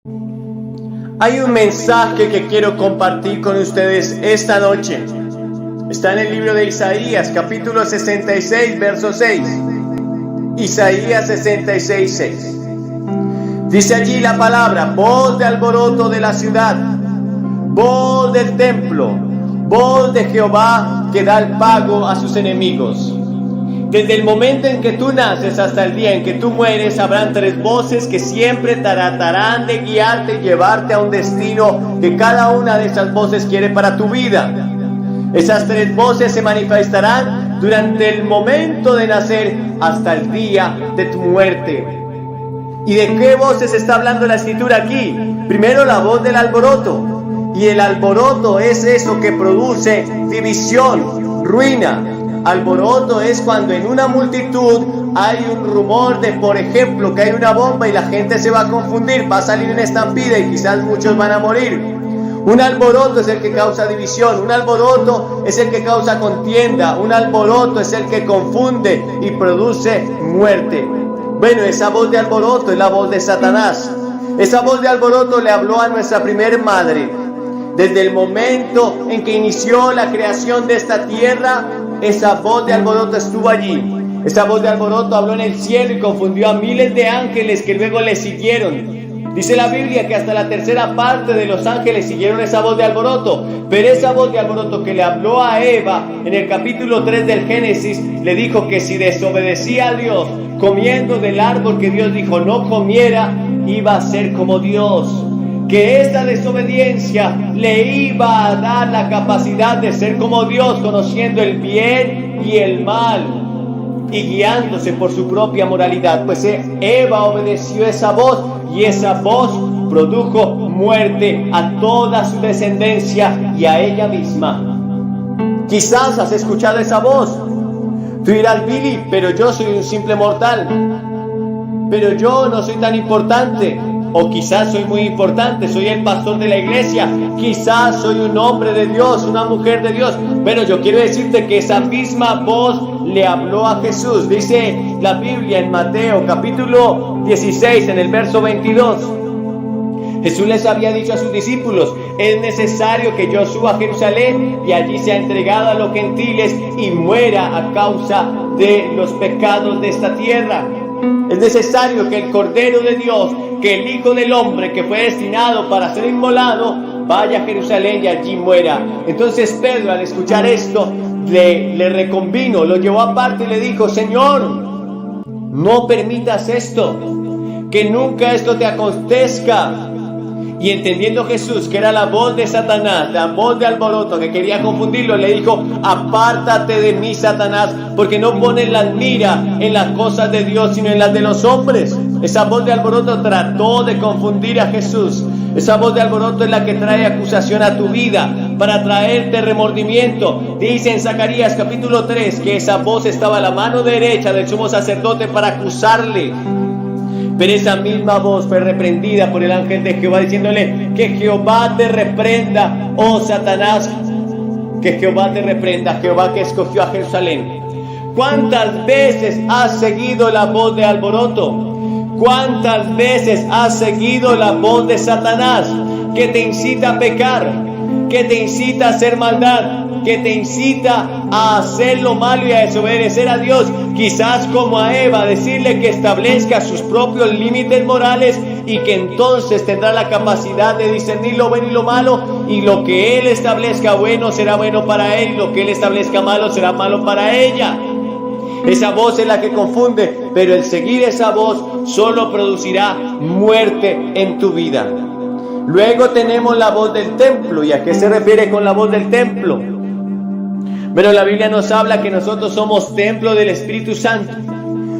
Hay un mensaje que quiero compartir con ustedes esta noche. Está en el libro de Isaías, capítulo 66, verso 6. Isaías 66, 6. Dice allí la palabra: voz de alboroto de la ciudad, voz del templo, voz de Jehová que da el pago a sus enemigos. Desde el momento en que tú naces hasta el día en que tú mueres, habrán tres voces que siempre tratarán de guiarte y llevarte a un destino que cada una de esas voces quiere para tu vida. Esas tres voces se manifestarán durante el momento de nacer hasta el día de tu muerte. ¿Y de qué voces está hablando la escritura aquí? Primero, la voz del alboroto. Y el alboroto es eso que produce división, ruina. Alboroto es cuando en una multitud hay un rumor de, por ejemplo, que hay una bomba y la gente se va a confundir, va a salir en estampida y quizás muchos van a morir. Un alboroto es el que causa división, un alboroto es el que causa contienda, un alboroto es el que confunde y produce muerte. Bueno, esa voz de alboroto es la voz de Satanás. Esa voz de alboroto le habló a nuestra primer madre. Desde el momento en que inició la creación de esta tierra, esa voz de alboroto estuvo allí. Esa voz de alboroto habló en el cielo y confundió a miles de ángeles que luego le siguieron. Dice la Biblia que hasta la tercera parte de los ángeles siguieron esa voz de alboroto. Pero esa voz de alboroto que le habló a Eva en el capítulo 3 del Génesis, le dijo que si desobedecía a Dios comiendo del árbol que Dios dijo no comiera, iba a ser como Dios. Que esta desobediencia le iba a dar la capacidad de ser como Dios, conociendo el bien y el mal y guiándose por su propia moralidad. Pues Eva obedeció esa voz y esa voz produjo muerte a toda su descendencia y a ella misma. Quizás has escuchado esa voz. Tú dirás: Billy, pero yo soy un simple mortal, pero yo no soy tan importante. O quizás soy muy importante, soy el pastor de la iglesia, quizás soy un hombre de Dios, una mujer de Dios. Bueno, yo quiero decirte que esa misma voz le habló a Jesús. Dice la Biblia en Mateo capítulo 16, en el verso 22. Jesús les había dicho a sus discípulos: es necesario que yo suba a Jerusalén y allí sea entregado a los gentiles y muera a causa de los pecados de esta tierra. Es necesario que el Cordero de Dios, que el Hijo del Hombre que fue destinado para ser inmolado, vaya a Jerusalén y allí muera. Entonces Pedro, al escuchar esto, le reconvino, lo llevó aparte y le dijo: Señor, no permitas esto, que nunca esto te acontezca. Y entendiendo Jesús que era la voz de Satanás, la voz de alboroto que quería confundirlo, le dijo: apártate de mí, Satanás, porque no pones la mira en las cosas de Dios, sino en las de los hombres. Esa voz de alboroto trató de confundir a Jesús. Esa voz de alboroto es la que trae acusación a tu vida, para traerte remordimiento. Dice en Zacarías capítulo 3 que esa voz estaba a la mano derecha del sumo sacerdote para acusarle. Pero esa misma voz fue reprendida por el ángel de Jehová, diciéndole: que Jehová te reprenda, oh Satanás, que Jehová te reprenda, Jehová que escogió a Jerusalén. ¿Cuántas veces has seguido la voz de alboroto? ¿Cuántas veces has seguido la voz de Satanás, que te incita a pecar, que te incita a hacer maldad, que te incita a hacer lo malo y a desobedecer a Dios? Quizás como a Eva, decirle que establezca sus propios límites morales y que entonces tendrá la capacidad de discernir lo bueno y lo malo, y lo que Él establezca bueno será bueno para él, y lo que Él establezca malo será malo para ella. Esa voz es la que confunde, pero el seguir esa voz solo producirá muerte en tu vida. Luego tenemos la voz del templo. ¿Y a qué se refiere con la voz del templo? Bueno, la Biblia nos habla que nosotros somos templo del Espíritu Santo.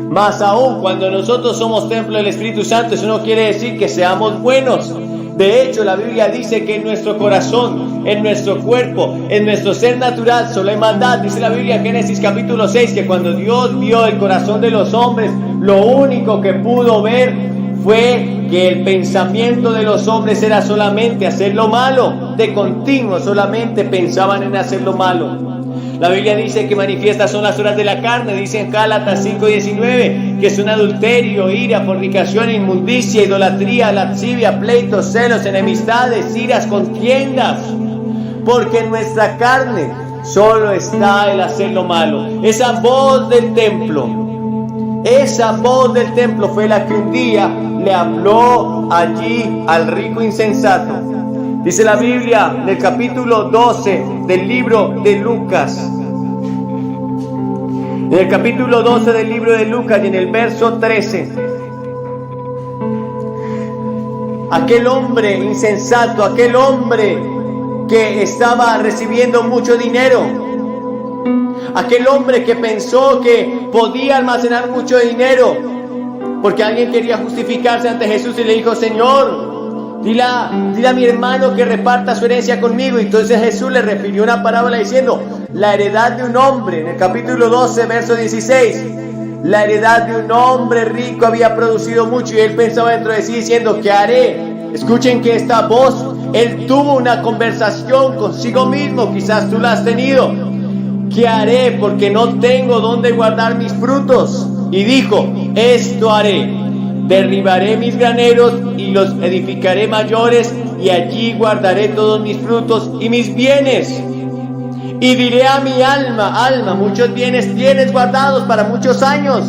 Más aún, cuando nosotros somos templo del Espíritu Santo, eso no quiere decir que seamos buenos. De hecho, la Biblia dice que en nuestro corazón, en nuestro cuerpo, en nuestro ser natural solo hay maldad. Dice la Biblia en Génesis capítulo 6 que cuando Dios vio el corazón de los hombres, lo único que pudo ver fue que el pensamiento de los hombres era solamente hacer lo malo. De continuo solamente pensaban en hacer lo malo. La Biblia dice que manifiestas son las obras de la carne, dice en Gálatas 5:19, que son adulterio, ira, fornicación, inmundicia, idolatría, lascivia, pleitos, celos, enemistades, iras, contiendas. Porque en nuestra carne solo está el hacer lo malo. Esa voz del templo fue la que un día le habló allí al rico insensato. Dice la Biblia en el capítulo 12 del libro de Lucas. En el capítulo 12 del libro de Lucas y en el verso 13. Aquel hombre insensato, aquel hombre que estaba recibiendo mucho dinero, aquel hombre que pensó que podía almacenar mucho dinero, porque alguien quería justificarse ante Jesús y le dijo: Señor, dile a mi hermano que reparta su herencia conmigo. Entonces Jesús le refirió una parábola diciendo: la heredad de un hombre, en el capítulo 12, verso 16, la heredad de un hombre rico había producido mucho, y él pensaba dentro de sí diciendo: ¿qué haré? Escuchen que esta voz, él tuvo una conversación consigo mismo, quizás tú la has tenido. ¿Qué haré? Porque no tengo dónde guardar mis frutos. Y dijo: esto haré: derribaré mis graneros y los edificaré mayores, y allí guardaré todos mis frutos y mis bienes. Y diré a mi alma: alma, muchos bienes tienes guardados para muchos años.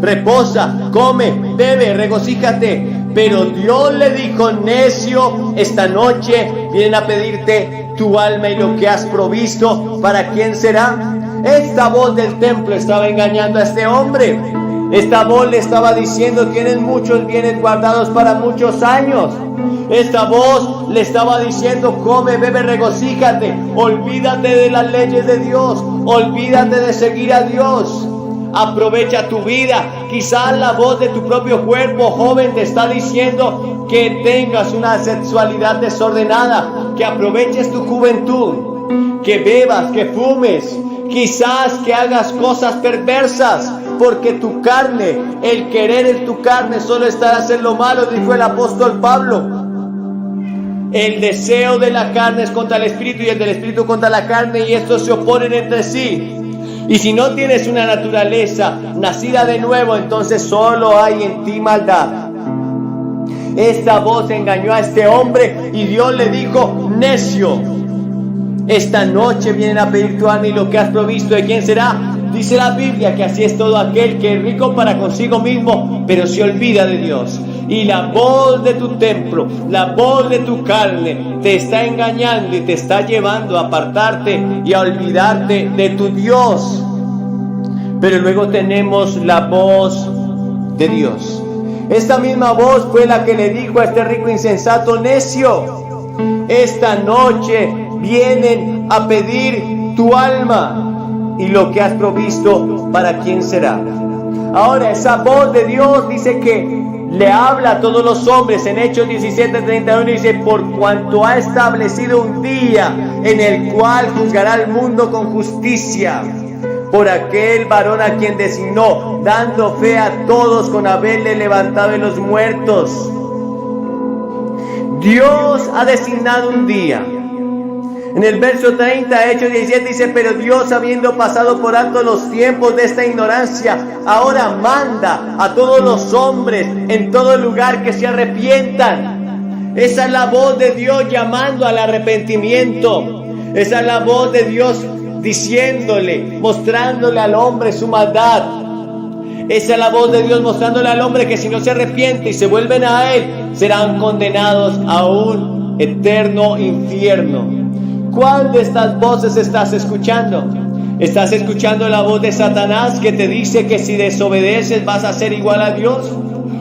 Reposa, come, bebe, regocíjate. Pero Dios le dijo: necio, esta noche vienen a pedirte tu alma y lo que has provisto, ¿para quién será? Esta voz del templo estaba engañando a este hombre. Esta voz le estaba diciendo: tienes muchos bienes guardados para muchos años. Esta voz le estaba diciendo: come, bebe, regocíjate. Olvídate de las leyes de Dios. Olvídate de seguir a Dios. Aprovecha tu vida. Quizás la voz de tu propio cuerpo, joven, te está diciendo que tengas una sexualidad desordenada, que aproveches tu juventud, que bebas, que fumes, quizás que hagas cosas perversas, porque tu carne, el querer en tu carne solo está en hacer lo malo, dijo el apóstol Pablo. El deseo de la carne es contra el espíritu y el del espíritu contra la carne, y estos se oponen entre sí. Y si no tienes una naturaleza nacida de nuevo, entonces solo hay en ti maldad. Esta voz engañó a este hombre y Dios le dijo: necio, esta noche vienen a pedir tu alma y lo que has provisto, ¿de quién será? Dice la Biblia que así es todo aquel que es rico para consigo mismo, pero se olvida de Dios. Y la voz de tu templo, la voz de tu carne te está engañando y te está llevando a apartarte y a olvidarte de tu Dios. Pero luego tenemos la voz de Dios. Esta misma voz fue la que le dijo a este rico insensato: necio, esta noche vienen a pedir tu alma y lo que has provisto, ¿para quién será? Ahora, esa voz de Dios dice que le habla a todos los hombres. En Hechos 17:31 dice: por cuanto ha establecido un día en el cual juzgará al mundo con justicia, por aquel varón a quien designó, dando fe a todos con haberle levantado de los muertos. Dios ha designado un día. En el verso 30, Hechos 17 dice: pero Dios, habiendo pasado por alto los tiempos de esta ignorancia, ahora manda a todos los hombres en todo lugar que se arrepientan. Esa es la voz de Dios llamando al arrepentimiento. Esa es la voz de Dios diciéndole, mostrándole al hombre su maldad. Esa es la voz de Dios mostrándole al hombre que si no se arrepiente y se vuelven a Él, serán condenados a un eterno infierno. ¿Cuál de estas voces estás escuchando? ¿Estás escuchando la voz de Satanás que te dice que si desobedeces vas a ser igual a Dios?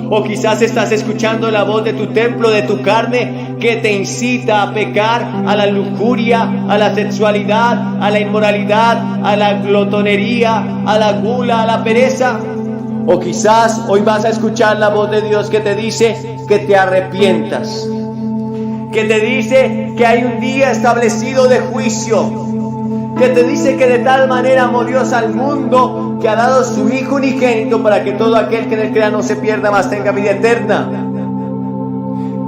¿O quizás estás escuchando la voz de tu templo, de tu carne, que te incita a pecar, a la lujuria, a la sexualidad, a la inmoralidad, a la glotonería, a la gula, a la pereza? O quizás hoy vas a escuchar la voz de Dios que te dice que te arrepientas, que te dice que hay un día establecido de juicio, que te dice que de tal manera amó Dios al mundo que ha dado su Hijo unigénito para que todo aquel que en él crea no se pierda, mas tenga vida eterna.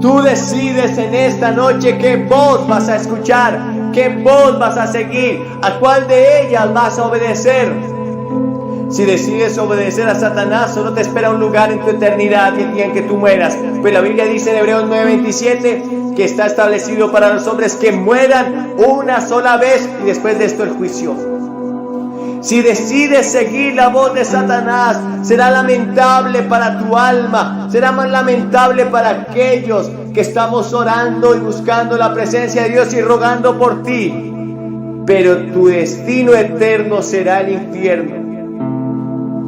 Tú decides en esta noche qué voz vas a escuchar, ¿Qué voz vas a seguir? ¿A cuál de ellas vas a obedecer? Si decides obedecer a Satanás, solo te espera un lugar en tu eternidad y el día en que tú mueras. Pues la Biblia dice en Hebreos 9:27 que está establecido para los hombres que mueran una sola vez y después de esto el juicio. Si decides seguir la voz de Satanás, será lamentable para tu alma, será más lamentable para aquellos que estamos orando y buscando la presencia de Dios y rogando por ti. Pero tu destino eterno será el infierno.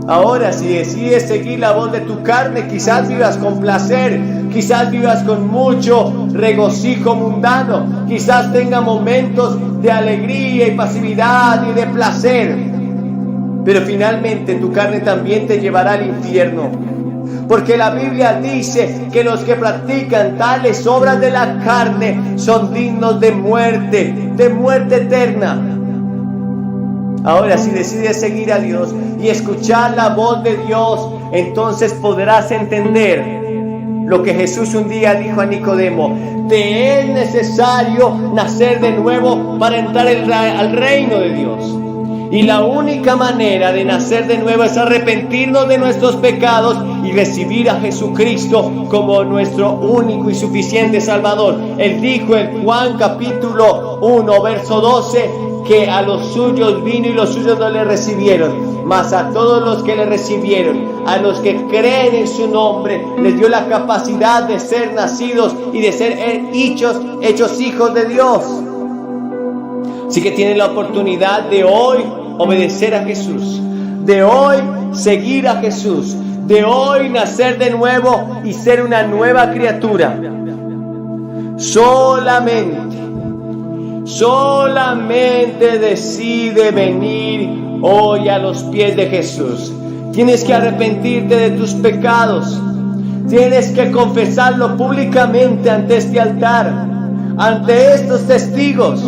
Ahora, si decides seguir la voz de tu carne, quizás vivas con placer, quizás vivas con mucho regocijo mundano, quizás tenga momentos de alegría y pasividad y de placer. Pero finalmente tu carne también te llevará al infierno. Porque la Biblia dice que los que practican tales obras de la carne son dignos de muerte eterna. Ahora, si decides seguir a Dios y escuchar la voz de Dios, entonces podrás entender lo que Jesús un día dijo a Nicodemo: te es necesario nacer de nuevo para entrar al reino de Dios. Y la única manera de nacer de nuevo es arrepentirnos de nuestros pecados y recibir a Jesucristo como nuestro único y suficiente Salvador. Él dijo en Juan capítulo 1, verso 12, que a los suyos vino y los suyos no le recibieron. Mas a todos los que le recibieron, a los que creen en su nombre, les dio la capacidad de ser nacidos y de ser hechos hijos de Dios. Así que tienen la oportunidad de hoy obedecer a Jesús, de hoy seguir a Jesús, de hoy nacer de nuevo y ser una nueva criatura. Solamente decide venir hoy a los pies de Jesús. Tienes que arrepentirte de tus pecados. Tienes que confesarlo públicamente ante este altar, ante estos testigos.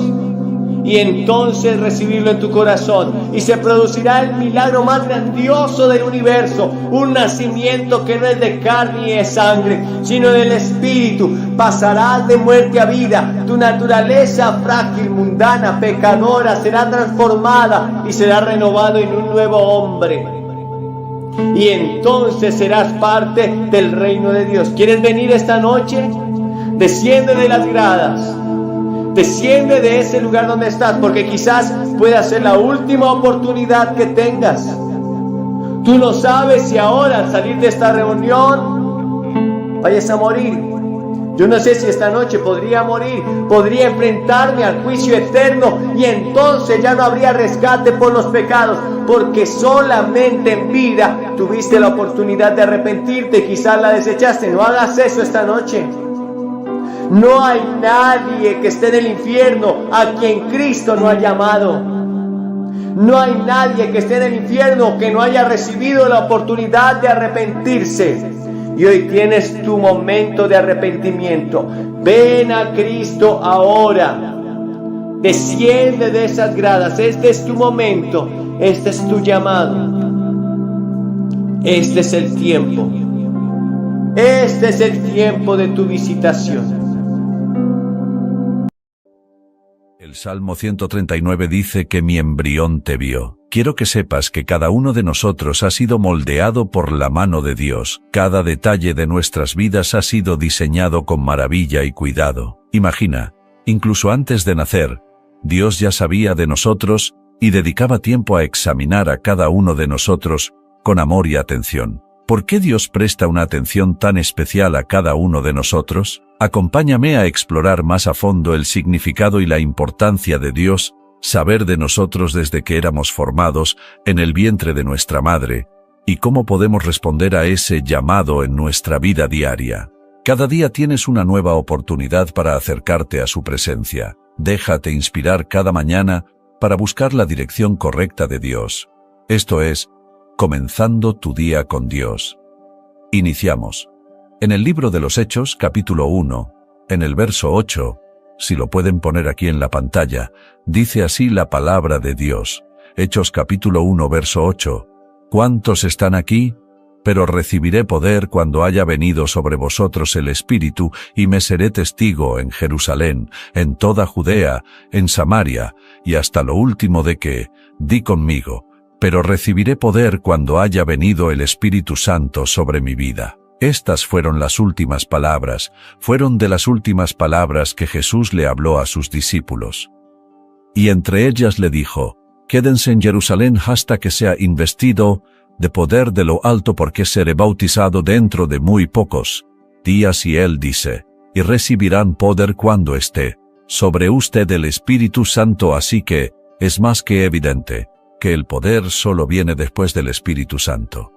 Y entonces recibirlo en tu corazón. Y se producirá el milagro más grandioso del universo. Un nacimiento que no es de carne y de sangre, sino del Espíritu. Pasarás de muerte a vida. Tu naturaleza frágil, mundana, pecadora será transformada y será renovado en un nuevo hombre. Y entonces serás parte del reino de Dios. ¿Quieres venir esta noche? Desciende de las gradas. Desciende de ese lugar donde estás, porque quizás pueda ser la última oportunidad que tengas. Tú no sabes si ahora al salir de esta reunión vayas a morir. Yo no sé si esta noche podría morir, podría enfrentarme al juicio eterno y entonces ya no habría rescate por los pecados, porque solamente en vida tuviste la oportunidad de arrepentirte, quizás la desechaste. No hagas eso esta noche. No hay nadie que esté en el infierno a quien Cristo no ha llamado. No hay nadie que esté en el infierno que no haya recibido la oportunidad de arrepentirse. Y hoy tienes tu momento de arrepentimiento. Ven a Cristo ahora. Desciende de esas gradas. Este es tu momento. Este es tu llamado. Este es el tiempo. Este es el tiempo de tu visitación. El Salmo 139 dice que mi embrión te vio. Quiero que sepas que cada uno de nosotros ha sido moldeado por la mano de Dios. Cada detalle de nuestras vidas ha sido diseñado con maravilla y cuidado. Imagina, incluso antes de nacer, Dios ya sabía de nosotros y dedicaba tiempo a examinar a cada uno de nosotros con amor y atención. ¿Por qué Dios presta una atención tan especial a cada uno de nosotros? Acompáñame a explorar más a fondo el significado y la importancia de Dios, saber de nosotros desde que éramos formados en el vientre de nuestra madre, y cómo podemos responder a ese llamado en nuestra vida diaria. Cada día tienes una nueva oportunidad para acercarte a su presencia. Déjate inspirar cada mañana para buscar la dirección correcta de Dios. Esto es, comenzando tu día con Dios. Iniciamos. En el libro de los Hechos, capítulo 1, en el verso 8, si lo pueden poner aquí en la pantalla, dice así la palabra de Dios. Hechos capítulo 1, verso 8. ¿Cuántos están aquí? pero recibiré poder cuando haya venido sobre vosotros el Espíritu, y me seré testigo en Jerusalén, en toda Judea, en Samaria, y hasta lo último de que, di conmigo, pero recibiré poder cuando haya venido el Espíritu Santo sobre mi vida. Estas fueron las últimas palabras, fueron de las últimas palabras que Jesús le habló a sus discípulos. Y entre ellas le dijo, quédense en Jerusalén hasta que sea investido de poder de lo alto, porque seré bautizado dentro de muy pocos días. Y él dice, y recibirán poder cuando esté sobre usted el Espíritu Santo. Así que es más que evidente que el poder solo viene después del Espíritu Santo.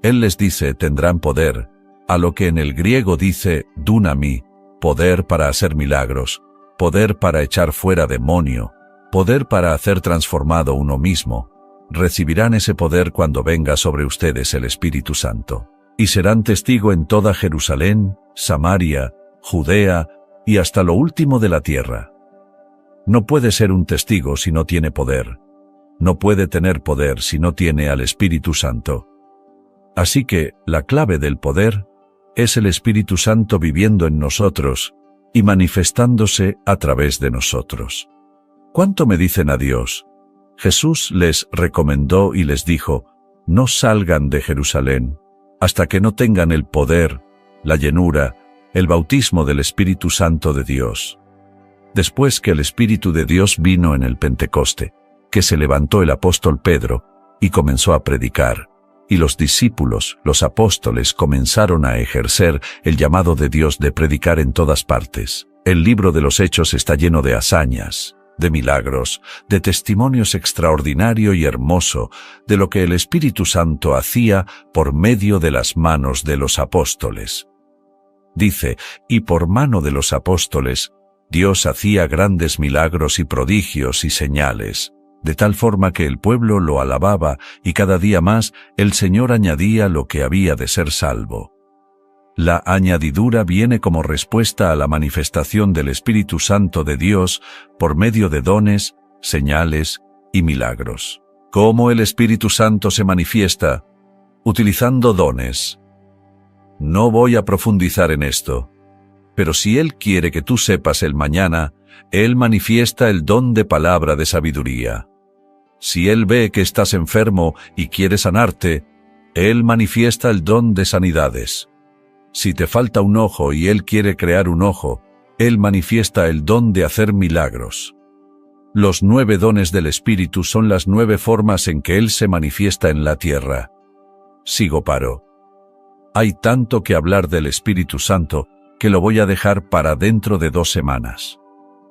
Él les dice, tendrán poder, a lo que en el griego dice dunami, poder para hacer milagros, poder para echar fuera demonio, poder para hacer transformado uno mismo. Recibirán ese poder cuando venga sobre ustedes el Espíritu Santo, y serán testigo en toda Jerusalén, Samaria, Judea, y hasta lo último de la tierra. No puede ser un testigo si no tiene poder. No puede tener poder si no tiene al Espíritu Santo. Así que, la clave del poder es el Espíritu Santo viviendo en nosotros y manifestándose a través de nosotros. ¿Cuánto me dicen adiós? Jesús les recomendó y les dijo, no salgan de Jerusalén hasta que no tengan el poder, la llenura, el bautismo del Espíritu Santo de Dios. Después que el Espíritu de Dios vino en el Pentecoste, que se levantó el apóstol Pedro y comenzó a predicar, y los discípulos, los apóstoles, comenzaron a ejercer el llamado de Dios de predicar en todas partes. El libro de los Hechos está lleno de hazañas, de milagros, de testimonios extraordinario y hermoso de lo que el Espíritu Santo hacía por medio de las manos de los apóstoles. Dice, y por mano de los apóstoles, Dios hacía grandes milagros y prodigios y señales, de tal forma que el pueblo lo alababa y cada día más el Señor añadía lo que había de ser salvo. La añadidura viene como respuesta a la manifestación del Espíritu Santo de Dios por medio de dones, señales y milagros. ¿Cómo el Espíritu Santo se manifiesta? Utilizando dones. No voy a profundizar en esto, pero si Él quiere que tú sepas el mañana, Él manifiesta el don de palabra de sabiduría. Si Él ve que estás enfermo y quiere sanarte, Él manifiesta el don de sanidades. Si te falta un ojo y Él quiere crear un ojo, Él manifiesta el don de hacer milagros. Los 9 dones del Espíritu son las 9 formas en que Él se manifiesta en la tierra. Sigo paro. Hay tanto que hablar del Espíritu Santo que lo voy a dejar para dentro de 2 semanas.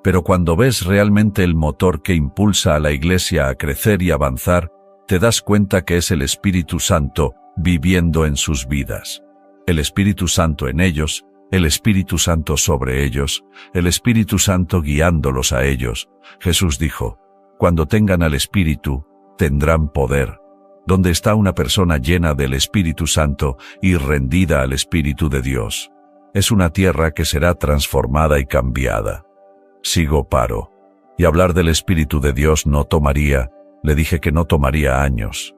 Pero cuando ves realmente el motor que impulsa a la Iglesia a crecer y avanzar, te das cuenta que es el Espíritu Santo viviendo en sus vidas. El Espíritu Santo en ellos, el Espíritu Santo sobre ellos, el Espíritu Santo guiándolos a ellos. Jesús dijo, cuando tengan al Espíritu, tendrán poder. Donde está una persona llena del Espíritu Santo y rendida al Espíritu de Dios, es una tierra que será transformada y cambiada. Sigo paro. Y hablar del Espíritu de Dios no tomaría, le dije que no tomaría años.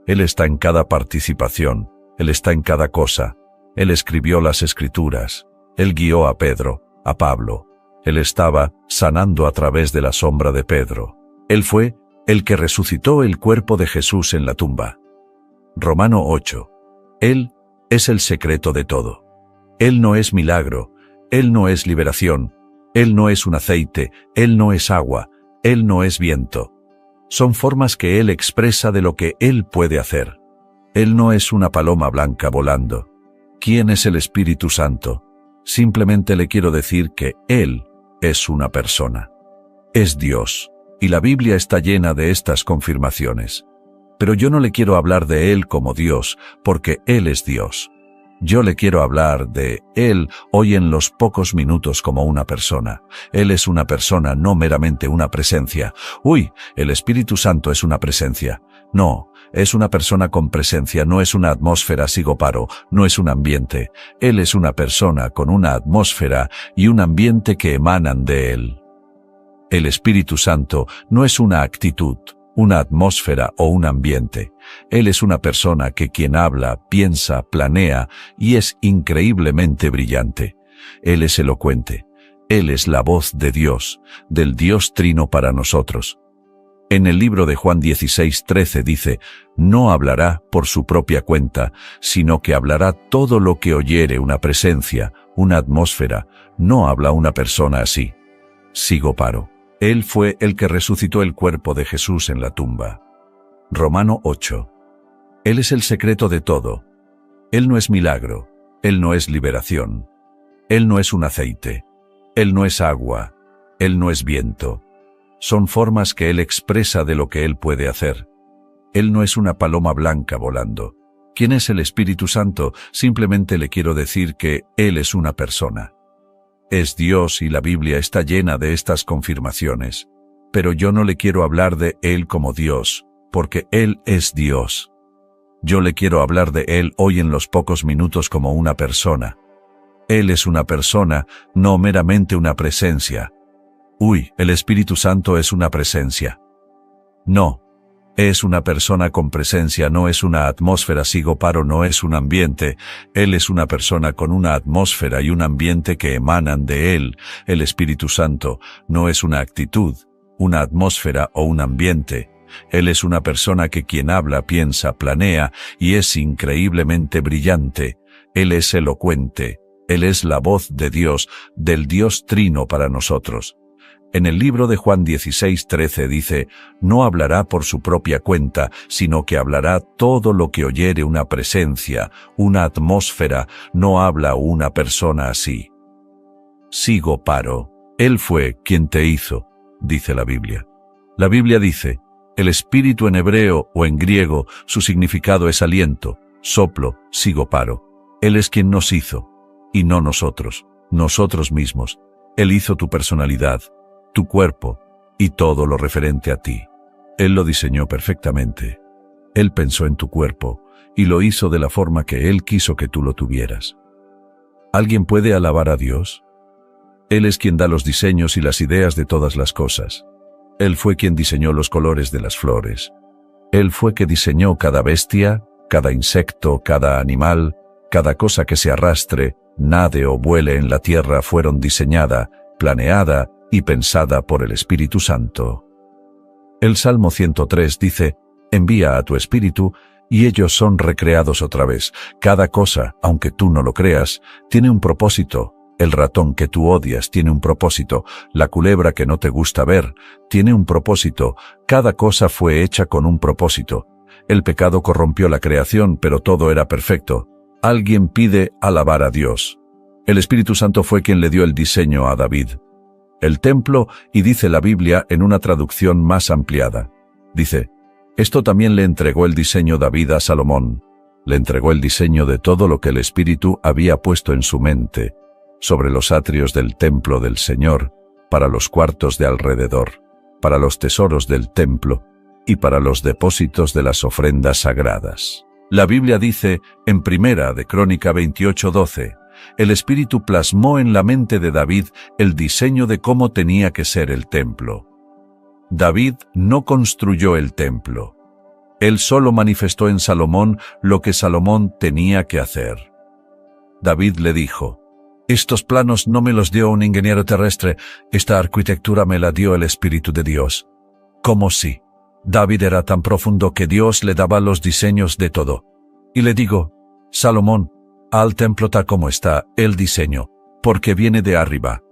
Él está en cada participación, Él está en cada cosa. Él escribió las Escrituras, Él guió a Pedro, a Pablo. Él estaba sanando a través de la sombra de Pedro. Él fue el que resucitó el cuerpo de Jesús en la tumba. Romano 8. Él es el secreto de todo. Él no es milagro, Él no es liberación, Él no es un aceite, Él no es agua, Él no es viento. Son formas que Él expresa de lo que Él puede hacer. Él no es una paloma blanca volando. ¿Quién es el Espíritu Santo? Simplemente le quiero decir que Él es una persona. Es Dios, y la Biblia está llena de estas confirmaciones. Pero yo no le quiero hablar de Él como Dios, porque Él es Dios. Yo le quiero hablar de Él hoy en los pocos minutos como una persona. Él es una persona, no meramente una presencia. Uy, el Espíritu Santo es una presencia. No, es una persona con presencia, no es una atmósfera, sigo paro, no es un ambiente. Él es una persona con una atmósfera y un ambiente que emanan de Él. El Espíritu Santo no es una actitud, una atmósfera o un ambiente. Él es una persona que quien habla, piensa, planea y es increíblemente brillante. Él es elocuente. Él es la voz de Dios, del Dios Trino para nosotros. En el libro de Juan 16:13 dice, no hablará por su propia cuenta, sino que hablará todo lo que oyere una presencia, una atmósfera. No habla una persona así. Sigo paro. Él fue el que resucitó el cuerpo de Jesús en la tumba. Romano 8. Él es el secreto de todo. Él no es milagro. Él no es liberación. Él no es un aceite. Él no es agua. Él no es viento. Son formas que Él expresa de lo que Él puede hacer. Él no es una paloma blanca volando. ¿Quién es el Espíritu Santo? Simplemente le quiero decir que Él es una persona. Es Dios y la Biblia está llena de estas confirmaciones. Pero yo no le quiero hablar de Él como Dios, porque Él es Dios. Yo le quiero hablar de Él hoy en los pocos minutos como una persona. Él es una persona, no meramente una presencia. Uy, el Espíritu Santo es una presencia. No, es una persona con presencia, no es una atmósfera. Sigo paro, no es un ambiente. Él es una persona con una atmósfera y un ambiente que emanan de Él. El Espíritu Santo no es una actitud, una atmósfera o un ambiente. Él es una persona que quien habla, piensa, planea y es increíblemente brillante. Él es elocuente. Él es la voz de Dios, del Dios Trino para nosotros. En el libro de Juan 16:13 dice, no hablará por su propia cuenta, sino que hablará todo lo que oyere una presencia, una atmósfera. No habla una persona así. Sigo paro. Él fue quien te hizo, dice la Biblia. La Biblia dice, el espíritu en hebreo o en griego, su significado es aliento, soplo, sigo paro. Él es quien nos hizo, y no nosotros mismos. Él hizo tu personalidad, tu cuerpo y todo lo referente a ti. Él lo diseñó perfectamente. Él pensó en tu cuerpo y lo hizo de la forma que Él quiso que tú lo tuvieras. ¿Alguien puede alabar a Dios? Él es quien da los diseños y las ideas de todas las cosas. Él fue quien diseñó los colores de las flores. Él fue que diseñó cada bestia, cada insecto, cada animal, cada cosa que se arrastre, nade o vuele en la tierra fueron diseñada, planeada y pensada por el Espíritu Santo. El Salmo 103 dice, envía a tu Espíritu y ellos son recreados otra vez. Cada cosa, aunque tú no lo creas, tiene un propósito. El ratón que tú odias tiene un propósito. La culebra que no te gusta ver tiene un propósito. Cada cosa fue hecha con un propósito. El pecado corrompió la creación, pero todo era perfecto. Alguien pide alabar a Dios. El Espíritu Santo fue quien le dio el diseño a David. El templo, y dice la Biblia en una traducción más ampliada. Dice, esto también le entregó el diseño David a Salomón. Le entregó el diseño de todo lo que el Espíritu había puesto en su mente, sobre los atrios del templo del Señor, para los cuartos de alrededor, para los tesoros del templo y para los depósitos de las ofrendas sagradas. La Biblia dice, en Primera de Crónica 28:12, el Espíritu plasmó en la mente de David el diseño de cómo tenía que ser el templo. David no construyó el templo. Él solo manifestó en Salomón lo que Salomón tenía que hacer. David le dijo, estos planos no me los dio un ingeniero terrestre, esta arquitectura me la dio el Espíritu de Dios. ¿Cómo sí? David era tan profundo que Dios le daba los diseños de todo. Y le digo, Salomón, al templo tal como está el diseño, porque viene de arriba.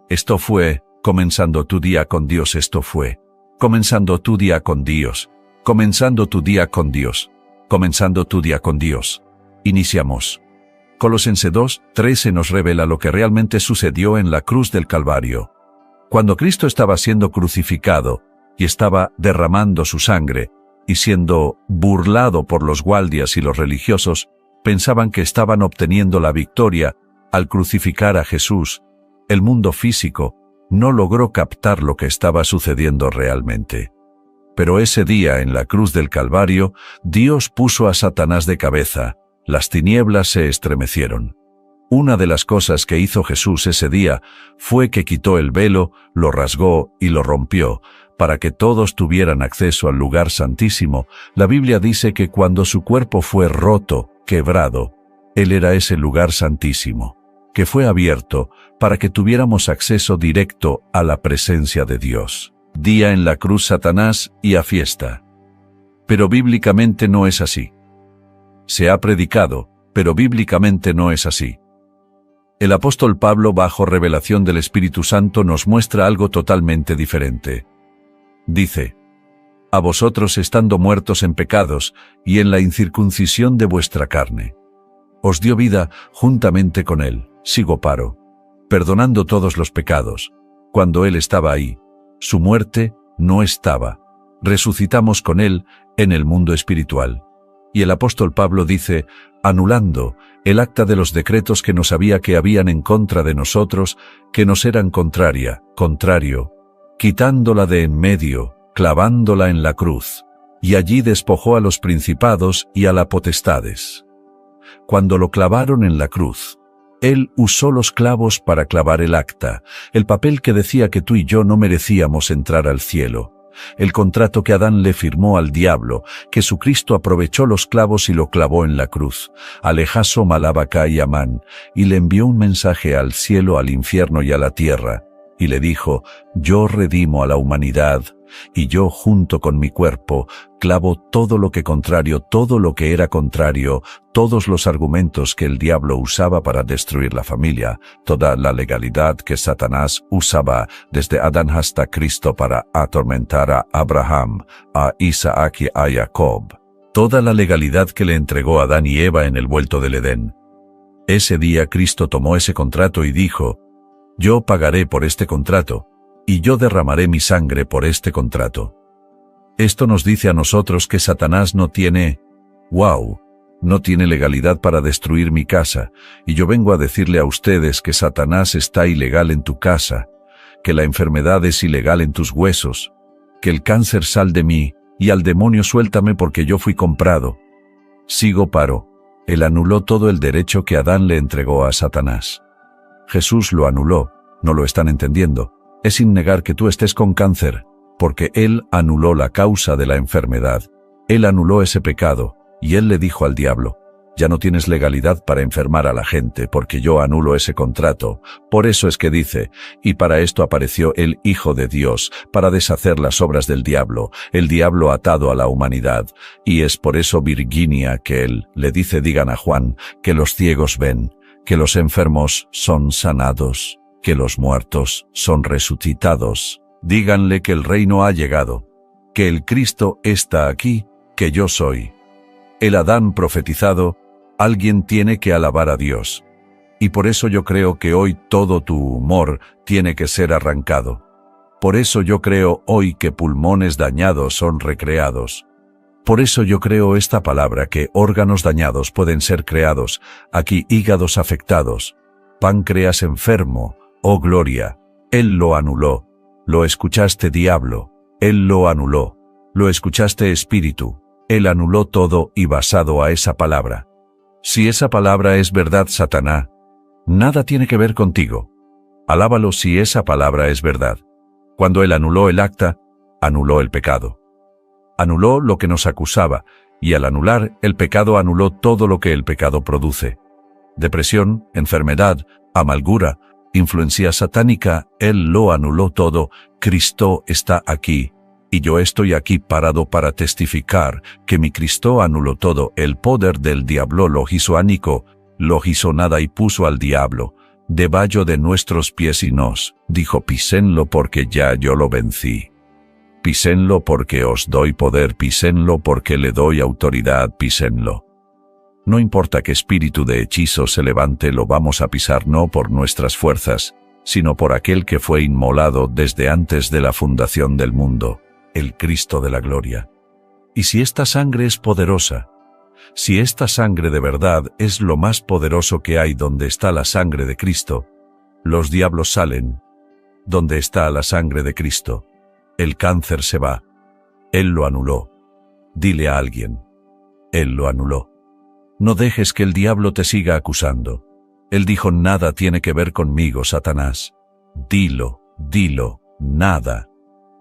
Esto fue, comenzando tu día con Dios, esto fue, comenzando tu día con Dios, comenzando tu día con Dios, comenzando tu día con Dios. Iniciamos. Colosenses 2:13 nos revela lo que realmente sucedió en la cruz del Calvario. Cuando Cristo estaba siendo crucificado y estaba derramando su sangre y siendo burlado por los guardias y los religiosos, pensaban que estaban obteniendo la victoria al crucificar a Jesús. El mundo físico no logró captar lo que estaba sucediendo realmente. Pero ese día en la cruz del Calvario, Dios puso a Satanás de cabeza. Las tinieblas se estremecieron. Una de las cosas que hizo Jesús ese día fue que quitó el velo, lo rasgó y lo rompió, para que todos tuvieran acceso al lugar santísimo, la Biblia dice que cuando su cuerpo fue roto, quebrado, Él era ese lugar santísimo, que fue abierto para que tuviéramos acceso directo a la presencia de Dios. Día en la cruz Satanás y a fiesta. Pero bíblicamente no es así. Se ha predicado, pero bíblicamente no es así. El apóstol Pablo, bajo revelación del Espíritu Santo, nos muestra algo totalmente diferente. Dice: a vosotros estando muertos en pecados y en la incircuncisión de vuestra carne, os dio vida juntamente con Él, sigoparo, perdonando todos los pecados. Cuando Él estaba ahí, su muerte no estaba. Resucitamos con Él en el mundo espiritual. Y el apóstol Pablo dice, anulando el acta de los decretos que nos había que habían en contra de nosotros, que nos eran contrario, quitándola de en medio, clavándola en la cruz, y allí despojó a los principados y a las potestades. Cuando lo clavaron en la cruz, Él usó los clavos para clavar el acta, el papel que decía que tú y yo no merecíamos entrar al cielo. El contrato que Adán le firmó al diablo, Jesucristo aprovechó los clavos y lo clavó en la cruz, alejazo Malabaca y Amán, y le envió un mensaje al cielo, al infierno y a la tierra, y le dijo, yo redimo a la humanidad, y yo junto con mi cuerpo clavo todo lo que contrario, todo lo que era contrario, todos los argumentos que el diablo usaba para destruir la familia, toda la legalidad que Satanás usaba desde Adán hasta Cristo para atormentar a Abraham, a Isaac y a Jacob, toda la legalidad que le entregó Adán y Eva en el huerto del Edén. Ese día Cristo tomó ese contrato y dijo, yo pagaré por este contrato, y yo derramaré mi sangre por este contrato. Esto nos dice a nosotros que Satanás no tiene legalidad para destruir mi casa, y yo vengo a decirle a ustedes que Satanás está ilegal en tu casa, que la enfermedad es ilegal en tus huesos, que el cáncer sal de mí, y al demonio suéltame porque yo fui comprado. Sigoparo, Él anuló todo el derecho que Adán le entregó a Satanás. Jesús lo anuló, no lo están entendiendo. Es sin negar que tú estés con cáncer, porque Él anuló la causa de la enfermedad. Él anuló ese pecado, y Él le dijo al diablo, ya no tienes legalidad para enfermar a la gente, porque yo anulo ese contrato. Por eso es que dice, y para esto apareció el Hijo de Dios, para deshacer las obras del diablo, el diablo atado a la humanidad. Y es por eso, Virginia, que Él le dice, digan a Juan, que los ciegos ven, que los enfermos son sanados, que los muertos son resucitados. Díganle que el reino ha llegado, que el Cristo está aquí, que yo soy el Adán profetizado. Alguien tiene que alabar a Dios. Y por eso yo creo que hoy todo tu humor tiene que ser arrancado. Por eso yo creo hoy que pulmones dañados son recreados. Por eso yo creo esta palabra, que órganos dañados pueden ser creados, aquí hígados afectados, páncreas enfermo. Oh gloria, Él lo anuló. Lo escuchaste, diablo, Él lo anuló. Lo escuchaste, espíritu, Él anuló todo, y basado a esa palabra. Si esa palabra es verdad, Satanás, nada tiene que ver contigo. Alábalo si esa palabra es verdad. Cuando Él anuló el acta, anuló el pecado. Anuló lo que nos acusaba, y al anular el pecado anuló todo lo que el pecado produce. Depresión, enfermedad, amargura, influencia satánica, Él lo anuló todo. Cristo está aquí, y yo estoy aquí parado para testificar que mi Cristo anuló todo. El poder del diablo lo hizo ánico, lo hizo nada y puso al diablo debajo de nuestros pies y nos dijo, písenlo porque ya yo lo vencí. Písenlo porque os doy poder, písenlo porque le doy autoridad, písenlo. No importa qué espíritu de hechizo se levante, lo vamos a pisar, no por nuestras fuerzas, sino por aquel que fue inmolado desde antes de la fundación del mundo, el Cristo de la gloria. Y si esta sangre es poderosa, si esta sangre de verdad es lo más poderoso que hay, donde está la sangre de Cristo, los diablos salen. Donde está la sangre de Cristo, el cáncer se va. Él lo anuló. Dile a alguien, Él lo anuló. No dejes que el diablo te siga acusando. Él dijo, nada tiene que ver conmigo, Satanás. Dilo, nada.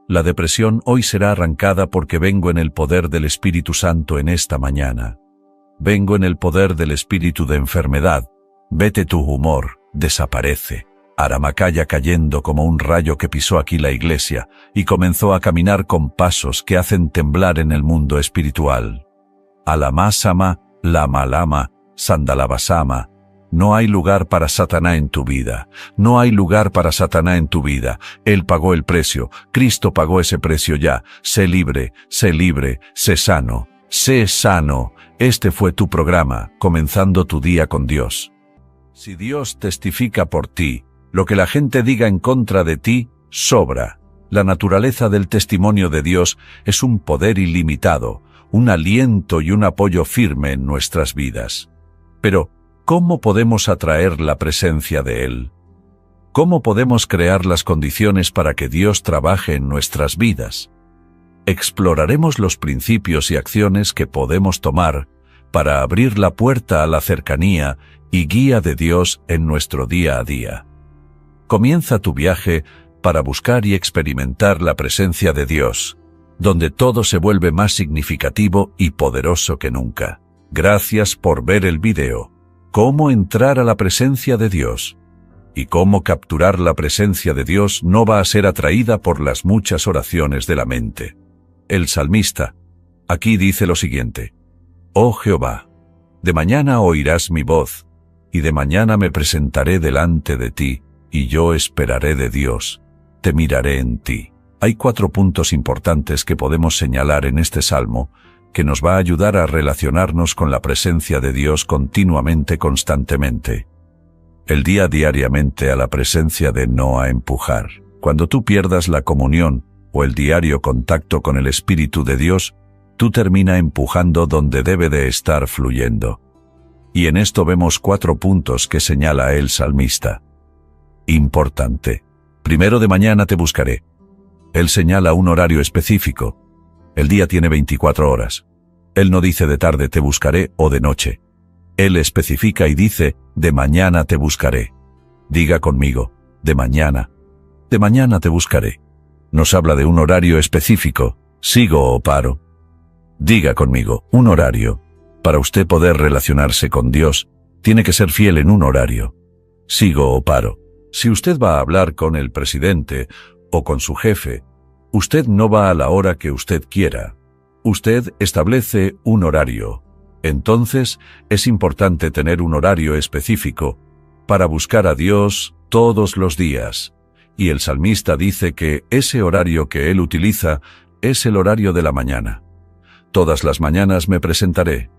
La depresión hoy será arrancada porque vengo en el poder del Espíritu Santo en esta mañana. Vengo en el poder del espíritu de enfermedad. Vete tu humor, desaparece. Aramacaya cayendo como un rayo que pisó aquí la iglesia y comenzó a caminar con pasos que hacen temblar en el mundo espiritual. Alamasama, Lama Lama, Sandalabasama. No hay lugar para Satanás en tu vida. No hay lugar para Satanás en tu vida. Él pagó el precio. Cristo pagó ese precio ya. Sé libre, sé sano. Sé sano. Este fue tu programa, comenzando tu día con Dios. Si Dios testifica por ti, lo que la gente diga en contra de ti, sobra. La naturaleza del testimonio de Dios es un poder ilimitado, un aliento y un apoyo firme en nuestras vidas. Pero, ¿cómo podemos atraer la presencia de Él? ¿Cómo podemos crear las condiciones para que Dios trabaje en nuestras vidas? Exploraremos los principios y acciones que podemos tomar para abrir la puerta a la cercanía y guía de Dios en nuestro día a día. Comienza tu viaje para buscar y experimentar la presencia de Dios, donde todo se vuelve más significativo y poderoso que nunca. Gracias por ver el video. Cómo entrar a la presencia de Dios. Y cómo capturar la presencia de Dios no va a ser atraída por las muchas oraciones de la mente. El salmista, aquí dice lo siguiente: Oh Jehová, de mañana oirás mi voz, y de mañana me presentaré delante de ti, y yo esperaré de Dios, te miraré en ti. Hay 4 puntos importantes que podemos señalar en este salmo, que nos va a ayudar a relacionarnos con la presencia de Dios continuamente, constantemente. El día diariamente a la presencia de no a empujar. Cuando tú pierdas la comunión o el diario contacto con el Espíritu de Dios, tú termina empujando donde debe de estar fluyendo. Y en esto vemos 4 puntos que señala el salmista. Importante. Primero, de mañana te buscaré. Él señala un horario específico. El día tiene 24 horas. Él no dice de tarde te buscaré o de noche. Él especifica y dice, de mañana te buscaré. Diga conmigo, de mañana te buscaré. Nos habla de un horario específico. ¿Sigo o paro? Diga conmigo, un horario. Para usted poder relacionarse con Dios, tiene que ser fiel en un horario. ¿Sigo o paro? Si usted va a hablar con el presidente o con su jefe, usted no va a la hora que usted quiera. Usted establece un horario. Entonces, es importante tener un horario específico para buscar a Dios todos los días. Y el salmista dice que ese horario que él utiliza es el horario de la mañana. Todas las mañanas me presentaré.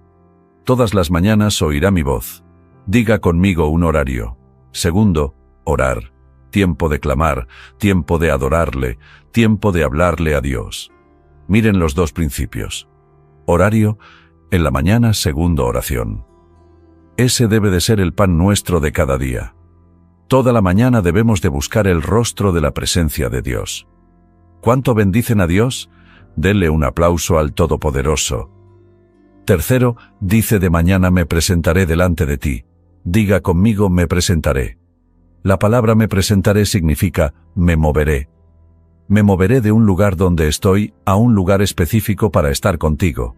Todas las mañanas oirá mi voz. Diga conmigo un horario. Segundo, orar. Tiempo de clamar, tiempo de adorarle, tiempo de hablarle a Dios. Miren los 2 principios. Horario, en la mañana, segundo, oración. Ese debe de ser el pan nuestro de cada día. Toda la mañana debemos de buscar el rostro de la presencia de Dios. ¿Cuánto bendicen a Dios? Denle un aplauso al Todopoderoso. Tercero, dice, de mañana me presentaré delante de ti. Diga conmigo, me presentaré. La palabra me presentaré significa me moveré. Me moveré de un lugar donde estoy a un lugar específico para estar contigo.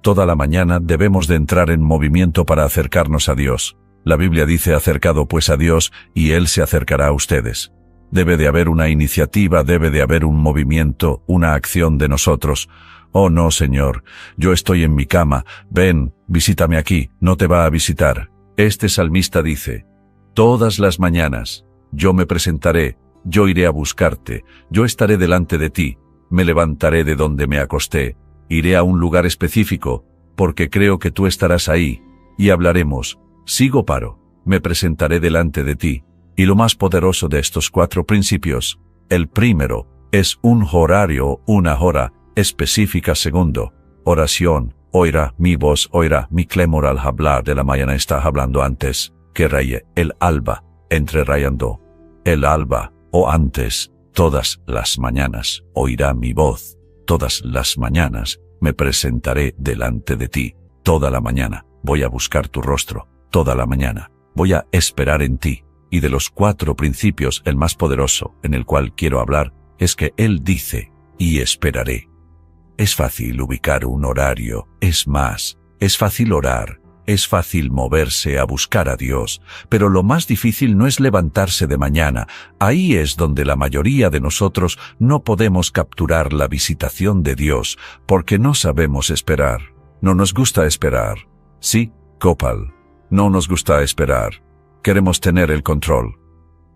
Toda la mañana debemos de entrar en movimiento para acercarnos a Dios. La Biblia dice, acercado pues a Dios, y Él se acercará a ustedes. Debe de haber una iniciativa, debe de haber un movimiento, una acción de nosotros. Oh no, Señor, yo estoy en mi cama, ven, visítame aquí, no te va a visitar. Este salmista dice, todas las mañanas, yo me presentaré, yo iré a buscarte, yo estaré delante de ti, me levantaré de donde me acosté, iré a un lugar específico, porque creo que tú estarás ahí, y hablaremos. Sigo paro, me presentaré delante de ti. Y lo más poderoso de estos 4 principios, el primero, es un horario, una hora específica. Segundo, oración, oirá mi voz, oirá mi clamor al hablar de la mañana. Está hablando antes que raye el alba, entre rayando el alba o antes, todas las mañanas oirá mi voz, todas las mañanas me presentaré delante de ti, toda la mañana voy a buscar tu rostro. Toda la mañana voy a esperar en ti. Y de los 4 principios, el más poderoso en el cual quiero hablar es que Él dice, y esperaré. Es fácil ubicar un horario, es más, es fácil orar, es fácil moverse a buscar a Dios, pero lo más difícil no es levantarse de mañana. Ahí es donde la mayoría de nosotros no podemos capturar la visitación de Dios, porque no sabemos esperar. No nos gusta esperar. Sí, Copal, no nos gusta esperar. Queremos tener el control.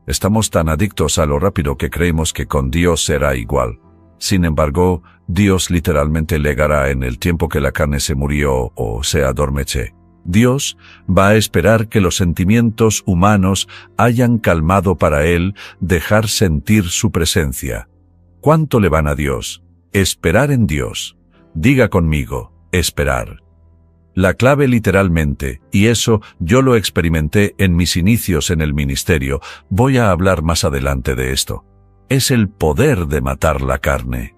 Estamos tan adictos a lo rápido que creemos que con Dios será igual. Sin embargo, Dios literalmente legará en el tiempo que la carne se murió o se adormece. Dios va a esperar que los sentimientos humanos hayan calmado para Él dejar sentir su presencia. ¿Cuánto le van a Dios? Esperar en Dios. Diga conmigo, esperar. La clave literalmente, y eso yo lo experimenté en mis inicios en el ministerio, voy a hablar más adelante de esto, es el poder de matar la carne.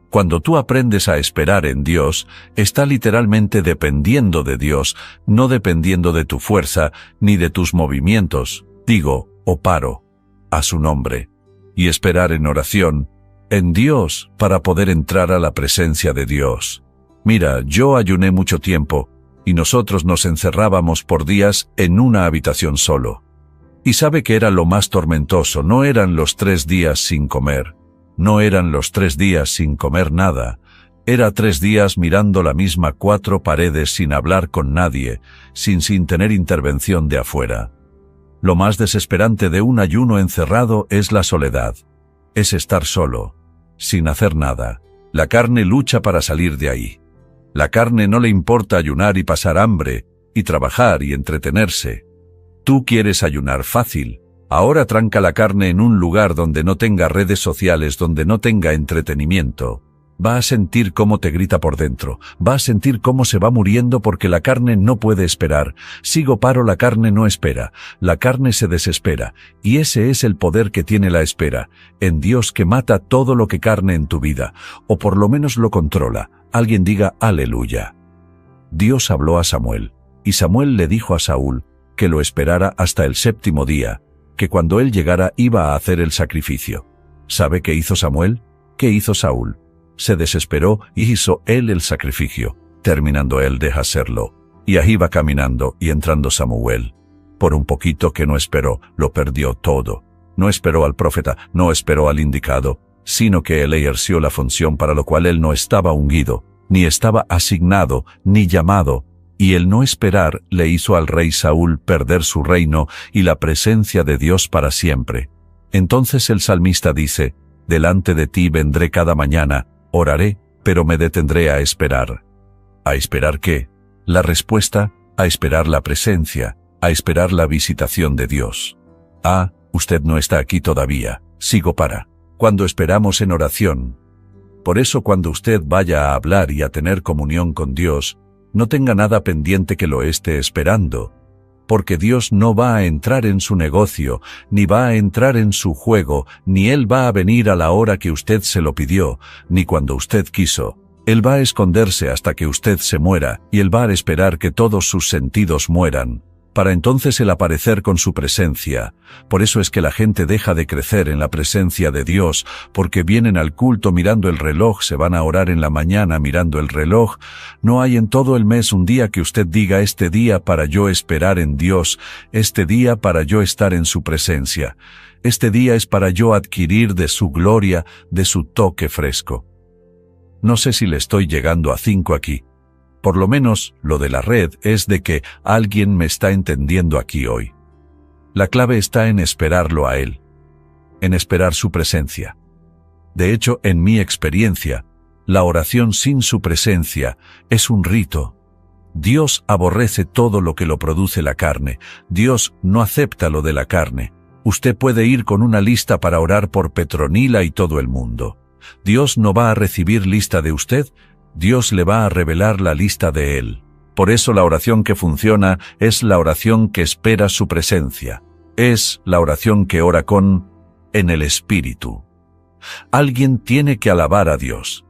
Cuando tú aprendes a esperar en Dios, está literalmente dependiendo de Dios, no dependiendo de tu fuerza ni de tus movimientos, digo, o paro, a su nombre, y esperar en oración, en Dios, para poder entrar a la presencia de Dios. Mira, yo ayuné mucho tiempo, y nosotros nos encerrábamos por días en una habitación solo. Y sabe que era lo más tormentoso, no eran los 3 días sin comer, no eran los 3 días sin comer nada, era 3 días mirando la misma 4 paredes sin hablar con nadie, sin tener intervención de afuera. Lo más desesperante de un ayuno encerrado es la soledad, es estar solo, sin hacer nada. La carne lucha para salir de ahí. La carne no le importa ayunar y pasar hambre, y trabajar y entretenerse. Tú quieres ayunar fácil. Ahora tranca la carne en un lugar donde no tenga redes sociales, donde no tenga entretenimiento. Va a sentir cómo te grita por dentro. Va a sentir cómo se va muriendo porque la carne no puede esperar. Sigo paro, la carne no espera. La carne se desespera. Y ese es el poder que tiene la espera. En Dios que mata todo lo que carne en tu vida. O por lo menos lo controla. Alguien diga aleluya. Dios habló a Samuel. Y Samuel le dijo a Saúl que lo esperara hasta el 7º día, que cuando él llegara iba a hacer el sacrificio. ¿Sabe qué hizo Samuel? ¿Qué hizo Saúl? Se desesperó y hizo él el sacrificio. Terminando él de hacerlo, y ahí va caminando y entrando Samuel. Por un poquito que no esperó, lo perdió todo. No esperó al profeta, no esperó al indicado, sino que él ejerció la función para lo cual él no estaba ungido, ni estaba asignado, ni llamado, y el no esperar le hizo al rey Saúl perder su reino y la presencia de Dios para siempre. Entonces el salmista dice, delante de ti vendré cada mañana, oraré, pero me detendré a esperar. ¿A esperar qué? La respuesta, a esperar la presencia, a esperar la visitación de Dios. Ah, usted no está aquí todavía, sigo para. Cuando esperamos en oración. Por eso cuando usted vaya a hablar y a tener comunión con Dios, no tenga nada pendiente que lo esté esperando, porque Dios no va a entrar en su negocio, ni va a entrar en su juego, ni Él va a venir a la hora que usted se lo pidió, ni cuando usted quiso. Él va a esconderse hasta que usted se muera, y Él va a esperar que todos sus sentidos mueran, para entonces el aparecer con su presencia. Por eso es que la gente deja de crecer en la presencia de Dios, porque vienen al culto mirando el reloj, se van a orar en la mañana mirando el reloj. No hay en todo el mes un día que usted diga, este día para yo esperar en Dios, este día para yo estar en su presencia, este día es para yo adquirir de su gloria, de su toque fresco. No sé si le estoy llegando a 5 aquí. Por lo menos, lo de la red es de que alguien me está entendiendo aquí hoy. La clave está en esperarlo a Él, en esperar su presencia. De hecho, en mi experiencia, la oración sin su presencia es un rito. Dios aborrece todo lo que lo produce la carne. Dios no acepta lo de la carne. Usted puede ir con una lista para orar por Petronila y todo el mundo. Dios no va a recibir lista de usted. Dios le va a revelar la lista de Él. Por eso la oración que funciona es la oración que espera su presencia. Es la oración que ora en el Espíritu. Alguien tiene que alabar a Dios.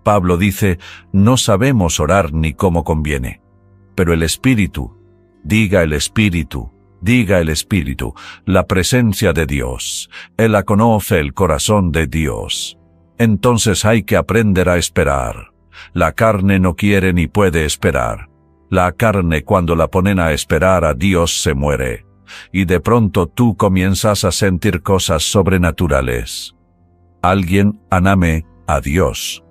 Pablo dice, no sabemos orar ni cómo conviene. Pero el Espíritu, diga el Espíritu, diga el Espíritu, la presencia de Dios. Él conoce el corazón de Dios. Entonces hay que aprender a esperar. La carne no quiere ni puede esperar. La carne, cuando la ponen a esperar a Dios, se muere. Y de pronto tú comienzas a sentir cosas sobrenaturales. Alguien aname a Dios.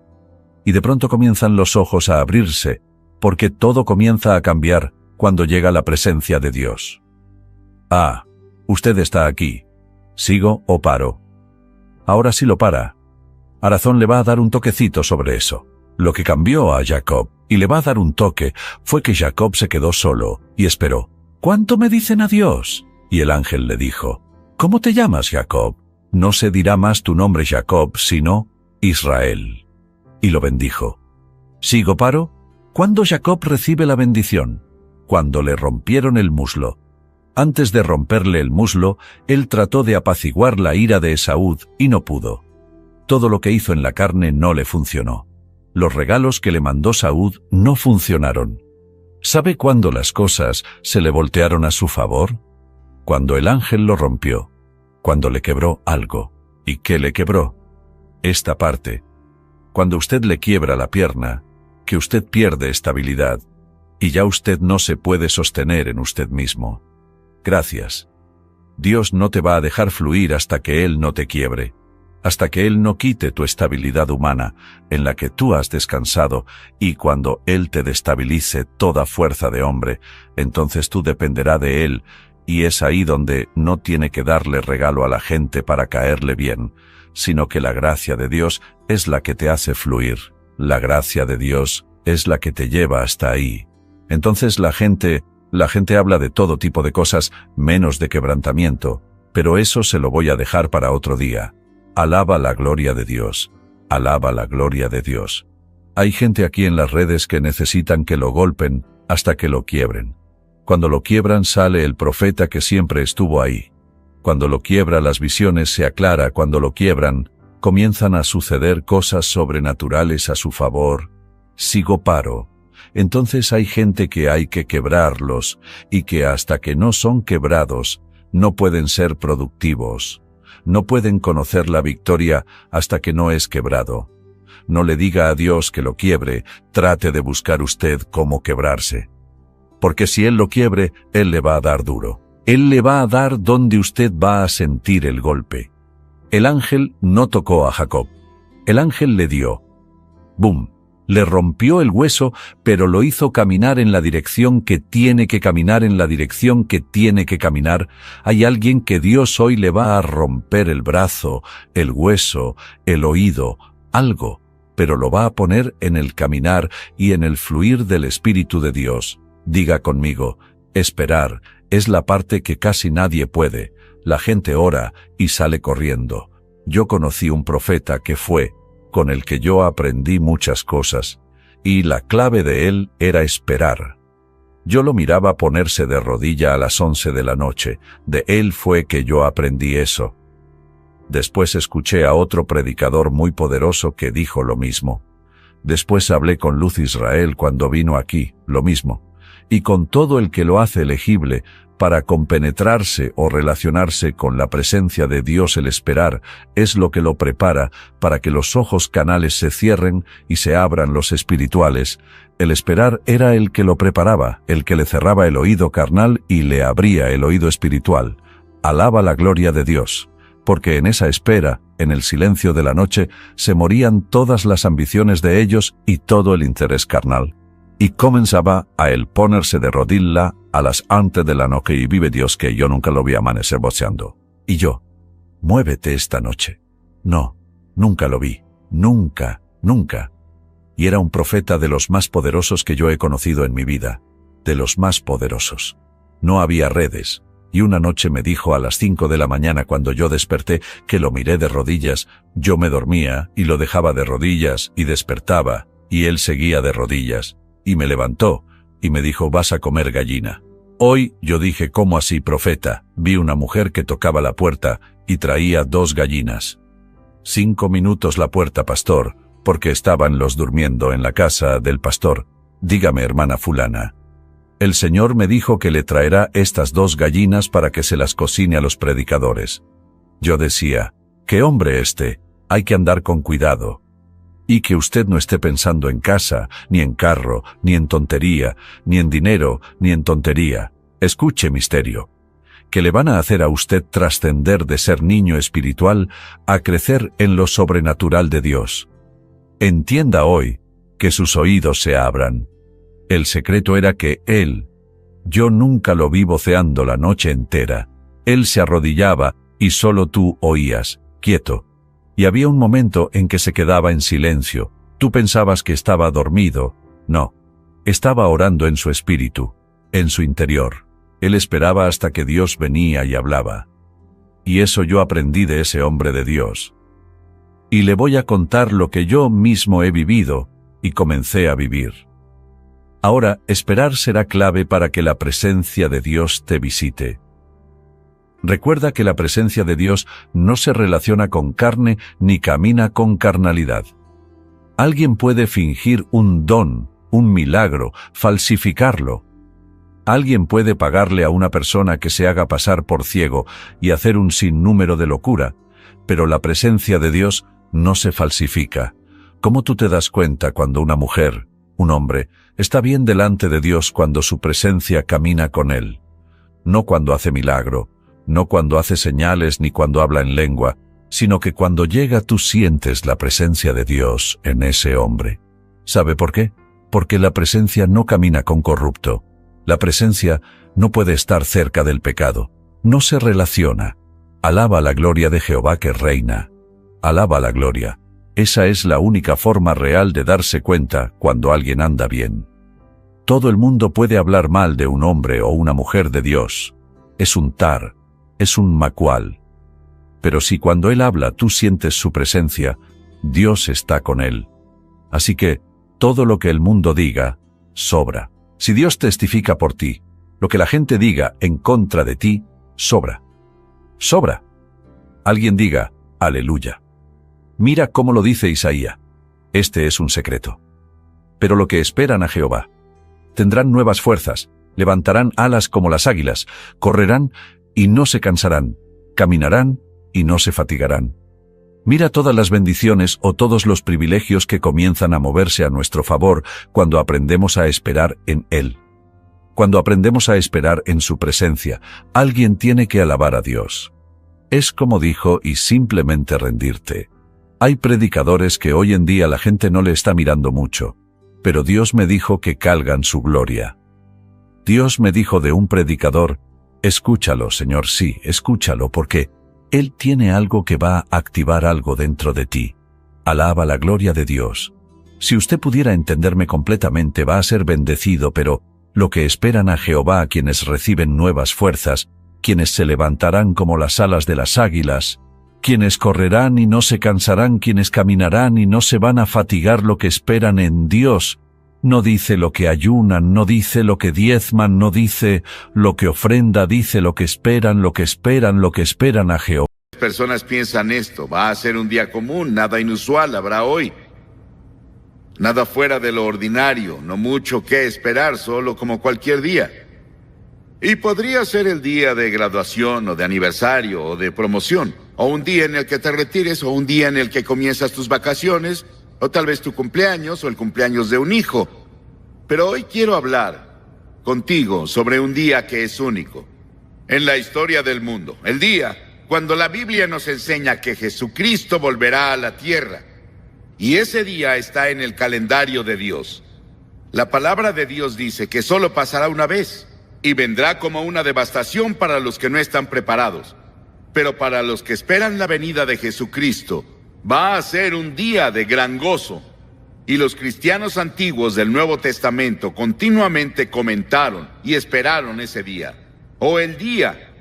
Y de pronto comienzan los ojos a abrirse, porque todo comienza a cambiar cuando llega la presencia de Dios. Ah, usted está aquí. ¿Sigo o paro? Ahora sí lo para. Arazón le va a dar un toquecito sobre eso. Lo que cambió a Jacob, y le va a dar un toque, fue que Jacob se quedó solo y esperó. ¿Cuánto me dicen adiós? Y el ángel le dijo, ¿cómo te llamas, Jacob? No se dirá más tu nombre Jacob, sino Israel. Y lo bendijo. ¿Sigo paro? ¿Cuándo Jacob recibe la bendición? Cuando le rompieron el muslo. Antes de romperle el muslo, él trató de apaciguar la ira de Esaú y no pudo. Todo lo que hizo en la carne no le funcionó. Los regalos que le mandó Saúl no funcionaron. ¿Sabe cuándo las cosas se le voltearon a su favor? Cuando el ángel lo rompió, cuando le quebró algo. ¿Y qué le quebró? Esta parte. Cuando usted le quiebra la pierna, que usted pierde estabilidad, y ya usted no se puede sostener en usted mismo. Gracias. Dios no te va a dejar fluir hasta que Él no te quiebre, hasta que Él no quite tu estabilidad humana en la que tú has descansado, y cuando Él te destabilice toda fuerza de hombre, entonces tú dependerás de Él, y es ahí donde no tiene que darle regalo a la gente para caerle bien, sino que la gracia de Dios es la que te hace fluir. La gracia de Dios es la que te lleva hasta ahí. Entonces la gente habla de todo tipo de cosas menos de quebrantamiento, pero eso se lo voy a dejar para otro día. Alaba la gloria de Dios. Alaba la gloria de Dios. Hay gente aquí en las redes que necesitan que lo golpen hasta que lo quiebren. Cuando lo quiebran sale el profeta que siempre estuvo ahí. Cuando lo quiebra las visiones se aclara, cuando lo quiebran, comienzan a suceder cosas sobrenaturales a su favor. Sigo paro. Entonces hay gente que hay que quebrarlos, y que hasta que no son quebrados, no pueden ser productivos. No pueden conocer la victoria hasta que no es quebrado. No le diga a Dios que lo quiebre, trate de buscar usted cómo quebrarse. Porque si Él lo quiebre, Él le va a dar duro. Él le va a dar donde usted va a sentir el golpe. El ángel no tocó a Jacob. El ángel le dio. ¡Bum! Le rompió el hueso, pero lo hizo caminar en la dirección que tiene que caminar, en la dirección que tiene que caminar. Hay alguien que Dios hoy le va a romper el brazo, el hueso, el oído, algo, pero lo va a poner en el caminar y en el fluir del Espíritu de Dios. Diga conmigo, esperar es la parte que casi nadie puede. La gente ora y sale corriendo. Yo conocí un profeta que fue, con el que yo aprendí muchas cosas, y la clave de él era esperar. Yo lo miraba ponerse de rodilla a las 11 de la noche, de él fue que yo aprendí eso. Después escuché a otro predicador muy poderoso que dijo lo mismo. Después hablé con Luz Israel cuando vino aquí, lo mismo, y con todo el que lo hace elegible, para compenetrarse o relacionarse con la presencia de Dios. El esperar es lo que lo prepara para que los ojos canales se cierren y se abran los espirituales. El esperar era el que lo preparaba, el que le cerraba el oído carnal y le abría el oído espiritual. Alaba la gloria de Dios, porque en esa espera, en el silencio de la noche, se morían todas las ambiciones de ellos y todo el interés carnal. Y comenzaba a él ponerse de rodilla a las antes de la noche, y vive Dios que yo nunca lo vi amanecer boceando. Y yo, muévete esta noche. No, nunca lo vi, nunca. Y era un profeta de los más poderosos que yo he conocido en mi vida, de los más poderosos. No había redes, y una noche me dijo a las 5 de la mañana cuando yo desperté, que lo miré de rodillas. Yo me dormía y lo dejaba de rodillas y despertaba, y él seguía de rodillas. Y me levantó, y me dijo, vas a comer gallina. Hoy yo dije, ¿cómo así, profeta? Vi una mujer que tocaba la puerta, y traía 2 gallinas. 5 minutos la puerta, pastor, porque estaban los durmiendo en la casa del pastor. Dígame, hermana fulana. El Señor me dijo que le traerá estas 2 gallinas para que se las cocine a los predicadores. Yo decía, ¿qué hombre este? hay que andar con cuidado. Y que usted no esté pensando en casa, ni en carro, ni en tontería, ni en dinero, ni en tontería. Escuche, misterio. Que le van a hacer a usted trascender de ser niño espiritual a crecer en lo sobrenatural de Dios. Entienda hoy que sus oídos se abran. El secreto era que yo nunca lo vi voceando la noche entera. Él se arrodillaba y solo tú oías, quieto. Y había un momento en que se quedaba en silencio. Tú pensabas que estaba dormido. No. Estaba orando en su espíritu, en su interior. Él esperaba hasta que Dios venía y hablaba. Y eso yo aprendí de ese hombre de Dios. Y le voy a contar lo que yo mismo he vivido y comencé a vivir. Ahora, esperar será clave para que la presencia de Dios te visite. Recuerda que la presencia de Dios no se relaciona con carne ni camina con carnalidad. Alguien puede fingir un don, un milagro, falsificarlo. Alguien puede pagarle a una persona que se haga pasar por ciego y hacer un sinnúmero de locura, pero la presencia de Dios no se falsifica. ¿Cómo tú te das cuenta cuando una mujer, un hombre, está bien delante de Dios cuando su presencia camina con él? No cuando hace milagro, no cuando hace señales ni cuando habla en lengua, sino que cuando llega tú sientes la presencia de Dios en ese hombre. ¿Sabe por qué? Porque la presencia no camina con corrupto. La presencia no puede estar cerca del pecado. No se relaciona. Alaba la gloria de Jehová que reina. Alaba la gloria. Esa es la única forma real de darse cuenta cuando alguien anda bien. Todo el mundo puede hablar mal de un hombre o una mujer de Dios. Es un tar, es un macual. Pero si cuando él habla tú sientes su presencia, Dios está con él. Así que, todo lo que el mundo diga, sobra. Si Dios testifica por ti, lo que la gente diga en contra de ti, sobra. Sobra. Alguien diga, aleluya. Mira cómo lo dice Isaías. Este es un secreto. Pero lo que esperan a Jehová. Tendrán nuevas fuerzas, levantarán alas como las águilas, correrán y no se cansarán, caminarán y no se fatigarán. Mira todas las bendiciones o todos los privilegios que comienzan a moverse a nuestro favor cuando aprendemos a esperar en Él. Cuando aprendemos a esperar en su presencia, alguien tiene que alabar a Dios. Es como dijo y simplemente rendirte. Hay predicadores que hoy en día la gente no le está mirando mucho, pero Dios me dijo que cargan su gloria. Dios me dijo de un predicador, escúchalo, Señor, sí, escúchalo porque Él tiene algo que va a activar algo dentro de ti. Alaba la gloria de Dios. Si usted pudiera entenderme completamente va a ser bendecido, pero lo que esperan a Jehová quienes reciben nuevas fuerzas, quienes se levantarán como las alas de las águilas, quienes correrán y no se cansarán, quienes caminarán y no se van a fatigar, lo que esperan en Dios. No dice lo que ayunan, no dice lo que diezman, no dice lo que ofrenda, dice lo que esperan, lo que esperan, lo que esperan a Jehová. Las personas piensan esto, va a ser un día común, nada inusual habrá hoy. Nada fuera de lo ordinario, no mucho que esperar, solo como cualquier día. Y podría ser el día de graduación o de aniversario o de promoción, o un día en el que te retires, o un día en el que comienzas tus vacaciones, o tal vez tu cumpleaños o el cumpleaños de un hijo. Pero hoy quiero hablar contigo sobre un día que es único en la historia del mundo. El día cuando la Biblia nos enseña que Jesucristo volverá a la tierra. Y ese día está en el calendario de Dios. La palabra de Dios dice que solo pasará una vez y vendrá como una devastación para los que no están preparados. Pero para los que esperan la venida de Jesucristo, va a ser un día de gran gozo. Y los cristianos antiguos del Nuevo Testamento continuamente comentaron y esperaron ese día. O el día,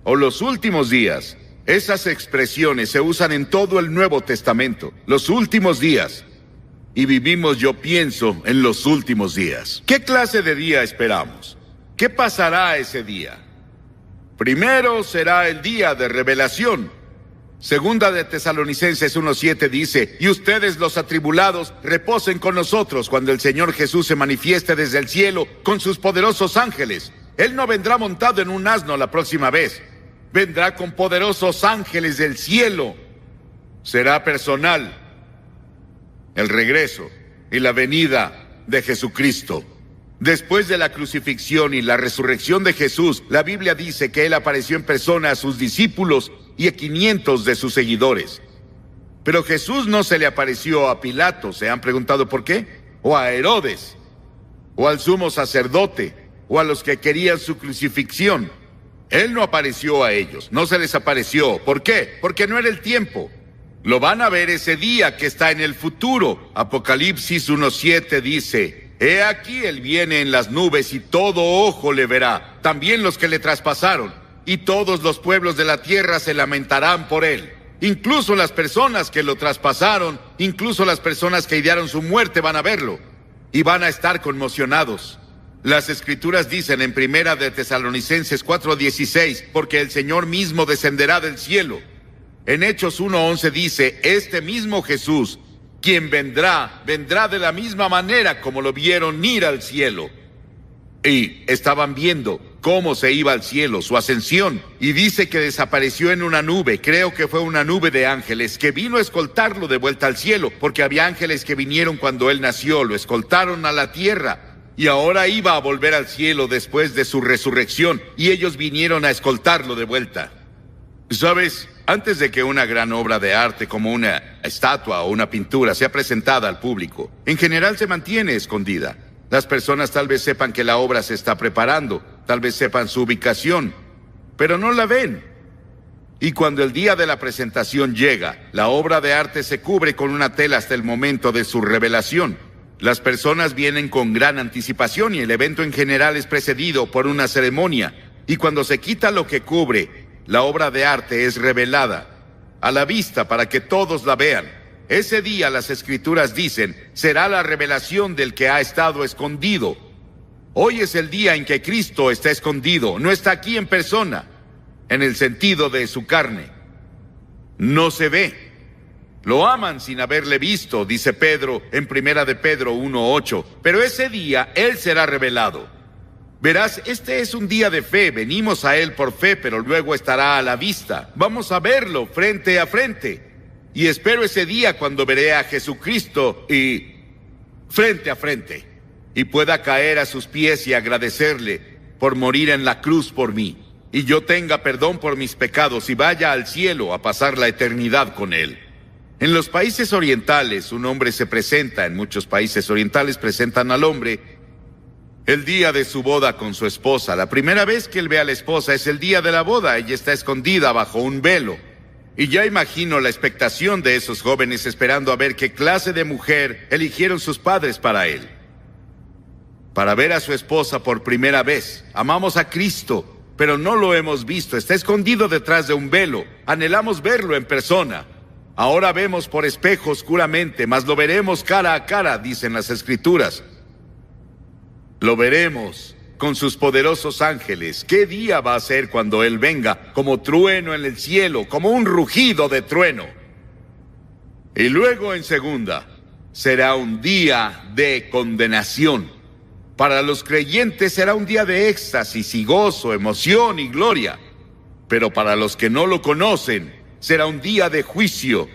o los últimos días. Esas expresiones se usan en todo el Nuevo Testamento. Los últimos días. Y vivimos, yo pienso, en los últimos días. ¿Qué clase de día esperamos? ¿Qué pasará ese día? Primero será el día de revelación. Segunda de Tesalonicenses 1:7 dice, y ustedes los atribulados reposen con nosotros cuando el Señor Jesús se manifieste desde el cielo con sus poderosos ángeles. Él no vendrá montado en un asno la próxima vez. Vendrá con poderosos ángeles del cielo. será personal. El regreso y la venida de Jesucristo. Después de la crucifixión y la resurrección de Jesús, la Biblia dice que Él apareció en persona a sus discípulos y a 500 de sus seguidores. Pero Jesús no se le apareció a Pilato, ¿se han preguntado por qué? O a Herodes, o al sumo sacerdote, o a los que querían su crucifixión. Él no apareció a ellos, no se les apareció. ¿Por qué? Porque no era el tiempo. Lo van a ver ese día que está en el futuro. Apocalipsis 1:7 dice: He aquí él viene en las nubes y todo ojo le verá, también los que le traspasaron, y todos los pueblos de la tierra se lamentarán por él. Incluso las personas que lo traspasaron, incluso las personas que idearon su muerte van a verlo, y van a estar conmocionados. Las Escrituras dicen en Primera de Tesalonicenses 4:16, porque el Señor mismo descenderá del cielo. En Hechos 1:11 dice: este mismo Jesús, quien vendrá de la misma manera como lo vieron ir al cielo. Y estaban viendo cómo se iba al cielo, su ascensión, y dice que desapareció en una nube, creo que fue una nube de ángeles, que vino a escoltarlo de vuelta al cielo, porque había ángeles que vinieron cuando él nació, lo escoltaron a la tierra, y ahora iba a volver al cielo después de su resurrección, y ellos vinieron a escoltarlo de vuelta. ¿Sabes? Antes de que una gran obra de arte como una estatua o una pintura sea presentada al público, en general se mantiene escondida. Las personas tal vez sepan que la obra se está preparando, tal vez sepan su ubicación, pero no la ven. Y cuando el día de la presentación llega, la obra de arte se cubre con una tela hasta el momento de su revelación. Las personas vienen con gran anticipación y el evento en general es precedido por una ceremonia. Y cuando se quita lo que cubre, la obra de arte es revelada a la vista para que todos la vean. Ese día, las Escrituras dicen, será la revelación del que ha estado escondido. Hoy es el día en que Cristo está escondido, no está aquí en persona, en el sentido de su carne. No se ve. Lo aman sin haberle visto, dice Pedro en Primera de Pedro 1:8. Pero ese día Él será revelado. Verás, este es un día de fe, venimos a Él por fe, pero luego estará a la vista. Vamos a verlo frente a frente. Y espero ese día cuando veré a Jesucristo y frente a frente, y pueda caer a sus pies y agradecerle por morir en la cruz por mí, y yo tenga perdón por mis pecados y vaya al cielo a pasar la eternidad con Él. En los países orientales, un hombre se presenta, en muchos países orientales presentan al hombre el día de su boda con su esposa. La primera vez que él ve a la esposa es el día de la boda. Ella está escondida bajo un velo. Y ya imagino la expectación de esos jóvenes esperando a ver qué clase de mujer eligieron sus padres para él. Para ver a su esposa por primera vez. Amamos a Cristo, pero no lo hemos visto. Está escondido detrás de un velo. Anhelamos verlo en persona. Ahora vemos por espejo oscuramente, mas lo veremos cara a cara, dicen las Escrituras. Lo veremos con sus poderosos ángeles. ¿Qué día va a ser cuando Él venga? Como trueno en el cielo, como un rugido de trueno. Y luego en segunda, será un día de condenación. Para los creyentes será un día de éxtasis y gozo, emoción y gloria. Pero para los que no lo conocen, será un día de juicio.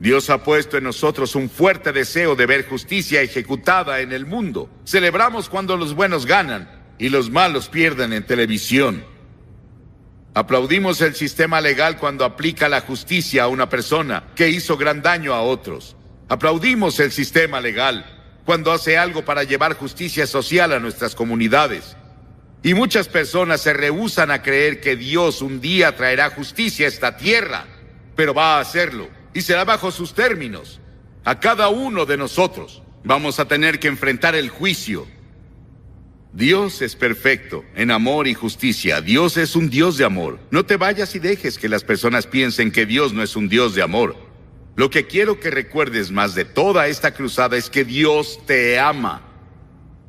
Dios ha puesto en nosotros un fuerte deseo de ver justicia ejecutada en el mundo. Celebramos cuando los buenos ganan y los malos pierden en televisión. Aplaudimos el sistema legal cuando aplica la justicia a una persona que hizo gran daño a otros. Aplaudimos el sistema legal cuando hace algo para llevar justicia social a nuestras comunidades. Y muchas personas se rehúsan a creer que Dios un día traerá justicia a esta tierra, pero va a hacerlo. Y será bajo sus términos. A cada uno de nosotros vamos a tener que enfrentar el juicio. Dios es perfecto en amor y justicia. Dios es un Dios de amor. No te vayas y dejes que las personas piensen que Dios no es un Dios de amor. Lo que quiero que recuerdes más de toda esta cruzada es que Dios te ama.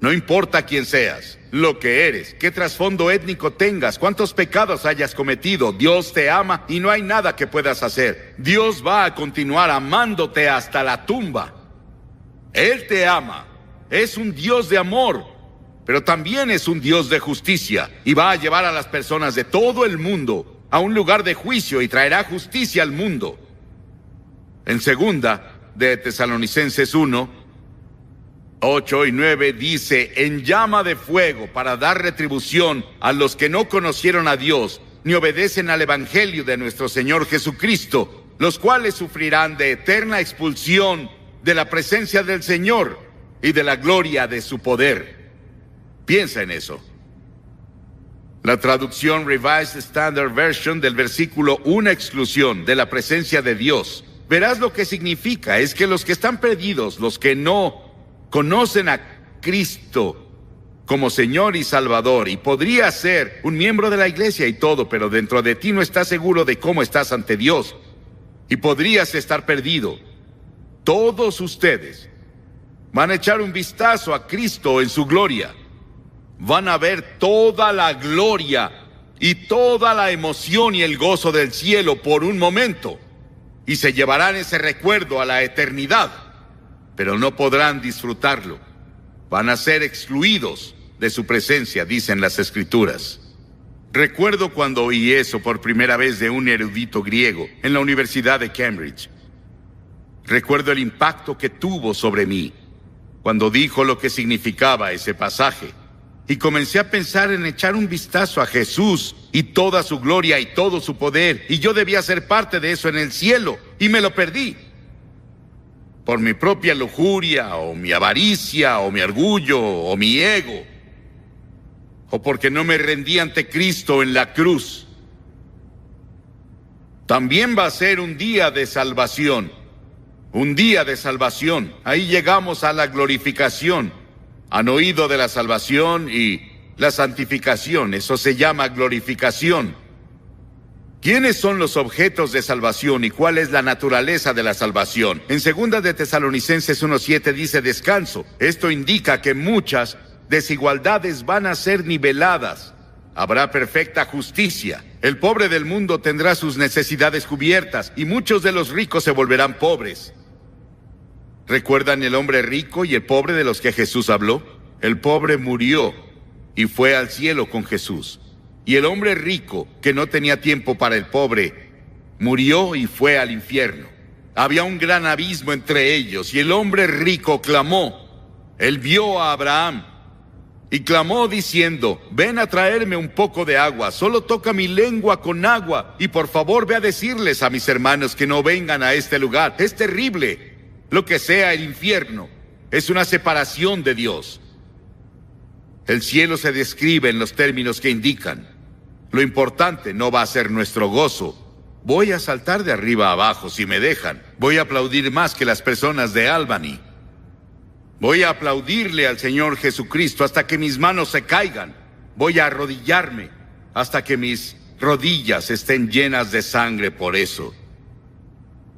No importa quién seas, lo que eres, qué trasfondo étnico tengas, cuántos pecados hayas cometido, Dios te ama y no hay nada que puedas hacer. Dios va a continuar amándote hasta la tumba. Él te ama, es un Dios de amor, pero también es un Dios de justicia y va a llevar a las personas de todo el mundo a un lugar de juicio y traerá justicia al mundo. En segunda de Tesalonicenses 1, 8 y 9 dice, en llama de fuego para dar retribución a los que no conocieron a Dios ni obedecen al Evangelio de nuestro Señor Jesucristo, los cuales sufrirán de eterna expulsión de la presencia del Señor y de la gloria de su poder. Piensa en eso. La traducción Revised Standard Version del versículo, una exclusión de la presencia de Dios. Verás lo que significa, es que los que están perdidos, los que no conocen a Cristo como Señor y Salvador, y podría ser un miembro de la iglesia y todo, pero dentro de ti no estás seguro de cómo estás ante Dios, y podrías estar perdido. Todos ustedes van a echar un vistazo a Cristo en su gloria. Van a ver toda la gloria y toda la emoción y el gozo del cielo por un momento, y se llevarán ese recuerdo a la eternidad, pero no podrán disfrutarlo. Van a ser excluidos de su presencia, dicen las Escrituras. Recuerdo cuando oí eso por primera vez de un erudito griego en la Universidad de Cambridge. Recuerdo el impacto que tuvo sobre mí cuando dijo lo que significaba ese pasaje. Y comencé a pensar en echar un vistazo a Jesús y toda su gloria y todo su poder, y yo debía ser parte de eso en el cielo, y me lo perdí. Por mi propia lujuria, o mi avaricia, o mi orgullo, o mi ego, o porque no me rendí ante Cristo en la cruz. También va a ser un día de salvación. Un día de salvación. Ahí llegamos a la glorificación. Han oído de la salvación y la santificación. Eso se llama glorificación. ¿Quiénes son los objetos de salvación y cuál es la naturaleza de la salvación? En 2 de Tesalonicenses 1:7 dice descanso. Esto indica que muchas desigualdades van a ser niveladas. Habrá perfecta justicia. El pobre del mundo tendrá sus necesidades cubiertas y muchos de los ricos se volverán pobres. ¿Recuerdan el hombre rico y el pobre de los que Jesús habló? El pobre murió y fue al cielo con Jesús. Y el hombre rico, que no tenía tiempo para el pobre, murió y fue al infierno. Había un gran abismo entre ellos, y el hombre rico clamó. Él vio a Abraham y clamó diciendo, ven a traerme un poco de agua, solo toca mi lengua con agua, y por favor ve a decirles a mis hermanos que no vengan a este lugar. Es terrible. Lo que sea el infierno es una separación de Dios. El cielo se describe en los términos que indican. Lo importante no va a ser nuestro gozo. Voy a saltar de arriba a abajo si me dejan. Voy a aplaudir más que las personas de Albany. Voy a aplaudirle al Señor Jesucristo hasta que mis manos se caigan. Voy a arrodillarme hasta que mis rodillas estén llenas de sangre por eso.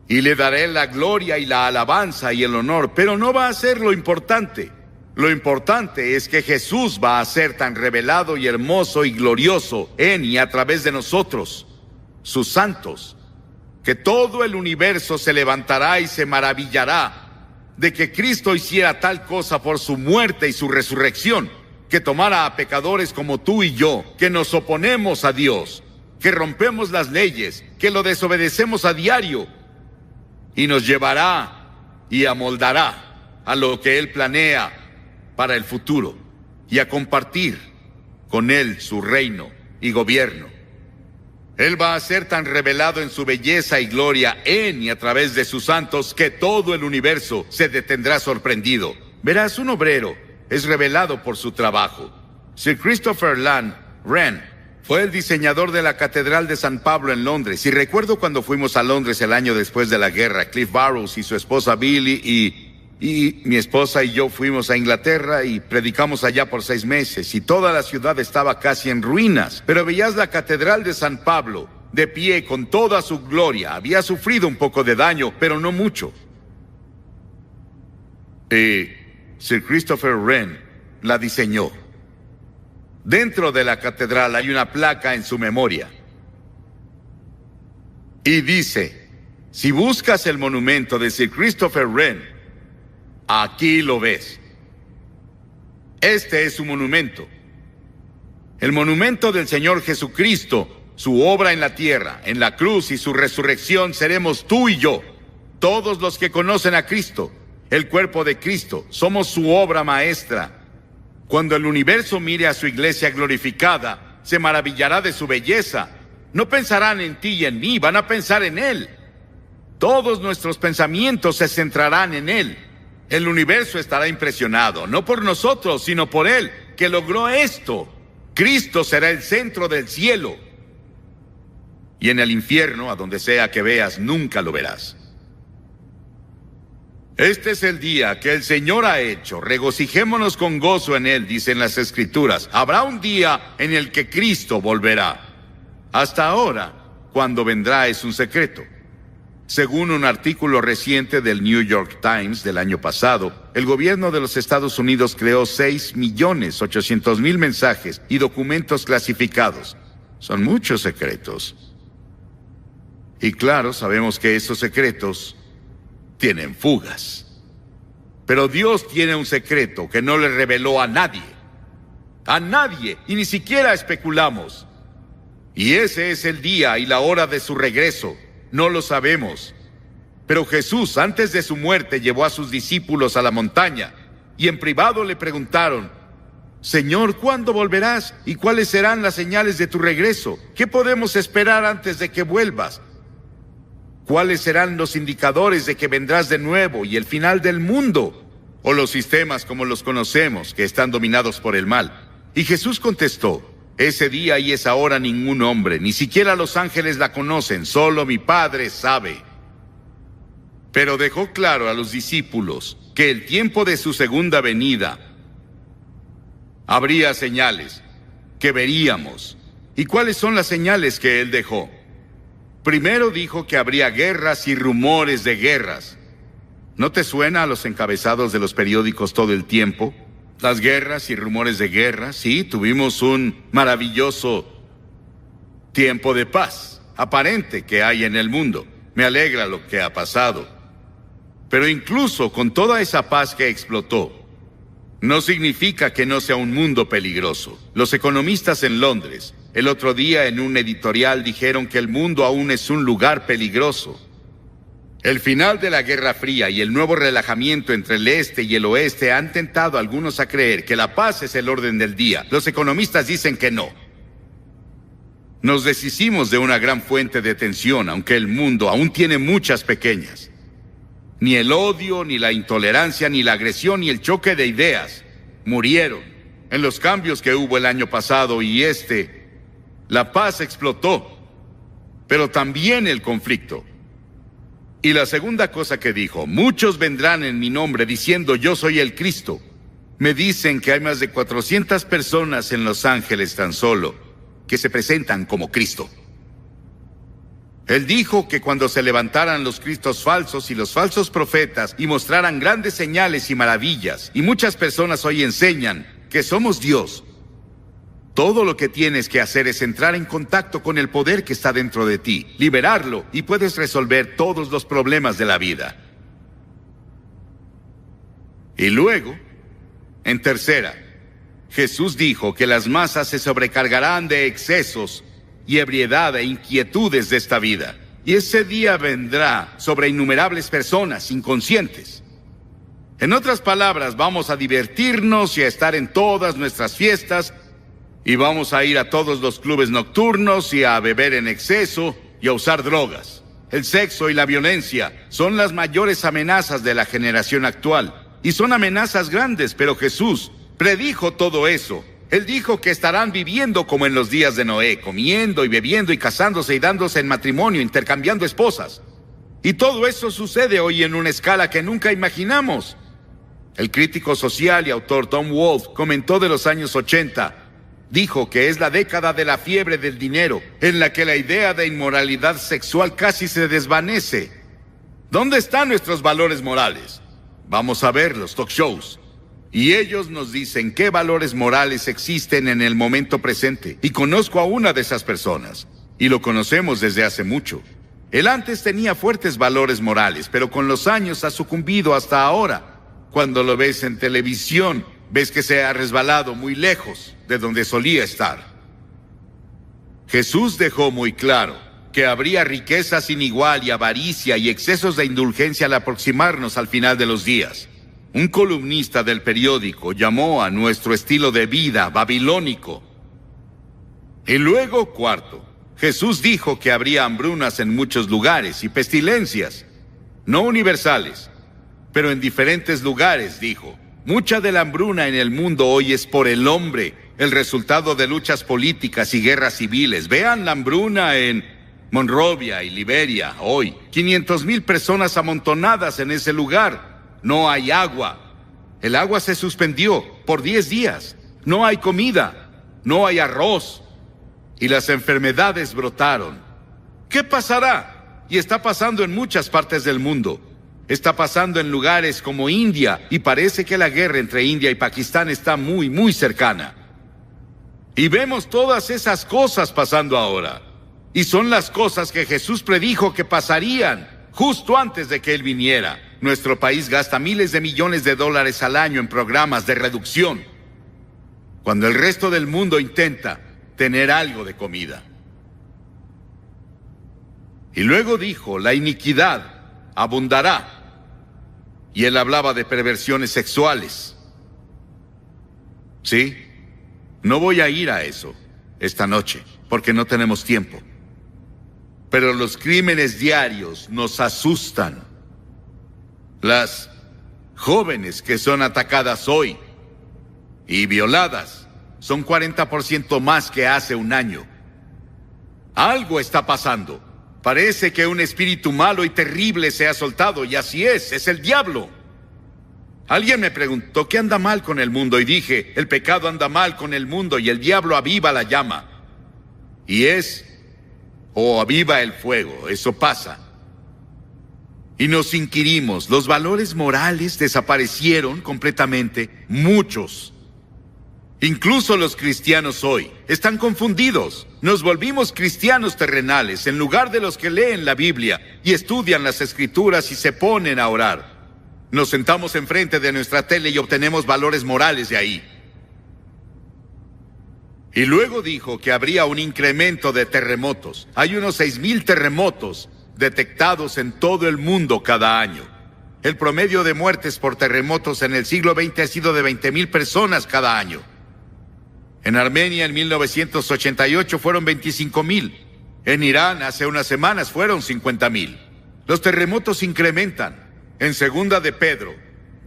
Y le daré la gloria y la alabanza y el honor, pero no va a ser lo importante. Lo importante es que Jesús va a ser tan revelado y hermoso y glorioso en y a través de nosotros, sus santos, que todo el universo se levantará y se maravillará de que Cristo hiciera tal cosa por su muerte y su resurrección, que tomara a pecadores como tú y yo, que nos oponemos a Dios, que rompemos las leyes, que lo desobedecemos a diario, y nos llevará y amoldará a lo que Él planea para el futuro, y a compartir con Él su reino y gobierno. Él va a ser tan revelado en su belleza y gloria en y a través de sus santos que todo el universo se detendrá sorprendido. Verás, un obrero es revelado por su trabajo. Sir Christopher Wren fue el diseñador de la Catedral de San Pablo en Londres, y recuerdo cuando fuimos a Londres el año después de la guerra. Cliff Barrows y su esposa Billy y mi esposa y yo fuimos a Inglaterra y predicamos allá por 6 meses, y toda la ciudad estaba casi en ruinas, pero veías la Catedral de San Pablo de pie con toda su gloria. Había sufrido un poco de daño, pero no mucho. Sir Christopher Wren la diseñó. Dentro de la catedral hay una placa en su memoria. Y dice, si buscas el monumento de Sir Christopher Wren, aquí lo ves. Este es su monumento. El monumento del Señor Jesucristo, su obra en la tierra, en la cruz y su resurrección seremos tú y yo. todos los que conocen a Cristo, el cuerpo de Cristo. Somos su obra maestra. Cuando el universo mire a su iglesia glorificada, se maravillará de su belleza. No pensarán en ti y en mí, van a pensar en Él. Todos nuestros pensamientos se centrarán en Él. El universo estará impresionado, no por nosotros, sino por Él, que logró esto. Cristo será el centro del cielo. Y en el infierno, a donde sea que veas, nunca lo verás. Este es el día que el Señor ha hecho. Regocijémonos con gozo en Él, dicen las Escrituras. Habrá un día en el que Cristo volverá. Hasta ahora, cuando vendrá es un secreto. Según un artículo reciente del New York Times del año pasado, el gobierno de los Estados Unidos creó 6.800.000 mensajes y documentos clasificados. Son muchos secretos. Y claro, sabemos que esos secretos tienen fugas. Pero Dios tiene un secreto que no le reveló a nadie. A nadie, y ni siquiera especulamos. Y ese es el día y la hora de su regreso. No lo sabemos. Pero Jesús, antes de su muerte, llevó a sus discípulos a la montaña y en privado le preguntaron: Señor, ¿cuándo volverás? ¿Y cuáles serán las señales de tu regreso? ¿Qué podemos esperar antes de que vuelvas? ¿Cuáles serán los indicadores de que vendrás de nuevo y el final del mundo? O los sistemas como los conocemos, que están dominados por el mal. Y Jesús contestó: ese día y esa hora ningún hombre, ni siquiera los ángeles la conocen, solo mi Padre sabe. Pero dejó claro a los discípulos que el tiempo de su segunda venida habría señales que veríamos. ¿Y cuáles son las señales que Él dejó? Primero dijo que habría guerras y rumores de guerras. ¿No te suena a los encabezados de los periódicos todo el tiempo? Las guerras y rumores de guerra. Sí, tuvimos un maravilloso tiempo de paz aparente que hay en el mundo. Me alegra lo que ha pasado. Pero incluso con toda esa paz que explotó, no significa que no sea un mundo peligroso. Los economistas en Londres, el otro día en un editorial dijeron que el mundo aún es un lugar peligroso. El final de la Guerra Fría y el nuevo relajamiento entre el este y el oeste han tentado a algunos a creer que la paz es el orden del día. Los economistas dicen que no. Nos deshicimos de una gran fuente de tensión, aunque el mundo aún tiene muchas pequeñas. Ni el odio, ni la intolerancia, ni la agresión, ni el choque de ideas murieron en los cambios que hubo el año pasado y la paz explotó, pero también el conflicto. Y la segunda cosa que dijo: muchos vendrán en mi nombre diciendo yo soy el Cristo. Me dicen que hay más de 400 personas en Los Ángeles tan solo que se presentan como Cristo. Él dijo que cuando se levantaran los cristos falsos y los falsos profetas y mostraran grandes señales y maravillas, y muchas personas hoy enseñan que somos Dios, todo lo que tienes que hacer es entrar en contacto con el poder que está dentro de ti, liberarlo, y puedes resolver todos los problemas de la vida. Y luego, en tercera, Jesús dijo que las masas se sobrecargarán de excesos y ebriedad e inquietudes de esta vida. Y ese día vendrá sobre innumerables personas inconscientes. En otras palabras, vamos a divertirnos y a estar en todas nuestras fiestas, y vamos a ir a todos los clubes nocturnos y a beber en exceso y a usar drogas. El sexo y la violencia son las mayores amenazas de la generación actual. Y son amenazas grandes, pero Jesús predijo todo eso. Él dijo que estarán viviendo como en los días de Noé, comiendo y bebiendo y casándose y dándose en matrimonio, intercambiando esposas. Y todo eso sucede hoy en una escala que nunca imaginamos. El crítico social y autor Tom Wolfe comentó de los años 80. Dijo que es la década de la fiebre del dinero, en la que la idea de inmoralidad sexual casi se desvanece. ¿Dónde están nuestros valores morales? Vamos a ver los talk shows. Y ellos nos dicen qué valores morales existen en el momento presente. Y conozco a una de esas personas. Y lo conocemos desde hace mucho. Él antes tenía fuertes valores morales, pero con los años ha sucumbido hasta ahora. Cuando lo ves en televisión, ves que se ha resbalado muy lejos de donde solía estar. Jesús dejó muy claro que habría riqueza sin igual y avaricia y excesos de indulgencia al aproximarnos al final de los días. Un columnista del periódico llamó a nuestro estilo de vida babilónico. Y luego, cuarto, Jesús dijo que habría hambrunas en muchos lugares y pestilencias, no universales, pero en diferentes lugares, dijo. Mucha de la hambruna en el mundo hoy es por el hombre, el resultado de luchas políticas y guerras civiles. Vean la hambruna en Monrovia y Liberia hoy. 500,000 personas amontonadas en ese lugar. No hay agua. El agua se suspendió por 10 días. No hay comida. No hay arroz. Y las enfermedades brotaron. ¿Qué pasará? Y está pasando en muchas partes del mundo. Está pasando en lugares como India, y parece que la guerra entre India y Pakistán está muy, muy cercana. Y vemos todas esas cosas pasando ahora. Y son las cosas que Jesús predijo que pasarían justo antes de que Él viniera. Nuestro país gasta miles de millones de dólares al año en programas de reducción, cuando el resto del mundo intenta tener algo de comida. Y luego dijo, la iniquidad abundará. Y Él hablaba de perversiones sexuales. ¿Sí? No voy a ir a eso esta noche, porque no tenemos tiempo. Pero los crímenes diarios nos asustan. Las jóvenes que son atacadas hoy y violadas son 40% más que hace un año. Algo está pasando. Parece que un espíritu malo y terrible se ha soltado, y así es el diablo. Alguien me preguntó, ¿qué anda mal con el mundo? Y dije, el pecado anda mal con el mundo y el diablo aviva la llama. Y aviva el fuego, eso pasa. Y nos inquirimos, los valores morales desaparecieron completamente, muchos. Incluso los cristianos hoy están confundidos. Nos volvimos cristianos terrenales en lugar de los que leen la Biblia y estudian las Escrituras y se ponen a orar. Nos sentamos enfrente de nuestra tele y obtenemos valores morales de ahí. Y luego dijo que habría un incremento de terremotos. Hay unos 6,000 terremotos detectados en todo el mundo cada año. El promedio de muertes por terremotos en el siglo XX ha sido de 20,000 personas cada año. En Armenia en 1988 fueron 25,000. En Irán hace unas semanas fueron 50,000. Los terremotos incrementan. En segunda de Pedro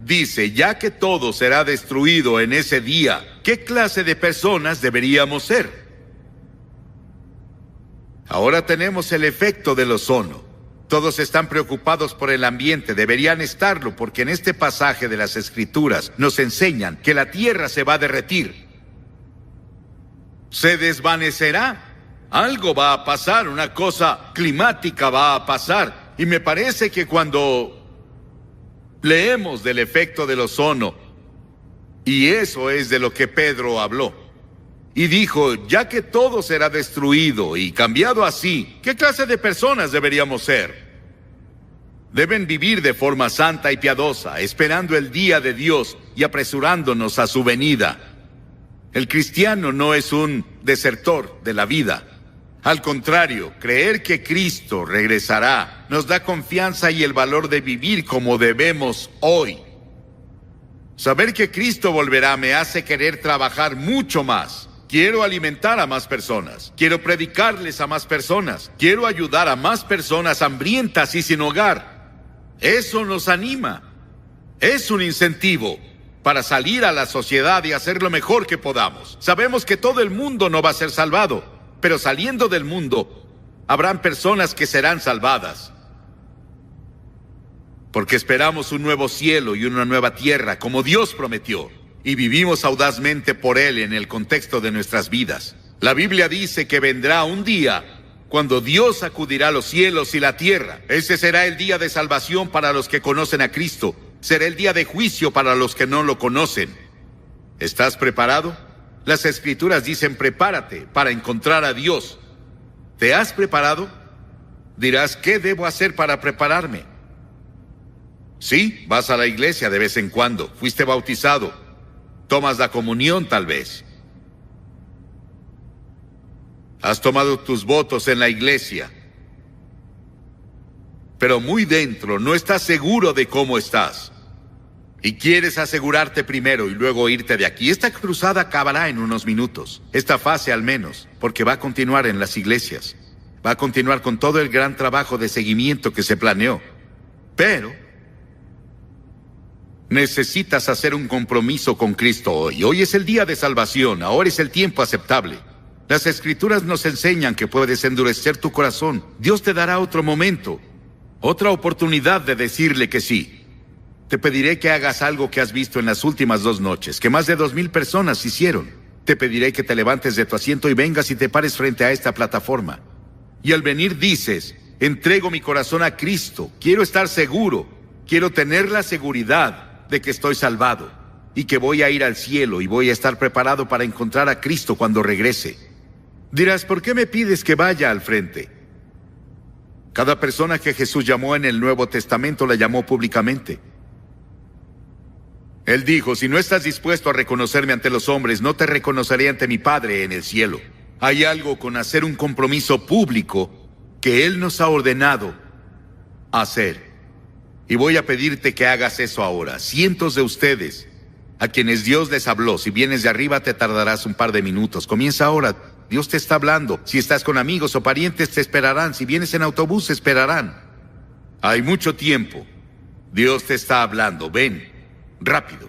dice, ya que todo será destruido en ese día, ¿qué clase de personas deberíamos ser? Ahora tenemos el efecto del ozono. Todos están preocupados por el ambiente, deberían estarlo, porque en este pasaje de las Escrituras nos enseñan que la tierra se va a derretir. Se desvanecerá. Algo va a pasar, una cosa climática va a pasar. Y me parece que cuando leemos del efecto del ozono, y eso es de lo que Pedro habló, y dijo, ya que todo será destruido y cambiado así, ¿qué clase de personas deberíamos ser? Deben vivir de forma santa y piadosa, esperando el día de Dios y apresurándonos a su venida. El cristiano no es un desertor de la vida. Al contrario, creer que Cristo regresará nos da confianza y el valor de vivir como debemos hoy. Saber que Cristo volverá me hace querer trabajar mucho más. Quiero alimentar a más personas. Quiero predicarles a más personas. Quiero ayudar a más personas hambrientas y sin hogar. Eso nos anima. Es un incentivo para salir a la sociedad y hacer lo mejor que podamos. Sabemos que todo el mundo no va a ser salvado. Pero saliendo del mundo, habrán personas que serán salvadas. Porque esperamos un nuevo cielo y una nueva tierra, como Dios prometió, y vivimos audazmente por Él en el contexto de nuestras vidas. La Biblia dice que vendrá un día cuando Dios sacudirá los cielos y la tierra. Ese será el día de salvación para los que conocen a Cristo. Será el día de juicio para los que no lo conocen. ¿Estás preparado? Las Escrituras dicen, prepárate para encontrar a Dios. ¿Te has preparado? Dirás, ¿qué debo hacer para prepararme? Sí, vas a la iglesia de vez en cuando. Fuiste bautizado. Tomas la comunión tal vez. Has tomado tus votos en la iglesia. pero muy dentro no estás seguro de cómo estás. Y quieres asegurarte primero y luego irte de aquí. Esta cruzada acabará en unos minutos. Esta fase al menos, porque va a continuar en las iglesias. Va a continuar con todo el gran trabajo de seguimiento que se planeó. Pero necesitas hacer un compromiso con Cristo hoy. Hoy es el día de salvación. Ahora es el tiempo aceptable. Las Escrituras nos enseñan que puedes endurecer tu corazón. Dios te dará otro momento, otra oportunidad de decirle que sí. Te pediré que hagas algo que has visto en las últimas 2 noches, que más de 2,000 personas hicieron. Te pediré que te levantes de tu asiento y vengas y te pares frente a esta plataforma. Y al venir dices: entrego mi corazón a Cristo, quiero estar seguro, quiero tener la seguridad de que estoy salvado y que voy a ir al cielo y voy a estar preparado para encontrar a Cristo cuando regrese. Dirás: ¿por qué me pides que vaya al frente? Cada persona que Jesús llamó en el Nuevo Testamento la llamó públicamente. Él dijo: si no estás dispuesto a reconocerme ante los hombres, no te reconoceré ante mi Padre en el cielo. Hay algo con hacer un compromiso público que Él nos ha ordenado hacer. Y voy a pedirte que hagas eso ahora. Cientos de ustedes, a quienes Dios les habló, si vienes de arriba te tardarás un par de minutos. Comienza ahora. Dios te está hablando. Si estás con amigos o parientes te esperarán. Si vienes en autobús esperarán. Hay mucho tiempo. Dios te está hablando. Ven. Rápido.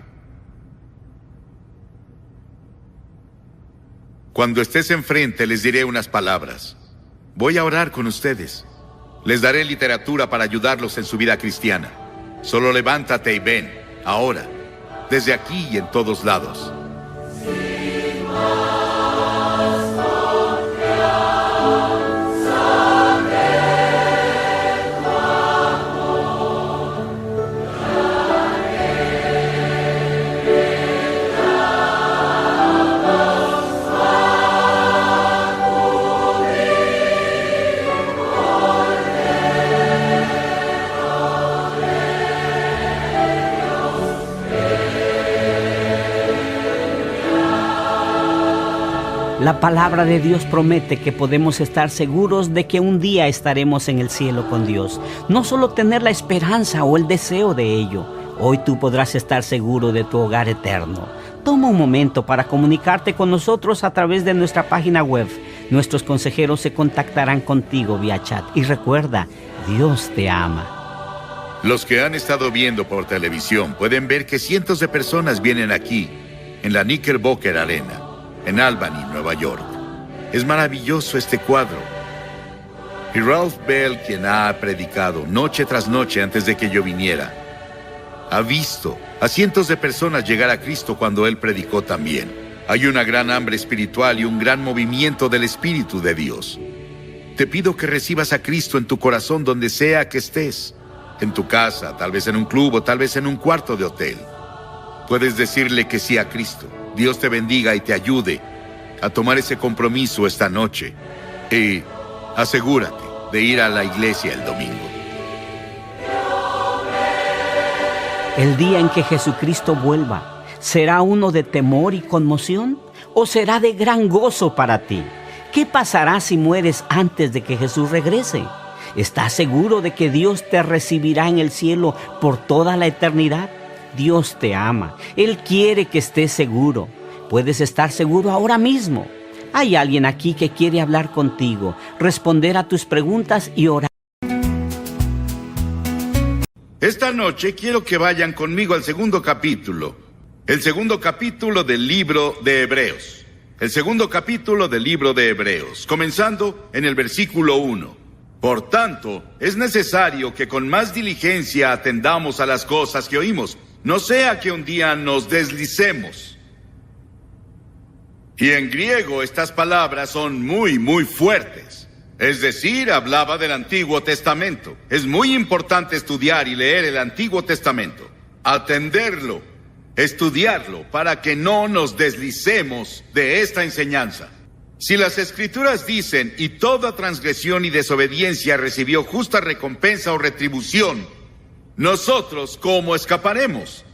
Cuando estés enfrente les diré unas palabras. Voy a orar con ustedes. Les daré literatura para ayudarlos en su vida cristiana. Solo levántate y ven, ahora, desde aquí y en todos lados. La palabra de Dios promete que podemos estar seguros de que un día estaremos en el cielo con Dios. No solo tener la esperanza o el deseo de ello. Hoy tú podrás estar seguro de tu hogar eterno. Toma un momento para comunicarte con nosotros a través de nuestra página web. Nuestros consejeros se contactarán contigo vía chat. Y recuerda, Dios te ama. Los que han estado viendo por televisión pueden ver que cientos de personas vienen aquí, en la Knickerbocker Arena, en Albany, Nueva York. Es maravilloso este cuadro. Y Ralph Bell, quien ha predicado noche tras noche antes de que yo viniera, ha visto a cientos de personas llegar a Cristo cuando él predicó también. Hay una gran hambre espiritual y un gran movimiento del Espíritu de Dios. Te pido que recibas a Cristo en tu corazón donde sea que estés. En tu casa, tal vez en un club o tal vez en un cuarto de hotel. Puedes decirle que sí a Cristo. Dios te bendiga y te ayude a tomar ese compromiso esta noche. Y asegúrate de ir a la iglesia el domingo. El día en que Jesucristo vuelva, ¿será uno de temor y conmoción? ¿O será de gran gozo para ti? ¿Qué pasará si mueres antes de que Jesús regrese? ¿Estás seguro de que Dios te recibirá en el cielo por toda la eternidad? Dios te ama. Él quiere que estés seguro. Puedes estar seguro ahora mismo. Hay alguien aquí que quiere hablar contigo, responder a tus preguntas y orar. Esta noche quiero que vayan conmigo al segundo capítulo. El segundo capítulo del libro de Hebreos. El segundo capítulo del libro de Hebreos, comenzando en el versículo 1. Por tanto, es necesario que con más diligencia atendamos a las cosas que oímos, no sea que un día nos deslicemos. Y en griego estas palabras son muy fuertes. Es decir, hablaba del Antiguo Testamento. Es muy importante estudiar y leer el Antiguo Testamento. Atenderlo, estudiarlo, para que no nos deslicemos de esta enseñanza. Si las Escrituras dicen, y toda transgresión y desobediencia recibió justa recompensa o retribución, nosotros, ¿cómo escaparemos?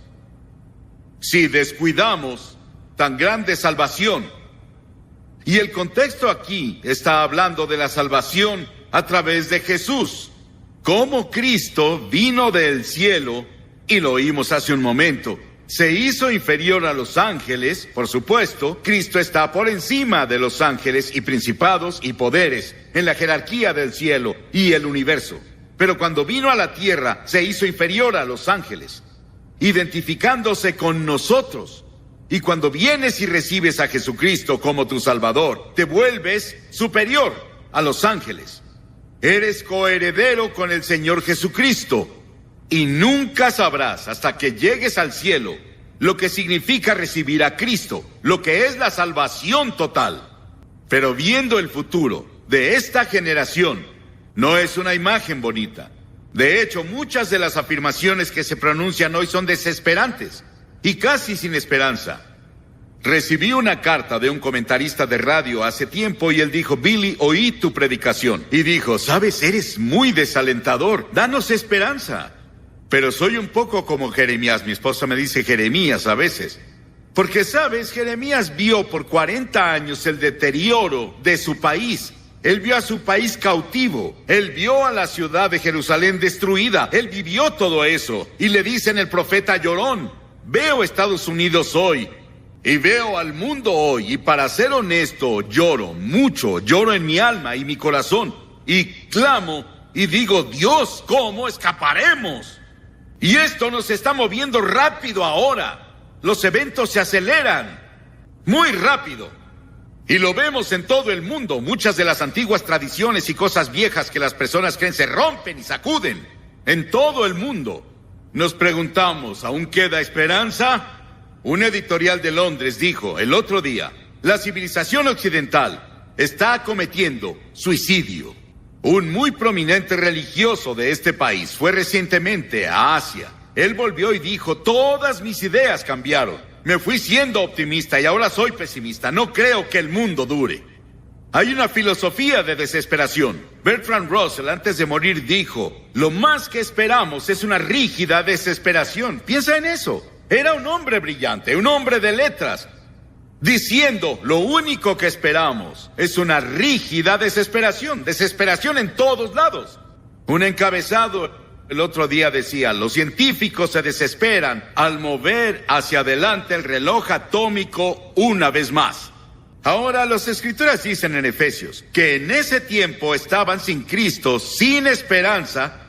Si descuidamos tan grande salvación. Y el contexto aquí está hablando de la salvación a través de Jesús. cómo Cristo vino del cielo, y lo oímos hace un momento. Se hizo inferior a los ángeles, por supuesto. Cristo está por encima de los ángeles y principados y poderes en la jerarquía del cielo y el universo. Pero cuando vino a la tierra, se hizo inferior a los ángeles, identificándose con nosotros. Y cuando vienes y recibes a Jesucristo como tu Salvador, te vuelves superior a los ángeles. Eres coheredero con el Señor Jesucristo. Y nunca sabrás hasta que llegues al cielo lo que significa recibir a Cristo, lo que es la salvación total. Pero viendo el futuro de esta generación, no es una imagen bonita. De hecho, muchas de las afirmaciones que se pronuncian hoy son desesperantes y casi sin esperanza. Recibí una carta de un comentarista de radio hace tiempo y él dijo: Billy, oí tu predicación. Y dijo: sabes, eres muy desalentador, danos esperanza. Pero soy un poco como Jeremías. Mi esposa me dice Jeremías a veces. Porque, ¿sabes? Jeremías vio por 40 años el deterioro de su país. Él vio a su país cautivo. Él vio a la ciudad de Jerusalén destruida. Él vivió todo eso. Y le dicen el profeta llorón: veo Estados Unidos hoy y veo al mundo hoy. Y para ser honesto, lloro mucho. Lloro en mi alma y mi corazón. Y clamo y digo: Dios, ¿cómo escaparemos? Y esto nos está moviendo rápido ahora. Los eventos se aceleran muy rápido. Y lo vemos en todo el mundo. Muchas de las antiguas tradiciones y cosas viejas que las personas creen se rompen y sacuden. En todo el mundo. Nos preguntamos, ¿aún queda esperanza? Un editorial de Londres dijo el otro día: la civilización occidental está cometiendo suicidio. Un muy prominente religioso de este país fue recientemente a Asia. Él volvió y dijo: todas mis ideas cambiaron. Me fui siendo optimista y ahora soy pesimista. No creo que el mundo dure. Hay una filosofía de desesperación. Bertrand Russell, antes de morir, dijo: lo más que esperamos es una rígida desesperación. Piensa en eso. Era un hombre brillante, un hombre de letras, diciendo: lo único que esperamos es una rígida desesperación. Desesperación en todos lados. Un encabezado el otro día decía: los científicos se desesperan al mover hacia adelante el reloj atómico una vez más. Ahora, los escritores dicen en Efesios que en ese tiempo estaban sin Cristo, sin esperanza,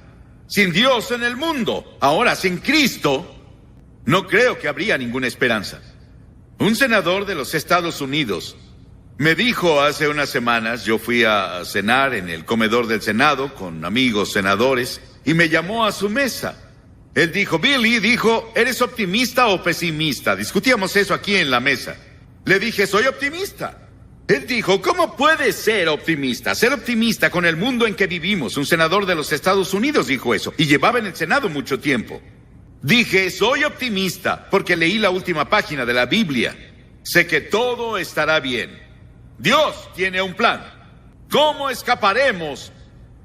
sin Dios en el mundo. Ahora, sin Cristo, no creo que habría ninguna esperanza. Un senador de los Estados Unidos me dijo hace unas semanas, yo fui a cenar en el comedor del Senado con amigos senadores, y me llamó a su mesa. Él dijo: Billy, dijo, ¿eres optimista o pesimista? Discutíamos eso aquí en la mesa. Le dije: soy optimista. Él dijo: ¿cómo puedes ser optimista? Ser optimista con el mundo en que vivimos. Un senador de los Estados Unidos dijo eso, y llevaba en el Senado mucho tiempo. Dije: soy optimista porque leí la última página de la Biblia. Sé que todo estará bien. Dios tiene un plan. ¿Cómo escaparemos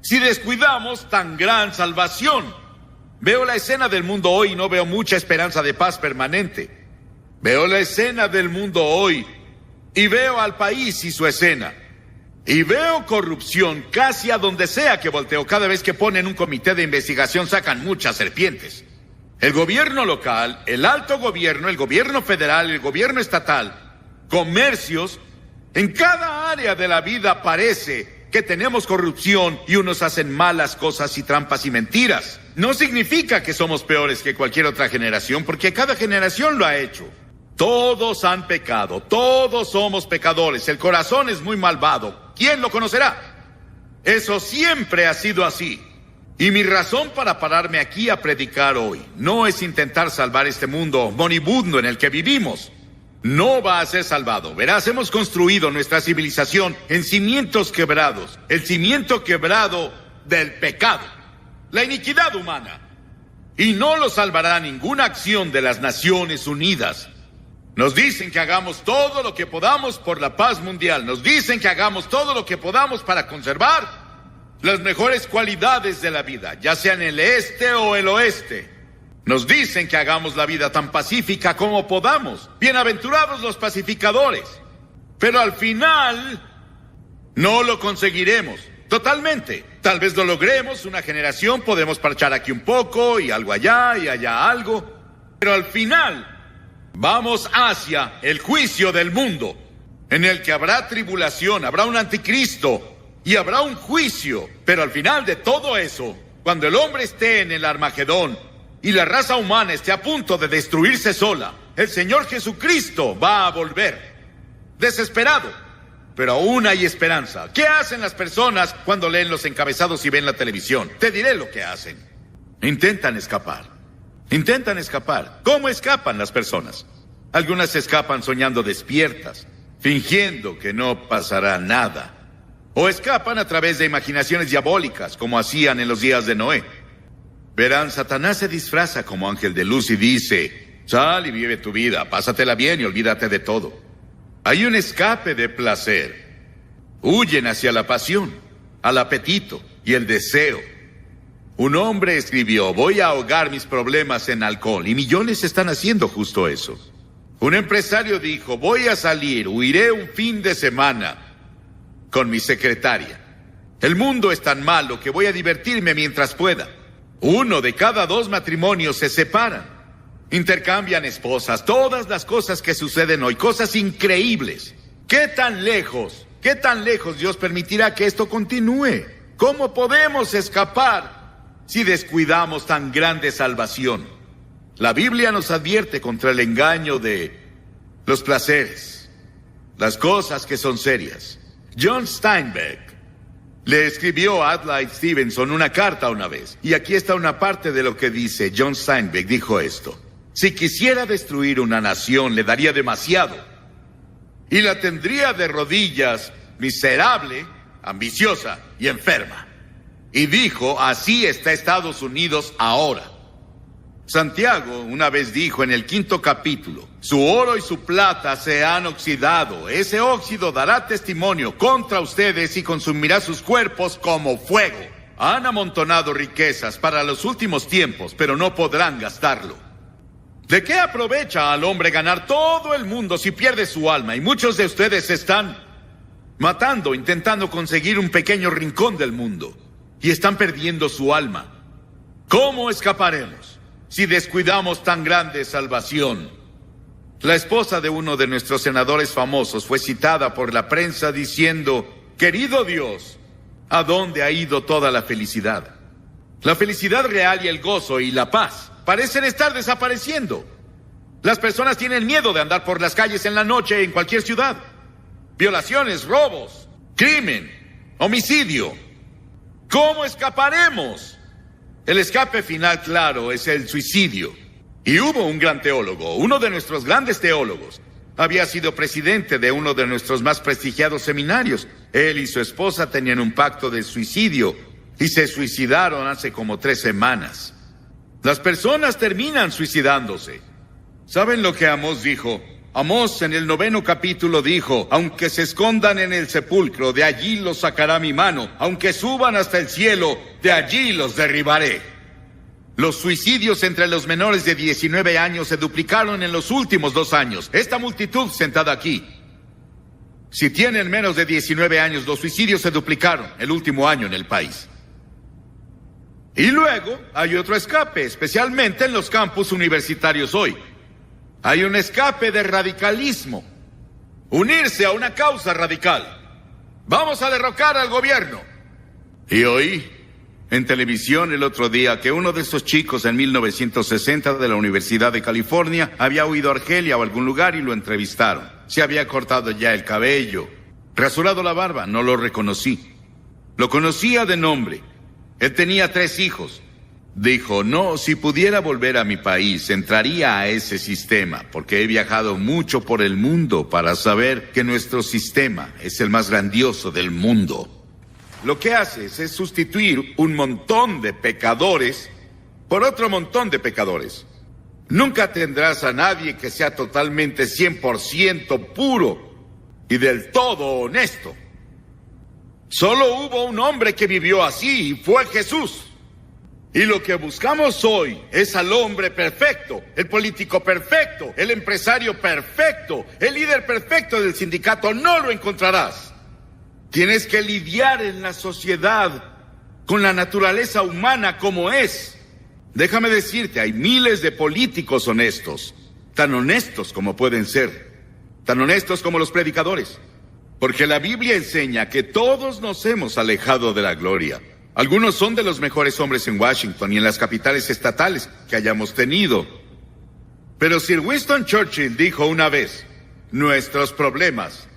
si descuidamos tan gran salvación? Veo la escena del mundo hoy y no veo mucha esperanza de paz permanente. Veo la escena del mundo hoy y veo al país y su escena. Y veo corrupción casi a donde sea que volteo. Cada vez que ponen un comité de investigación sacan muchas serpientes. El gobierno local, el alto gobierno, el gobierno federal, el gobierno estatal, comercios, en cada área de la vida parece que tenemos corrupción y unos hacen malas cosas y trampas y mentiras. No significa que somos peores que cualquier otra generación, porque cada generación lo ha hecho. Todos han pecado, todos somos pecadores, el corazón es muy malvado. ¿Quién lo conocerá? Eso siempre ha sido así. Y mi razón para pararme aquí a predicar hoy no es intentar salvar este mundo moribundo en el que vivimos. No va a ser salvado. Verás, hemos construido nuestra civilización en cimientos quebrados. El cimiento quebrado del pecado, la iniquidad humana. Y no lo salvará ninguna acción de las Naciones Unidas. Nos dicen que hagamos todo lo que podamos por la paz mundial. Nos dicen que hagamos todo lo que podamos para conservar las mejores cualidades de la vida, ya sea en el este o el oeste. Nos dicen que hagamos la vida tan pacífica como podamos. Bienaventurados los pacificadores. Pero al final no lo conseguiremos. Totalmente. Tal vez lo logremos, una generación, podemos parchar aquí un poco y algo allá y allá algo. Pero al final, vamos hacia el juicio del mundo, en el que habrá tribulación, habrá un anticristo y habrá un juicio. Pero al final de todo eso, cuando el hombre esté en el Armagedón y la raza humana esté a punto de destruirse sola, el Señor Jesucristo va a volver. Desesperado. Pero aún hay esperanza. ¿Qué hacen las personas cuando leen los encabezados y ven la televisión? Te diré lo que hacen. Intentan escapar. Intentan escapar. ¿Cómo escapan las personas? Algunas escapan soñando despiertas, fingiendo que no pasará nada. O escapan a través de imaginaciones diabólicas, como hacían en los días de Noé. Verán, Satanás se disfraza como ángel de luz y dice: sal y vive tu vida, pásatela bien y olvídate de todo. Hay un escape de placer. Huyen hacia la pasión, al apetito y el deseo. Un hombre escribió: voy a ahogar mis problemas en alcohol, y millones están haciendo justo eso. Un empresario dijo: voy a salir, huiré un fin de semana con mi secretaria. El mundo es tan malo que voy a divertirme mientras pueda. 1 de cada 2 matrimonios se separan. Intercambian esposas, todas las cosas que suceden hoy, cosas increíbles. ¿Qué tan lejos Dios permitirá que esto continúe? ¿Cómo podemos escapar si descuidamos tan grande salvación? La Biblia nos advierte contra el engaño de los placeres, las cosas que son serias. John Steinbeck le escribió a Adlai Stevenson una carta una vez, y aquí está una parte de lo que dice. John Steinbeck dijo esto: si quisiera destruir una nación, le daría demasiado, y la tendría de rodillas, miserable, ambiciosa y enferma. Y dijo: así está Estados Unidos ahora. Santiago una vez dijo en el 5º capítulo: su oro y su plata se han oxidado. Ese óxido dará testimonio contra ustedes y consumirá sus cuerpos como fuego. Han amontonado riquezas para los últimos tiempos, pero no podrán gastarlo. ¿De qué aprovecha al hombre ganar todo el mundo si pierde su alma? Y muchos de ustedes están matando, intentando conseguir un pequeño rincón del mundo, y están perdiendo su alma. ¿Cómo escaparemos si descuidamos tan grande salvación? La esposa de uno de nuestros senadores famosos fue citada por la prensa diciendo: querido Dios, ¿a dónde ha ido toda la felicidad? La felicidad real y el gozo y la paz parecen estar desapareciendo. Las personas tienen miedo de andar por las calles en la noche en cualquier ciudad. Violaciones, robos, crimen, homicidio. ¿Cómo escaparemos? El escape final, claro, es el suicidio. Y hubo un gran teólogo, uno de nuestros grandes teólogos. Había sido presidente de uno de nuestros más prestigiados seminarios. Él y su esposa tenían un pacto de suicidio y se suicidaron hace como 3 semanas. Las personas terminan suicidándose. ¿Saben lo que Amós dijo? Amós en el 9º capítulo dijo: aunque se escondan en el sepulcro, de allí los sacará mi mano. Aunque suban hasta el cielo, de allí los derribaré. Los suicidios entre los menores de 19 años se duplicaron en los últimos 2 años. Esta multitud sentada aquí, si tienen menos de 19 años, los suicidios se duplicaron el último año en el país. Y luego hay otro escape, especialmente en los campus universitarios hoy. Hay un escape de radicalismo. Unirse a una causa radical. Vamos a derrocar al gobierno. Y oí en televisión el otro día que uno de esos chicos en 1960 de la Universidad de California había huido a Argelia o algún lugar y lo entrevistaron. Se había cortado ya el cabello, rasurado la barba, no lo reconocí. Lo conocía de nombre. Él tenía 3 hijos. Dijo: no, si pudiera volver a mi país, entraría a ese sistema, porque he viajado mucho por el mundo para saber que nuestro sistema es el más grandioso del mundo. Lo que haces es sustituir un montón de pecadores por otro montón de pecadores. Nunca tendrás a nadie que sea totalmente 100% puro y del todo honesto. Solo hubo un hombre que vivió así y fue Jesús. Y lo que buscamos hoy es al hombre perfecto, el político perfecto, el empresario perfecto, el líder perfecto del sindicato. No lo encontrarás. Tienes que lidiar en la sociedad con la naturaleza humana como es. Déjame decirte, hay miles de políticos honestos, tan honestos como pueden ser, tan honestos como los predicadores. Porque la Biblia enseña que todos nos hemos alejado de la gloria. Algunos son de los mejores hombres en Washington y en las capitales estatales que hayamos tenido. Pero Sir Winston Churchill dijo una vez, nuestros problemas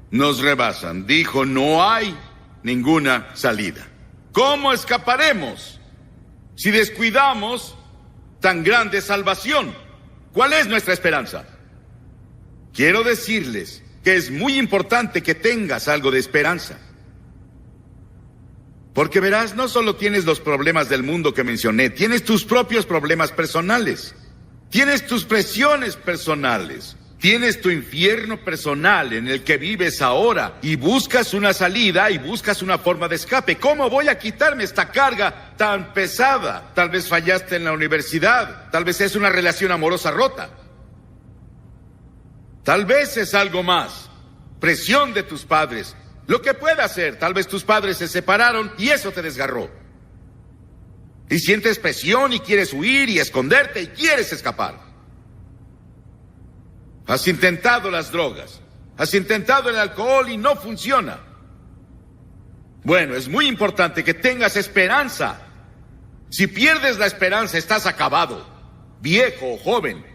nos rebasan. Dijo, no hay ninguna salida. ¿Cómo escaparemos si descuidamos tan grande salvación? ¿Cuál es nuestra esperanza? Quiero decirles que es muy importante que tengas algo de esperanza. Porque verás, no solo tienes los problemas del mundo que mencioné, tienes tus propios problemas personales. Tienes tus presiones personales. Tienes tu infierno personal en el que vives ahora y buscas una salida y buscas una forma de escape. ¿Cómo voy a quitarme esta carga tan pesada? Tal vez fallaste en la universidad, tal vez es una relación amorosa rota. Tal vez es algo más, presión de tus padres. Lo que pueda ser, tal vez tus padres se separaron y eso te desgarró. Y sientes presión y quieres huir y esconderte y quieres escapar. Has intentado las drogas, has intentado el alcohol y no funciona. Bueno, es muy importante que tengas esperanza. Si pierdes la esperanza, estás acabado, viejo o joven.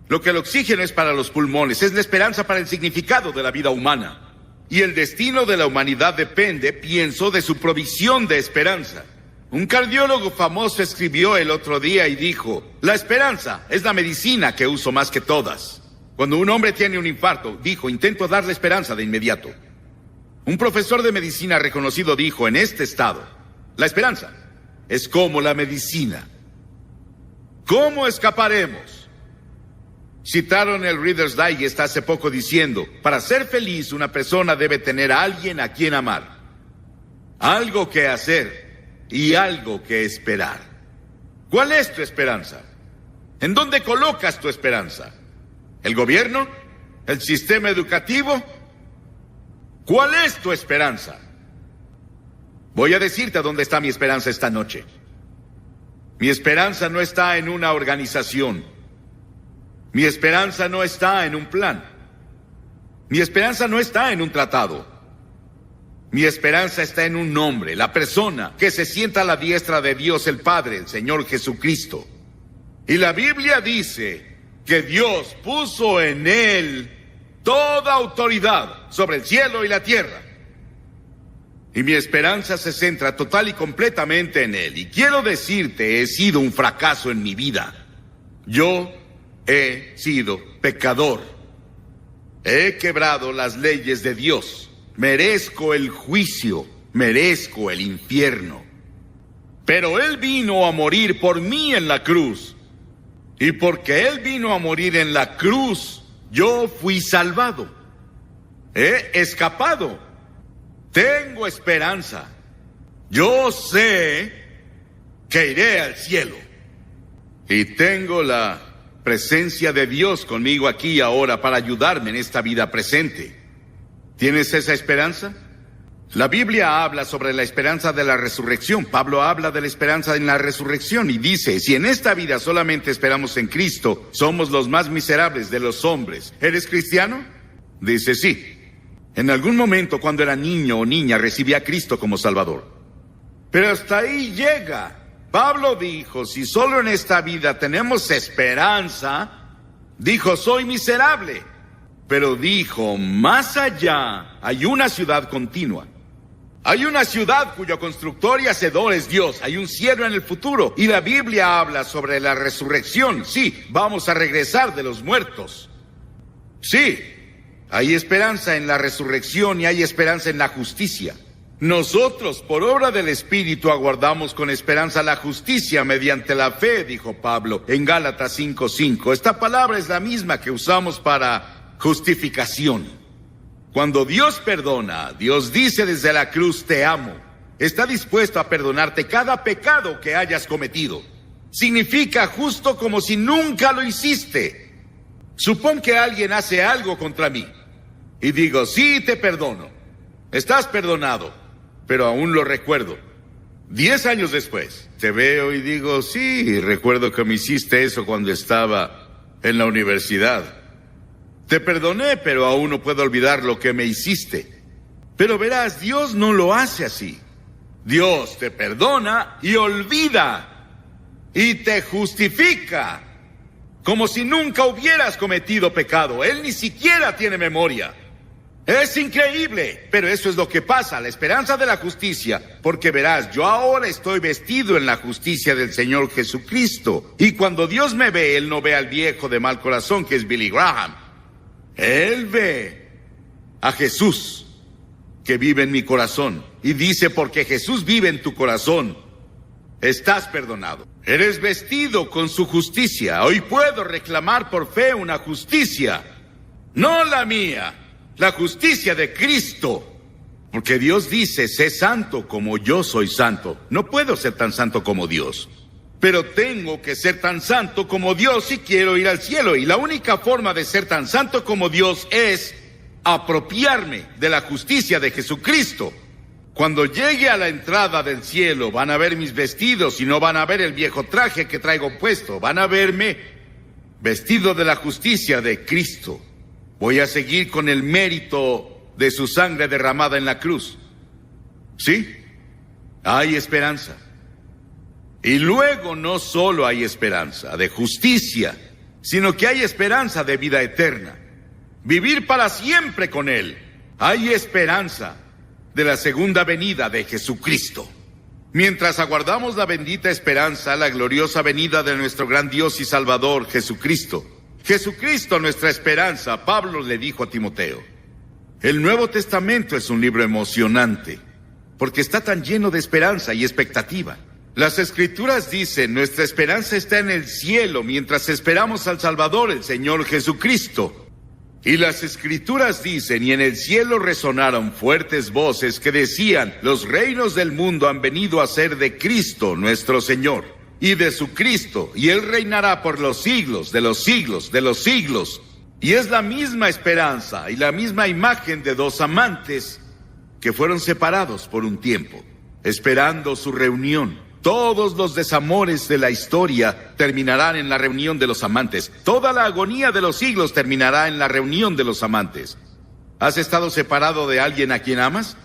Lo que el oxígeno es para los pulmones, es la esperanza para el significado de la vida humana. Y el destino de la humanidad depende, pienso, de su provisión de esperanza. Un cardiólogo famoso escribió el otro día y dijo, la esperanza es la medicina que uso más que todas. Cuando un hombre tiene un infarto, dijo, intento darle esperanza de inmediato. Un profesor de medicina reconocido dijo, en este estado, la esperanza es como la medicina. ¿Cómo escaparemos? Citaron el Reader's Digest hace poco diciendo, para ser feliz una persona debe tener a alguien a quien amar, algo que hacer y algo que esperar. ¿Cuál es tu esperanza? ¿En dónde colocas tu esperanza? ¿El gobierno? ¿El sistema educativo? ¿Cuál es tu esperanza? Voy a decirte a dónde está mi esperanza esta noche. Mi esperanza no está en una organización. Mi esperanza no está en un plan. Mi esperanza no está en un tratado. Mi esperanza está en un hombre, la persona que se sienta a la diestra de Dios el Padre, el Señor Jesucristo. Y la Biblia dice que Dios puso en él toda autoridad sobre el cielo y la tierra. Y mi esperanza se centra total y completamente en él. Y quiero decirte, he sido un fracaso en mi vida. Yo he sido pecador. He quebrado las leyes de Dios. Merezco el juicio, merezco el infierno. Pero Él vino a morir por mí en la cruz. Y porque Él vino a morir en la cruz, yo fui salvado. He escapado. Tengo esperanza. Yo sé que iré al cielo. Y tengo la presencia de Dios conmigo aquí y ahora para ayudarme en esta vida presente. ¿Tienes esa esperanza? La Biblia habla sobre la esperanza de la resurrección. Pablo habla de la esperanza en la resurrección y dice, si en esta vida solamente esperamos en Cristo, somos los más miserables de los hombres. ¿Eres cristiano? Dice, sí. En algún momento cuando era niño o niña recibí a Cristo como Salvador. Pero hasta ahí llega. Pablo dijo, si solo en esta vida tenemos esperanza, dijo, soy miserable. Pero dijo, más allá hay una ciudad continua. Hay una ciudad cuyo constructor y hacedor es Dios. Hay un cielo en el futuro. Y la Biblia habla sobre la resurrección. Sí, vamos a regresar de los muertos. Sí, hay esperanza en la resurrección y hay esperanza en la justicia. Nosotros, por obra del Espíritu, aguardamos con esperanza la justicia mediante la fe, dijo Pablo en Gálatas 5:5. Esta palabra es la misma que usamos para justificación. Cuando Dios perdona, Dios dice desde la cruz, te amo. Está dispuesto a perdonarte cada pecado que hayas cometido. Significa justo como si nunca lo hiciste. Supón que alguien hace algo contra mí y digo, sí, te perdono. Estás perdonado, pero aún lo recuerdo. 10 años después, te veo y digo, sí, recuerdo que me hiciste eso cuando estaba en la universidad. Te perdoné, pero aún no puedo olvidar lo que me hiciste. Pero verás, Dios no lo hace así. Dios te perdona y olvida. Y te justifica. Como si nunca hubieras cometido pecado. Él ni siquiera tiene memoria. Es increíble, pero eso es lo que pasa, la esperanza de la justicia. Porque verás, yo ahora estoy vestido en la justicia del Señor Jesucristo. Y cuando Dios me ve, Él no ve al viejo de mal corazón que es Billy Graham. Él ve a Jesús, que vive en mi corazón. Y dice, porque Jesús vive en tu corazón, estás perdonado. Eres vestido con su justicia. Hoy puedo reclamar por fe una justicia, no la mía, la justicia de Cristo. Porque Dios dice, sé santo como yo soy santo. No puedo ser tan santo como Dios, pero tengo que ser tan santo como Dios si quiero ir al cielo. Y la única forma de ser tan santo como Dios es apropiarme de la justicia de Jesucristo. Cuando llegue a la entrada del cielo, van a ver mis vestidos y no van a ver el viejo traje que traigo puesto. Van a verme vestido de la justicia de Cristo. Voy a seguir con el mérito de su sangre derramada en la cruz. ¿Sí? Hay esperanza. Y luego no solo hay esperanza de justicia, sino que hay esperanza de vida eterna. Vivir para siempre con Él. Hay esperanza de la segunda venida de Jesucristo. Mientras aguardamos la bendita esperanza, la gloriosa venida de nuestro gran Dios y Salvador, Jesucristo. Jesucristo, nuestra esperanza, Pablo le dijo a Timoteo. El Nuevo Testamento es un libro emocionante, porque está tan lleno de esperanza y expectativa. Las Escrituras dicen, nuestra esperanza está en el cielo, mientras esperamos al Salvador, el Señor Jesucristo. Y las Escrituras dicen, y en el cielo resonaron fuertes voces que decían, los reinos del mundo han venido a ser de Cristo nuestro Señor, y de su Cristo, y Él reinará por los siglos de los siglos de los siglos. Y es la misma esperanza y la misma imagen de dos amantes que fueron separados por un tiempo, esperando su reunión. Todos los desamores de la historia terminarán en la reunión de los amantes. Toda la agonía de los siglos terminará en la reunión de los amantes. ¿Has estado separado de alguien a quien amas?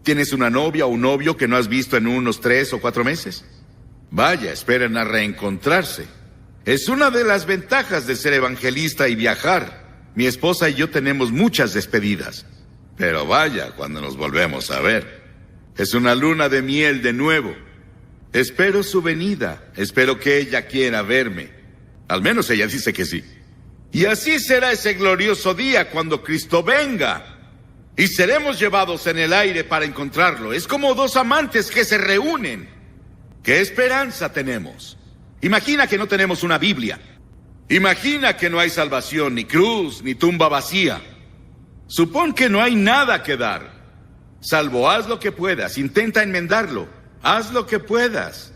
¿Tienes una novia o un novio que no has visto en unos 3 o 4 meses? Vaya, esperen a reencontrarse. Es una de las ventajas de ser evangelista y viajar. Mi esposa y yo tenemos muchas despedidas. Pero vaya, cuando nos volvemos a ver. Es una luna de miel de nuevo. Espero su venida, espero que ella quiera verme. Al menos ella dice que sí. Y así será ese glorioso día cuando Cristo venga. Y seremos llevados en el aire para encontrarlo. Es como dos amantes que se reúnen. ¿Qué esperanza tenemos? Imagina que no tenemos una Biblia. Imagina que no hay salvación, ni cruz, ni tumba vacía. Supón que no hay nada que dar. Salvo haz lo que puedas, intenta enmendarlo. Haz lo que puedas.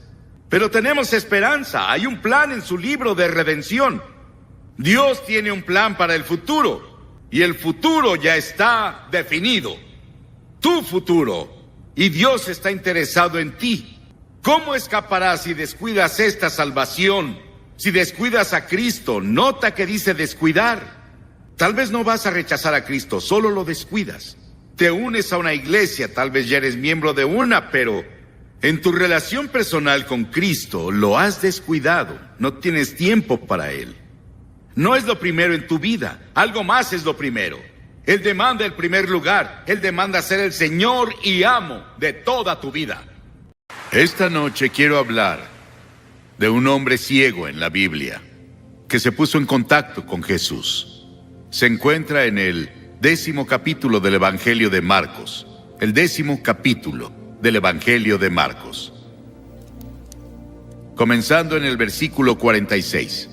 Pero tenemos esperanza. Hay un plan en su libro de redención. Dios tiene un plan para el futuro. Y el futuro ya está definido. Tu futuro. Y Dios está interesado en ti. ¿Cómo escaparás si descuidas esta salvación? Si descuidas a Cristo. Nota que dice descuidar. Tal vez no vas a rechazar a Cristo, solo lo descuidas. Te unes a una iglesia, tal vez ya eres miembro de una, pero en tu relación personal con Cristo lo has descuidado. No tienes tiempo para Él. No es lo primero en tu vida. Algo más es lo primero. Él demanda el primer lugar. Él demanda ser el Señor y amo de toda tu vida. Esta noche quiero hablar de un hombre ciego en la Biblia que se puso en contacto con Jesús. Se encuentra en el 10º capítulo del Evangelio de Marcos. El 10º capítulo del Evangelio de Marcos. Comenzando en el versículo 46.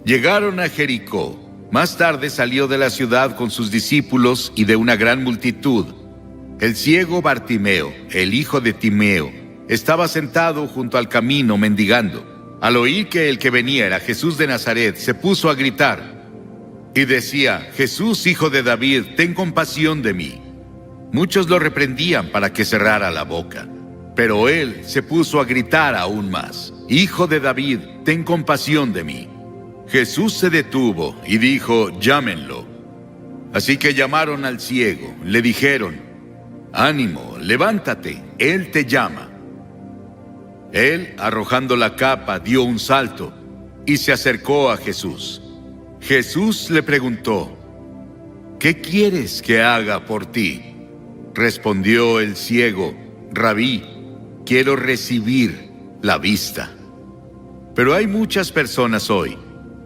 Llegaron a Jericó. Más tarde salió de la ciudad con sus discípulos y de una gran multitud. El ciego Bartimeo, el hijo de Timeo, estaba sentado junto al camino mendigando. Al oír que el que venía era Jesús de Nazaret, se puso a gritar y decía: Jesús, hijo de David, ten compasión de mí. Muchos lo reprendían para que cerrara la boca. Pero él se puso a gritar aún más: «Hijo de David, ten compasión de mí». Jesús se detuvo y dijo: «Llámenlo». Así que llamaron al ciego, le dijeron: «Ánimo, levántate, él te llama». Él, arrojando la capa, dio un salto y se acercó a Jesús. Jesús le preguntó: «¿Qué quieres que haga por ti?». Respondió el ciego: «Rabí, quiero recibir la vista». Pero hay muchas personas hoy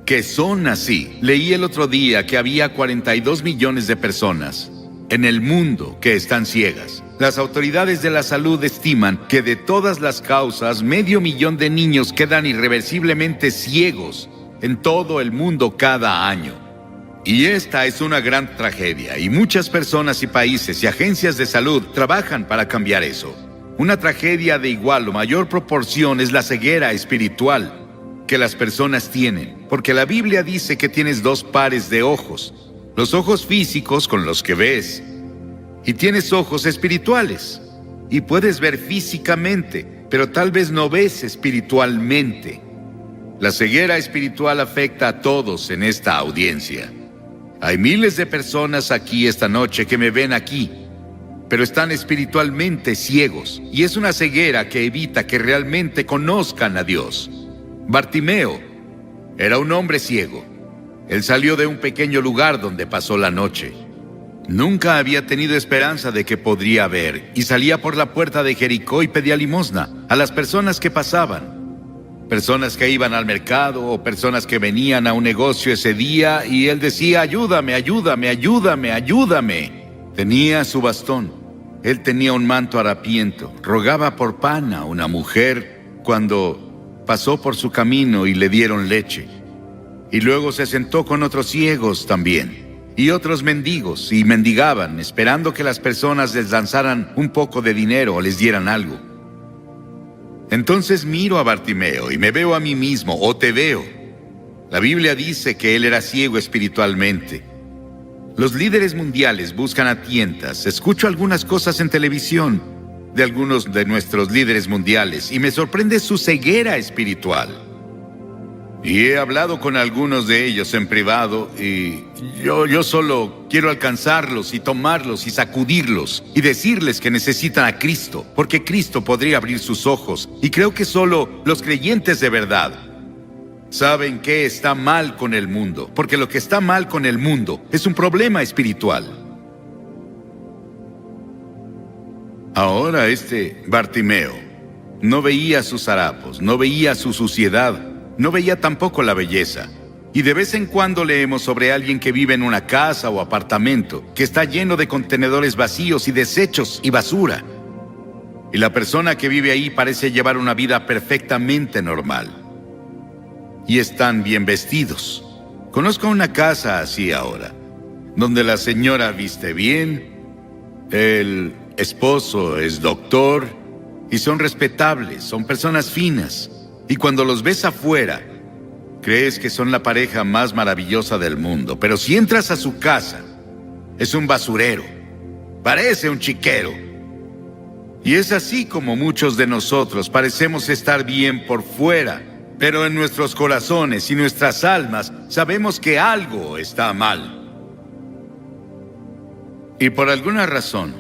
que son así. Leí el otro día que había 42 millones de personas en el mundo que están ciegas. Las autoridades de la salud estiman que de todas las causas, 500,000 de niños quedan irreversiblemente ciegos en todo el mundo cada año. Y esta es una gran tragedia, y muchas personas y países y agencias de salud trabajan para cambiar eso. Una tragedia de igual o mayor proporción es la ceguera espiritual que las personas tienen, porque la Biblia dice que tienes 2 pares de ojos: los ojos físicos con los que ves, y tienes ojos espirituales, y puedes ver físicamente, pero tal vez no ves espiritualmente. La ceguera espiritual afecta a todos en esta audiencia. Hay miles de personas aquí esta noche que me ven aquí, pero están espiritualmente ciegos, y es una ceguera que evita que realmente conozcan a Dios. Bartimeo era un hombre ciego. Él salió de un pequeño lugar donde pasó la noche. Nunca había tenido esperanza de que podría ver, y salía por la puerta de Jericó y pedía limosna a las personas que pasaban. Personas que iban al mercado o personas que venían a un negocio ese día, y él decía: «Ayúdame, ayúdame, ayúdame, ayúdame». Tenía su bastón. Él tenía un manto harapiento. Rogaba por pan a una mujer cuando pasó por su camino y le dieron leche. Y luego se sentó con otros ciegos también, y otros mendigos, y mendigaban, esperando que las personas les lanzaran un poco de dinero o les dieran algo. Entonces miro a Bartimeo y me veo a mí mismo, o te veo. La Biblia dice que él era ciego espiritualmente. Los líderes mundiales buscan a tientas. Escucho algunas cosas en televisión de algunos de nuestros líderes mundiales y me sorprende su ceguera espiritual. Y he hablado con algunos de ellos en privado, y yo solo quiero alcanzarlos y tomarlos y sacudirlos y decirles que necesitan a Cristo, porque Cristo podría abrir sus ojos, y creo que solo los creyentes de verdad saben qué está mal con el mundo, porque lo que está mal con el mundo es un problema espiritual. Ahora Bartimeo no veía sus harapos, no veía su suciedad, no veía tampoco la belleza. Y de vez en cuando leemos sobre alguien que vive en una casa o apartamento que está lleno de contenedores vacíos y desechos y basura. Y la persona que vive ahí parece llevar una vida perfectamente normal. Y están bien vestidos. Conozco una casa así ahora, donde la señora viste bien, el esposo es doctor, y son respetables, son personas finas. Y cuando los ves afuera, crees que son la pareja más maravillosa del mundo. Pero si entras a su casa, es un basurero, parece un chiquero. Y es así como muchos de nosotros parecemos estar bien por fuera, pero en nuestros corazones y nuestras almas sabemos que algo está mal. Y por alguna razón,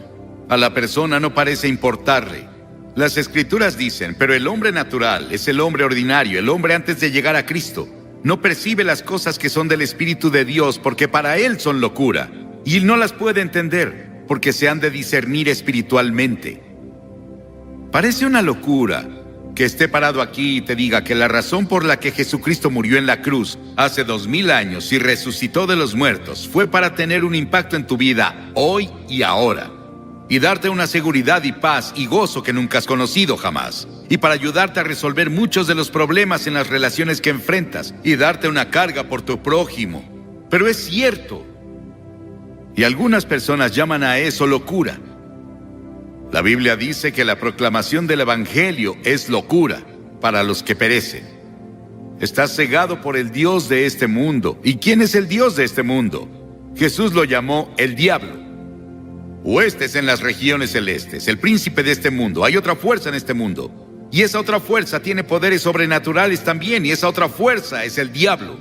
a la persona no parece importarle. Las Escrituras dicen: pero el hombre natural es el hombre ordinario, el hombre antes de llegar a Cristo. No percibe las cosas que son del Espíritu de Dios, porque para él son locura, y él no las puede entender, porque se han de discernir espiritualmente. Parece una locura que esté parado aquí y te diga que la razón por la que Jesucristo murió en la cruz hace 2000 años y resucitó de los muertos fue para tener un impacto en tu vida hoy y ahora, y darte una seguridad y paz y gozo que nunca has conocido jamás, y para ayudarte a resolver muchos de los problemas en las relaciones que enfrentas, y darte una carga por tu prójimo. Pero es cierto, y algunas personas llaman a eso locura. La Biblia dice que la proclamación del Evangelio es locura para los que perecen. Estás cegado por el Dios de este mundo. ¿Y quién es el Dios de este mundo? Jesús lo llamó el diablo. Huestes en las regiones celestes, el príncipe de este mundo. Hay otra fuerza en este mundo. Y esa otra fuerza tiene poderes sobrenaturales también, y esa otra fuerza es el diablo.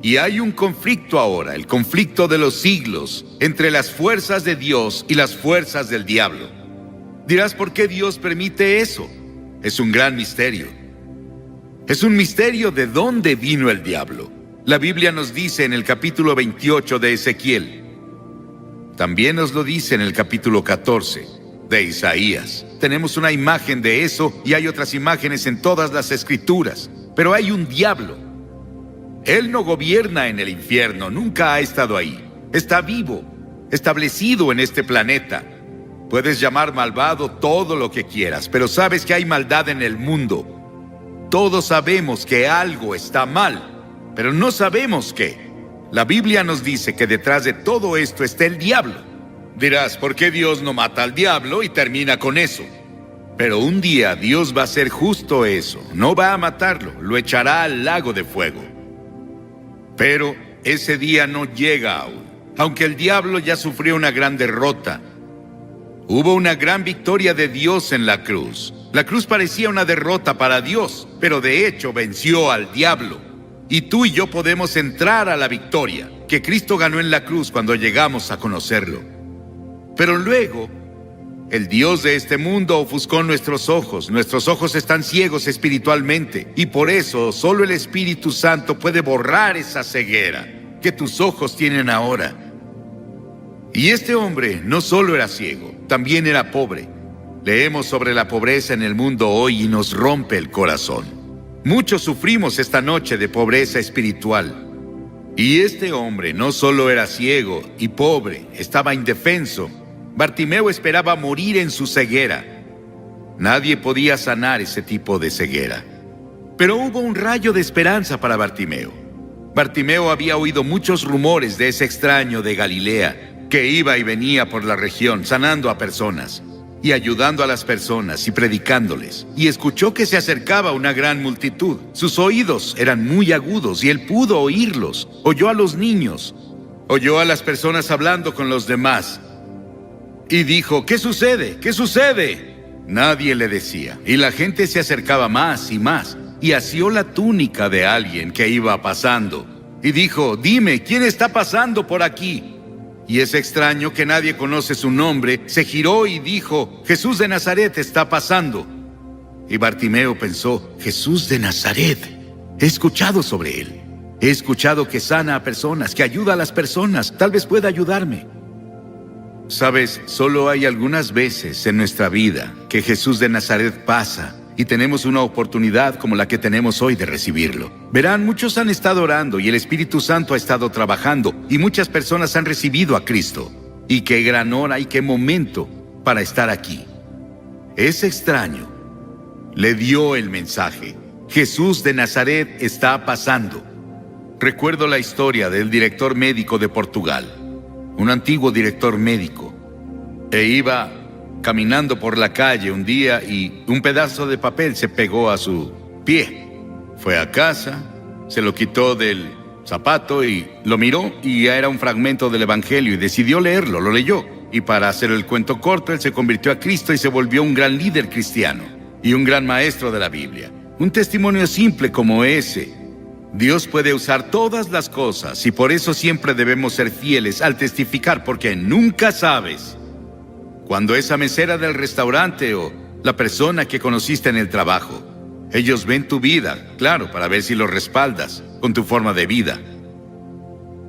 Y hay un conflicto ahora, el conflicto de los siglos, entre las fuerzas de Dios y las fuerzas del diablo. Dirás, ¿por qué Dios permite eso? Es un gran misterio. Es un misterio de dónde vino el diablo. La Biblia nos dice en el capítulo 28 de Ezequiel. También nos lo dice en el capítulo 14 de Isaías. Tenemos una imagen de eso y hay otras imágenes en todas las escrituras. Pero hay un diablo. Él no gobierna en el infierno, nunca ha estado ahí. Está vivo, establecido en este planeta. Puedes llamar malvado todo lo que quieras, pero sabes que hay maldad en el mundo. Todos sabemos que algo está mal, pero no sabemos qué. La Biblia nos dice que detrás de todo esto está el diablo. Dirás, ¿por qué Dios no mata al diablo y termina con eso? Pero un día Dios va a hacer justo eso. No va a matarlo, lo echará al lago de fuego. Pero ese día no llega aún. Aunque el diablo ya sufrió una gran derrota, hubo una gran victoria de Dios en la cruz. La cruz parecía una derrota para Dios, pero de hecho venció al diablo. Y tú y yo podemos entrar a la victoria que Cristo ganó en la cruz cuando llegamos a conocerlo. Pero luego, el Dios de este mundo ofuscó nuestros ojos están ciegos espiritualmente, y por eso solo el Espíritu Santo puede borrar esa ceguera que tus ojos tienen ahora. Y este hombre no solo era ciego, también era pobre. Leemos sobre la pobreza en el mundo hoy y nos rompe el corazón. Muchos sufrimos esta noche de pobreza espiritual. Y este hombre no solo era ciego y pobre, estaba indefenso. Bartimeo esperaba morir en su ceguera. Nadie podía sanar ese tipo de ceguera. Pero hubo un rayo de esperanza para Bartimeo. Bartimeo había oído muchos rumores de ese extraño de Galilea, que iba y venía por la región sanando a personas y ayudando a las personas y predicándoles. Y escuchó que se acercaba una gran multitud. Sus oídos eran muy agudos y él pudo oírlos. Oyó a los niños, oyó a las personas hablando con los demás. Y dijo, ¿qué sucede? ¿Qué sucede? Nadie le decía. Y la gente se acercaba más y más. Y asió la túnica de alguien que iba pasando. Y dijo, dime, ¿quién está pasando por aquí? Y ese extraño, que nadie conoce su nombre, se giró y dijo, Jesús de Nazaret está pasando. Y Bartimeo pensó, Jesús de Nazaret, he escuchado sobre él. He escuchado que sana a personas, que ayuda a las personas, tal vez pueda ayudarme. Sabes, solo hay algunas veces en nuestra vida que Jesús de Nazaret pasa y tenemos una oportunidad como la que tenemos hoy de recibirlo. Verán, muchos han estado orando y el Espíritu Santo ha estado trabajando y muchas personas han recibido a Cristo. Y qué gran hora y qué momento para estar aquí. Ese extraño le dio el mensaje. Jesús de Nazaret está pasando. Recuerdo la historia del director médico de Portugal, un antiguo director médico, e iba caminando por la calle un día y un pedazo de papel se pegó a su pie. Fue a casa, se lo quitó del zapato y lo miró y ya era un fragmento del Evangelio y decidió leerlo, lo leyó. Y para hacer el cuento corto, él se convirtió a Cristo y se volvió un gran líder cristiano y un gran maestro de la Biblia. Un testimonio simple como ese. Dios puede usar todas las cosas y por eso siempre debemos ser fieles al testificar, porque nunca sabes cuando esa mesera del restaurante o la persona que conociste en el trabajo, ellos ven tu vida, claro, para ver si lo respaldas con tu forma de vida.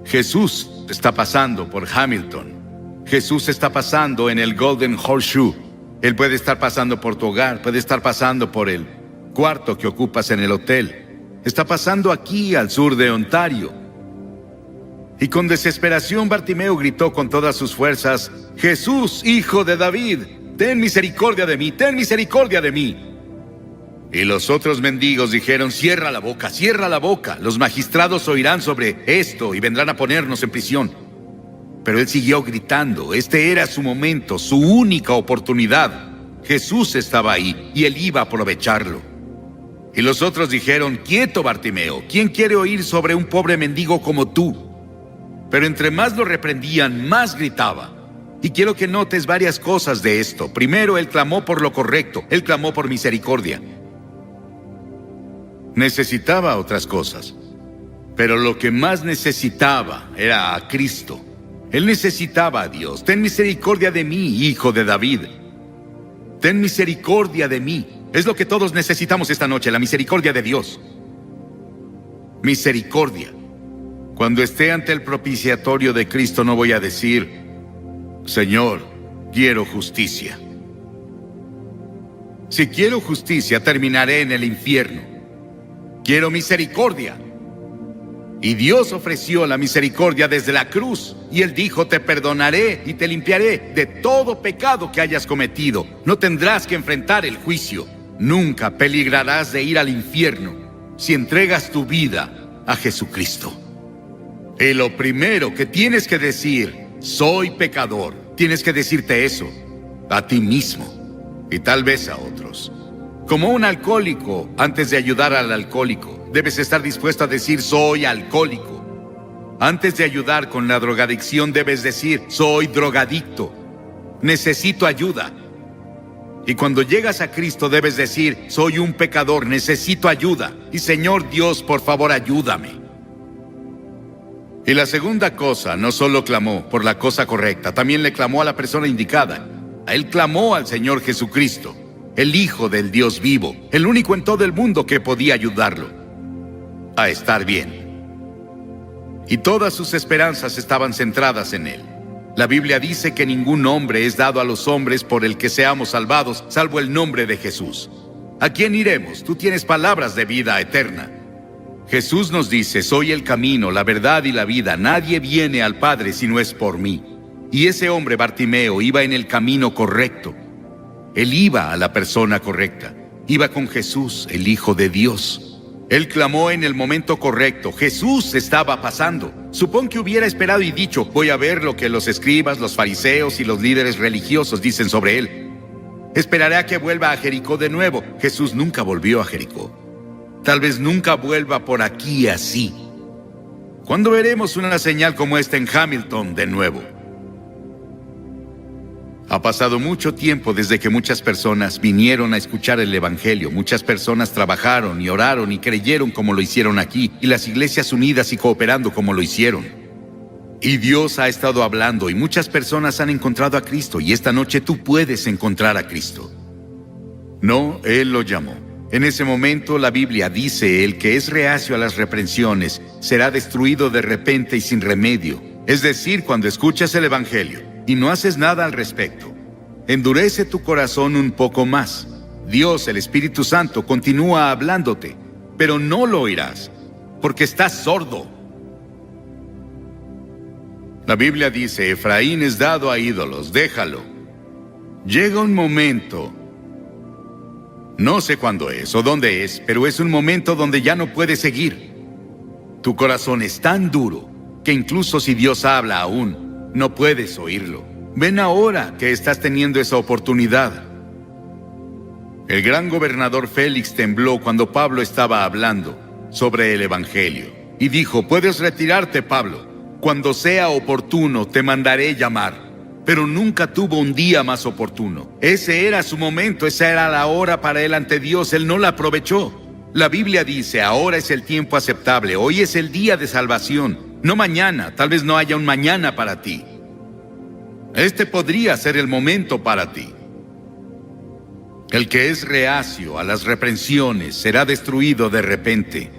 Jesús está pasando por Hamilton. Jesús está pasando en el Golden Horseshoe. Él puede estar pasando por tu hogar, puede estar pasando por el cuarto que ocupas en el hotel. Está pasando aquí al sur de Ontario. Y con desesperación Bartimeo gritó con todas sus fuerzas, Jesús, hijo de David, ten misericordia de mí, ten misericordia de mí. Y los otros mendigos dijeron, cierra la boca, los magistrados oirán sobre esto y vendrán a ponernos en prisión. Pero él siguió gritando, este era su momento, su única oportunidad. Jesús estaba ahí y él iba a aprovecharlo. Y los otros dijeron, quieto Bartimeo, ¿quién quiere oír sobre un pobre mendigo como tú? Pero entre más lo reprendían, más gritaba. Y quiero que notes varias cosas de esto. Primero, Él clamó por lo correcto. Él clamó por misericordia. Necesitaba otras cosas, pero lo que más necesitaba era a Cristo. Él necesitaba a Dios. Ten misericordia de mí, hijo de David. Ten misericordia de mí. Es lo que todos necesitamos esta noche, la misericordia de Dios. Misericordia. Cuando esté ante el propiciatorio de Cristo no voy a decir: Señor, quiero justicia. Si quiero justicia, terminaré en el infierno. Quiero misericordia. Y Dios ofreció la misericordia desde la cruz. Y Él dijo: te perdonaré y te limpiaré de todo pecado que hayas cometido. No tendrás que enfrentar el juicio. Nunca peligrarás de ir al infierno si entregas tu vida a Jesucristo. Y lo primero que tienes que decir: soy pecador. Tienes que decirte eso a ti mismo y tal vez a otros. Como un alcohólico, antes de ayudar al alcohólico, debes estar dispuesto a decir: soy alcohólico. Antes de ayudar con la drogadicción, debes decir: soy drogadicto. Necesito ayuda. Y cuando llegas a Cristo, debes decir: soy un pecador, necesito ayuda. Y Señor Dios, por favor, ayúdame. Y la segunda cosa, no solo clamó por la cosa correcta, también le clamó a la persona indicada. Él clamó al Señor Jesucristo, el Hijo del Dios vivo, el único en todo el mundo que podía ayudarlo a estar bien. Y todas sus esperanzas estaban centradas en Él. La Biblia dice que ningún nombre es dado a los hombres por el que seamos salvados, salvo el nombre de Jesús. ¿A quién iremos? Tú tienes palabras de vida eterna. Jesús nos dice: soy el camino, la verdad y la vida. Nadie viene al Padre si no es por mí. Y ese hombre, Bartimeo, iba en el camino correcto. Él iba a la persona correcta. Iba con Jesús, el Hijo de Dios. Él clamó en el momento correcto. Jesús estaba pasando. Supón que hubiera esperado y dicho: voy a ver lo que los escribas, los fariseos y los líderes religiosos dicen sobre él. Esperaré a que vuelva a Jericó de nuevo. Jesús nunca volvió a Jericó. Tal vez nunca vuelva por aquí así. ¿Cuándo veremos una señal como esta en Hamilton de nuevo? Ha pasado mucho tiempo desde que muchas personas vinieron a escuchar el Evangelio. Muchas personas trabajaron y oraron y creyeron como lo hicieron aquí, y las iglesias unidas y cooperando como lo hicieron. Y Dios ha estado hablando y muchas personas han encontrado a Cristo, y esta noche tú puedes encontrar a Cristo. No, Él lo llamó. En ese momento la Biblia dice: el que es reacio a las reprensiones será destruido de repente y sin remedio. Es decir, cuando escuchas el Evangelio y no haces nada al respecto, endurece tu corazón un poco más. Dios, el Espíritu Santo, continúa hablándote, pero no lo oirás, porque estás sordo. La Biblia dice: Efraín es dado a ídolos, déjalo. Llega un momento, no sé cuándo es o dónde es, pero es un momento donde ya no puedes seguir. Tu corazón es tan duro que incluso si Dios habla aún, no puedes oírlo. Ven ahora que estás teniendo esa oportunidad. El gran gobernador Félix tembló cuando Pablo estaba hablando sobre el Evangelio y dijo: puedes retirarte, Pablo. Cuando sea oportuno te mandaré llamar. Pero nunca tuvo un día más oportuno. Ese era su momento, esa era la hora para él ante Dios. Él no la aprovechó. La Biblia dice: ahora es el tiempo aceptable, hoy es el día de salvación. No mañana, tal vez no haya un mañana para ti. Este podría ser el momento para ti. El que es reacio a las reprensiones será destruido de repente.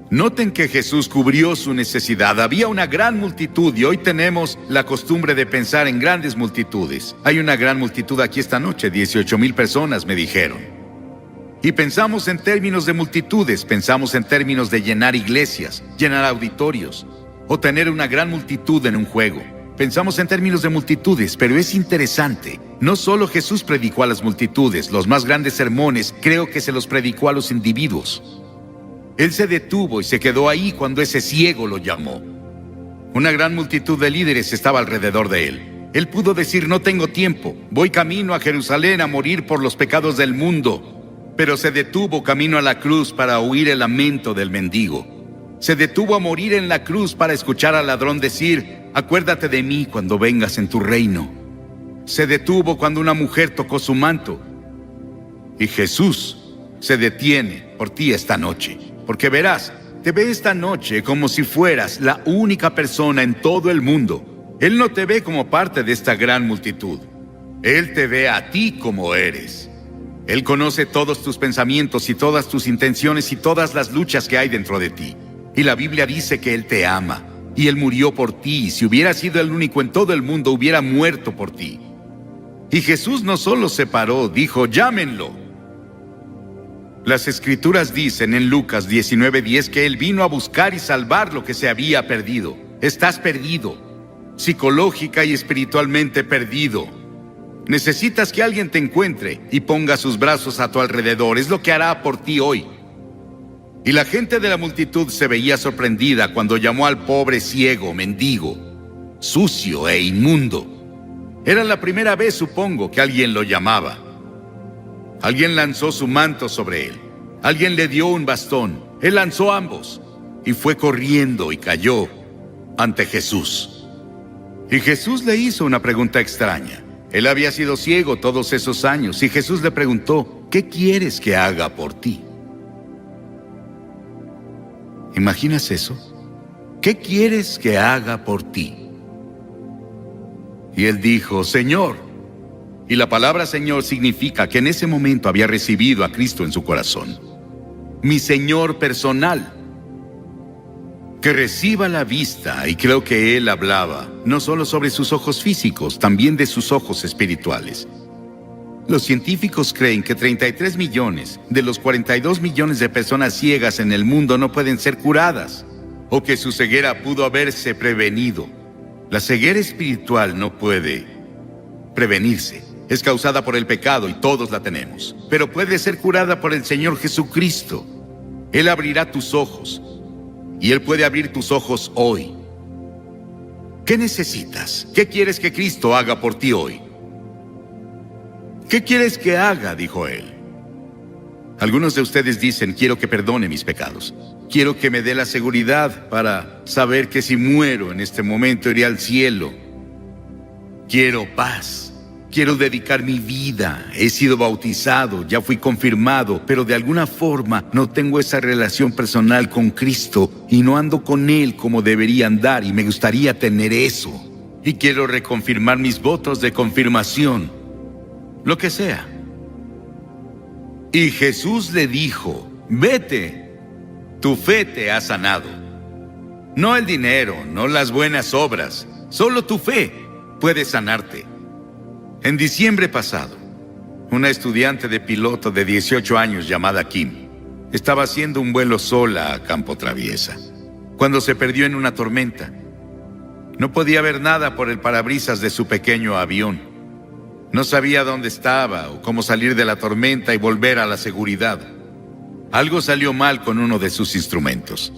Noten que Jesús cubrió su necesidad. Había una gran multitud y hoy tenemos la costumbre de pensar en grandes multitudes. Hay una gran multitud aquí esta noche, 18,000 personas me dijeron. Y pensamos en términos de multitudes, pensamos en términos de llenar iglesias, llenar auditorios, o tener una gran multitud en un juego. Pensamos en términos de multitudes, pero es interesante. No solo Jesús predicó a las multitudes, los más grandes sermones creo que se los predicó a los individuos. Él se detuvo y se quedó ahí cuando ese ciego lo llamó. Una gran multitud de líderes estaba alrededor de él. Él pudo decir: no tengo tiempo, voy camino a Jerusalén a morir por los pecados del mundo. Pero se detuvo camino a la cruz para oír el lamento del mendigo. Se detuvo a morir en la cruz para escuchar al ladrón decir: acuérdate de mí cuando vengas en tu reino. Se detuvo cuando una mujer tocó su manto. Y Jesús se detiene por ti esta noche, porque verás, te ve esta noche como si fueras la única persona en todo el mundo. Él no te ve como parte de esta gran multitud. Él te ve a ti como eres. Él conoce todos tus pensamientos y todas tus intenciones y todas las luchas que hay dentro de ti. Y la Biblia dice que Él te ama, y Él murió por ti, y si hubiera sido el único en todo el mundo, hubiera muerto por ti. Y Jesús no solo se paró, dijo, llámenlo. Las Escrituras dicen en Lucas 19:10 que Él vino a buscar y salvar lo que se había perdido. Estás perdido, psicológica y espiritualmente perdido. Necesitas que alguien te encuentre y ponga sus brazos a tu alrededor. Es lo que hará por ti hoy. Y la gente de la multitud se veía sorprendida cuando llamó al pobre ciego, mendigo, sucio e inmundo. Era la primera vez, supongo, que alguien lo llamaba. Alguien lanzó su manto sobre él. Alguien le dio un bastón. Él lanzó ambos y fue corriendo y cayó ante Jesús. Y Jesús le hizo una pregunta extraña. Él había sido ciego todos esos años y Jesús le preguntó, ¿qué quieres que haga por ti? ¿Imaginas eso? ¿Qué quieres que haga por ti? Y él dijo, Señor. Y la palabra Señor significa que en ese momento había recibido a Cristo en su corazón. Mi Señor personal. Que reciba la vista, y creo que él hablaba no solo sobre sus ojos físicos, también de sus ojos espirituales. Los científicos creen que 33 millones de los 42 millones de personas ciegas en el mundo no pueden ser curadas, o que su ceguera pudo haberse prevenido. La ceguera espiritual no puede prevenirse. Es causada por el pecado y todos la tenemos, pero puede ser curada por el Señor Jesucristo. Él abrirá tus ojos, y Él puede abrir tus ojos hoy. ¿Qué necesitas? ¿Qué quieres que Cristo haga por ti hoy? ¿Qué quieres que haga?, dijo Él. Algunos de ustedes dicen, quiero que perdone mis pecados. Quiero que me dé la seguridad para saber que si muero en este momento iré al cielo. Quiero paz. Quiero dedicar mi vida. He sido bautizado, ya fui confirmado, pero de alguna forma no tengo esa relación personal con Cristo y no ando con Él como debería andar, y me gustaría tener eso. Y quiero reconfirmar mis votos de confirmación, lo que sea. Y Jesús le dijo, vete, tu fe te ha sanado. No el dinero, no las buenas obras, solo tu fe puede sanarte. En diciembre pasado, una estudiante de piloto de 18 años llamada Kim estaba haciendo un vuelo sola a campo traviesa, cuando se perdió en una tormenta. No podía ver nada por el parabrisas de su pequeño avión. No sabía dónde estaba o cómo salir de la tormenta y volver a la seguridad. Algo salió mal con uno de sus instrumentos.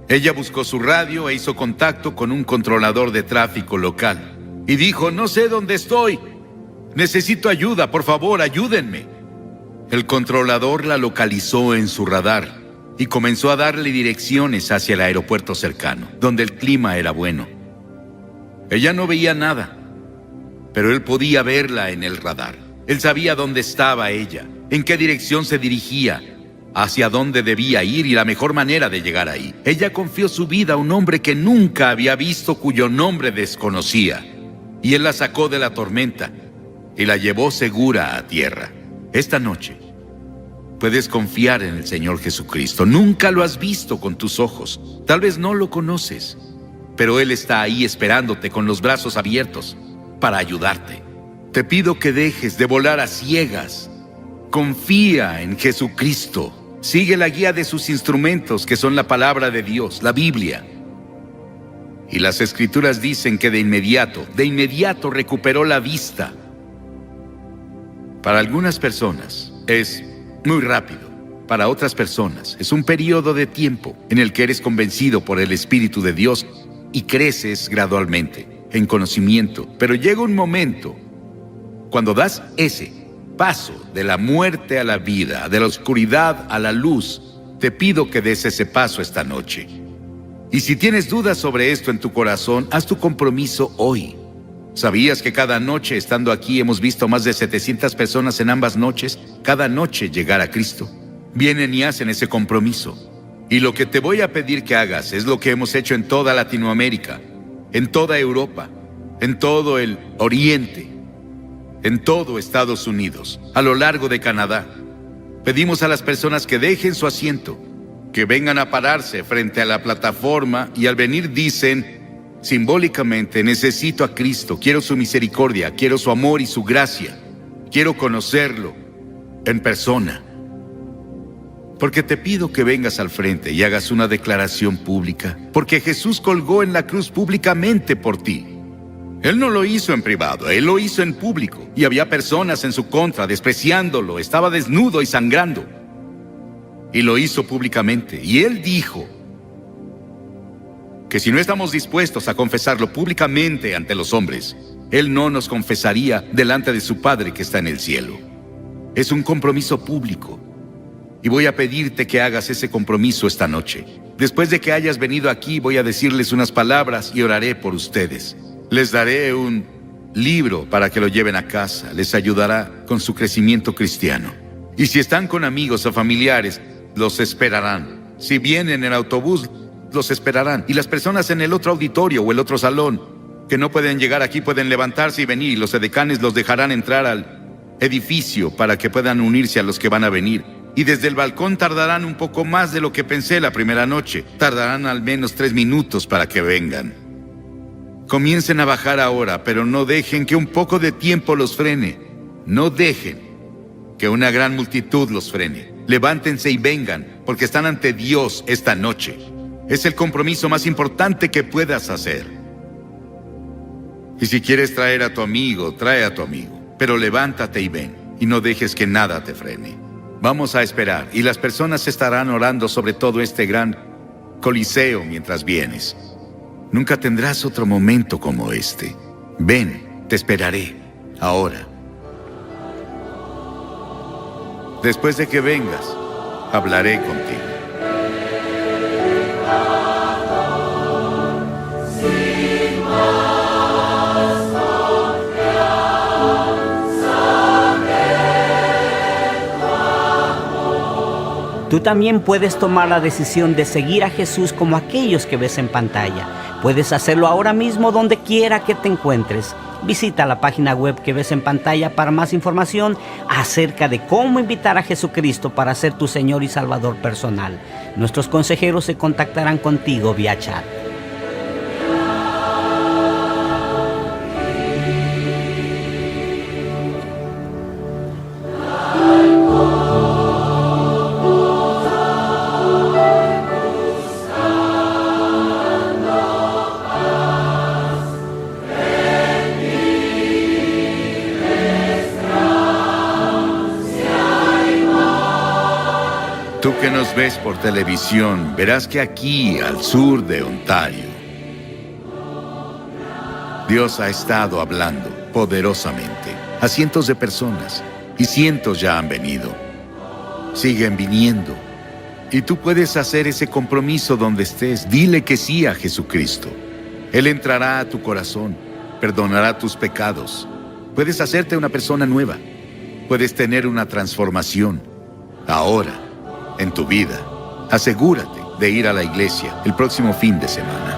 Ella buscó su radio e hizo contacto con un controlador de tráfico local y dijo, no sé dónde estoy. Necesito ayuda, por favor, ayúdenme. El controlador la localizó en su radar y comenzó a darle direcciones hacia el aeropuerto cercano, donde el clima era bueno. Ella no veía nada, pero él podía verla en el radar. Él sabía dónde estaba ella, en qué dirección se dirigía, hacia dónde debía ir y la mejor manera de llegar ahí. Ella confió su vida a un hombre que nunca había visto, cuyo nombre desconocía, y él la sacó de la tormenta y la llevó segura a tierra. Esta noche puedes confiar en el Señor Jesucristo. Nunca lo has visto con tus ojos, tal vez no lo conoces, pero Él está ahí esperándote con los brazos abiertos para ayudarte. Te pido que dejes de volar a ciegas. Confía en Jesucristo. Sigue la guía de sus instrumentos, que son la palabra de Dios, la Biblia. Y las Escrituras dicen que de inmediato recuperó la vista. Para algunas personas es muy rápido. Para otras personas es un periodo de tiempo en el que eres convencido por el Espíritu de Dios y creces gradualmente en conocimiento. Pero llega un momento cuando das ese paso de la muerte a la vida, de la oscuridad a la luz. Te pido que des ese paso esta noche Y si tienes dudas sobre esto en tu corazón, haz tu compromiso hoy. ¿Sabías que cada noche estando aquí hemos visto más de 700 personas en ambas noches, cada noche llegar a Cristo? Vienen y hacen ese compromiso. Y lo que te voy a pedir que hagas es lo que hemos hecho en toda Latinoamérica, en toda Europa, en todo el Oriente, en todo Estados Unidos, a lo largo de Canadá. Pedimos a las personas que dejen su asiento, que vengan a pararse frente a la plataforma y al venir dicen simbólicamente: necesito a Cristo, quiero su misericordia, quiero su amor y su gracia, quiero conocerlo en persona. Porque te pido que vengas al frente y hagas una declaración pública, porque Jesús colgó en la cruz públicamente por ti. Él no lo hizo en privado, Él lo hizo en público, y había personas en su contra despreciándolo, estaba desnudo y sangrando. Y lo hizo públicamente, y Él dijo que si no estamos dispuestos a confesarlo públicamente ante los hombres, Él no nos confesaría delante de su Padre que está en el cielo. Es un compromiso público. Y voy a pedirte que hagas ese compromiso esta noche. Después de que hayas venido aquí, voy a decirles unas palabras y oraré por ustedes. Les daré un libro para que lo lleven a casa. Les ayudará con su crecimiento cristiano. Y si están con amigos o familiares, los esperarán. Si vienen en autobús, los esperarán. Y las personas en el otro auditorio o el otro salón que no pueden llegar aquí pueden levantarse y venir. Y los edecanes los dejarán entrar al edificio para que puedan unirse a los que van a venir. Y desde el balcón tardarán un poco más de lo que pensé la primera noche. Tardarán al menos 3 minutos para que vengan. Comiencen a bajar ahora, pero no dejen que un poco de tiempo los frene. No dejen que una gran multitud los frene. Levántense y vengan, porque están ante Dios esta noche. Es el compromiso más importante que puedas hacer. Y si quieres traer a tu amigo, trae a tu amigo. Pero levántate y ven, y no dejes que nada te frene. Vamos a esperar, y las personas estarán orando sobre todo este gran coliseo mientras vienes. Nunca tendrás otro momento como este. Ven, te esperaré, ahora. Después de que vengas, hablaré contigo. Tú también puedes tomar la decisión de seguir a Jesús como aquellos que ves en pantalla. Puedes hacerlo ahora mismo donde quiera que te encuentres. Visita la página web que ves en pantalla para más información acerca de cómo invitar a Jesucristo para ser tu Señor y Salvador personal. Nuestros consejeros se contactarán contigo vía chat. Tú que nos ves por televisión, verás que aquí, al sur de Ontario, Dios ha estado hablando poderosamente a cientos de personas, y cientos ya han venido. Siguen viniendo. Y tú puedes hacer ese compromiso donde estés. Dile que sí a Jesucristo. Él entrará a tu corazón, perdonará tus pecados. Puedes hacerte una persona nueva. Puedes tener una transformación. Ahora, en tu vida, asegúrate de ir a la iglesia el próximo fin de semana.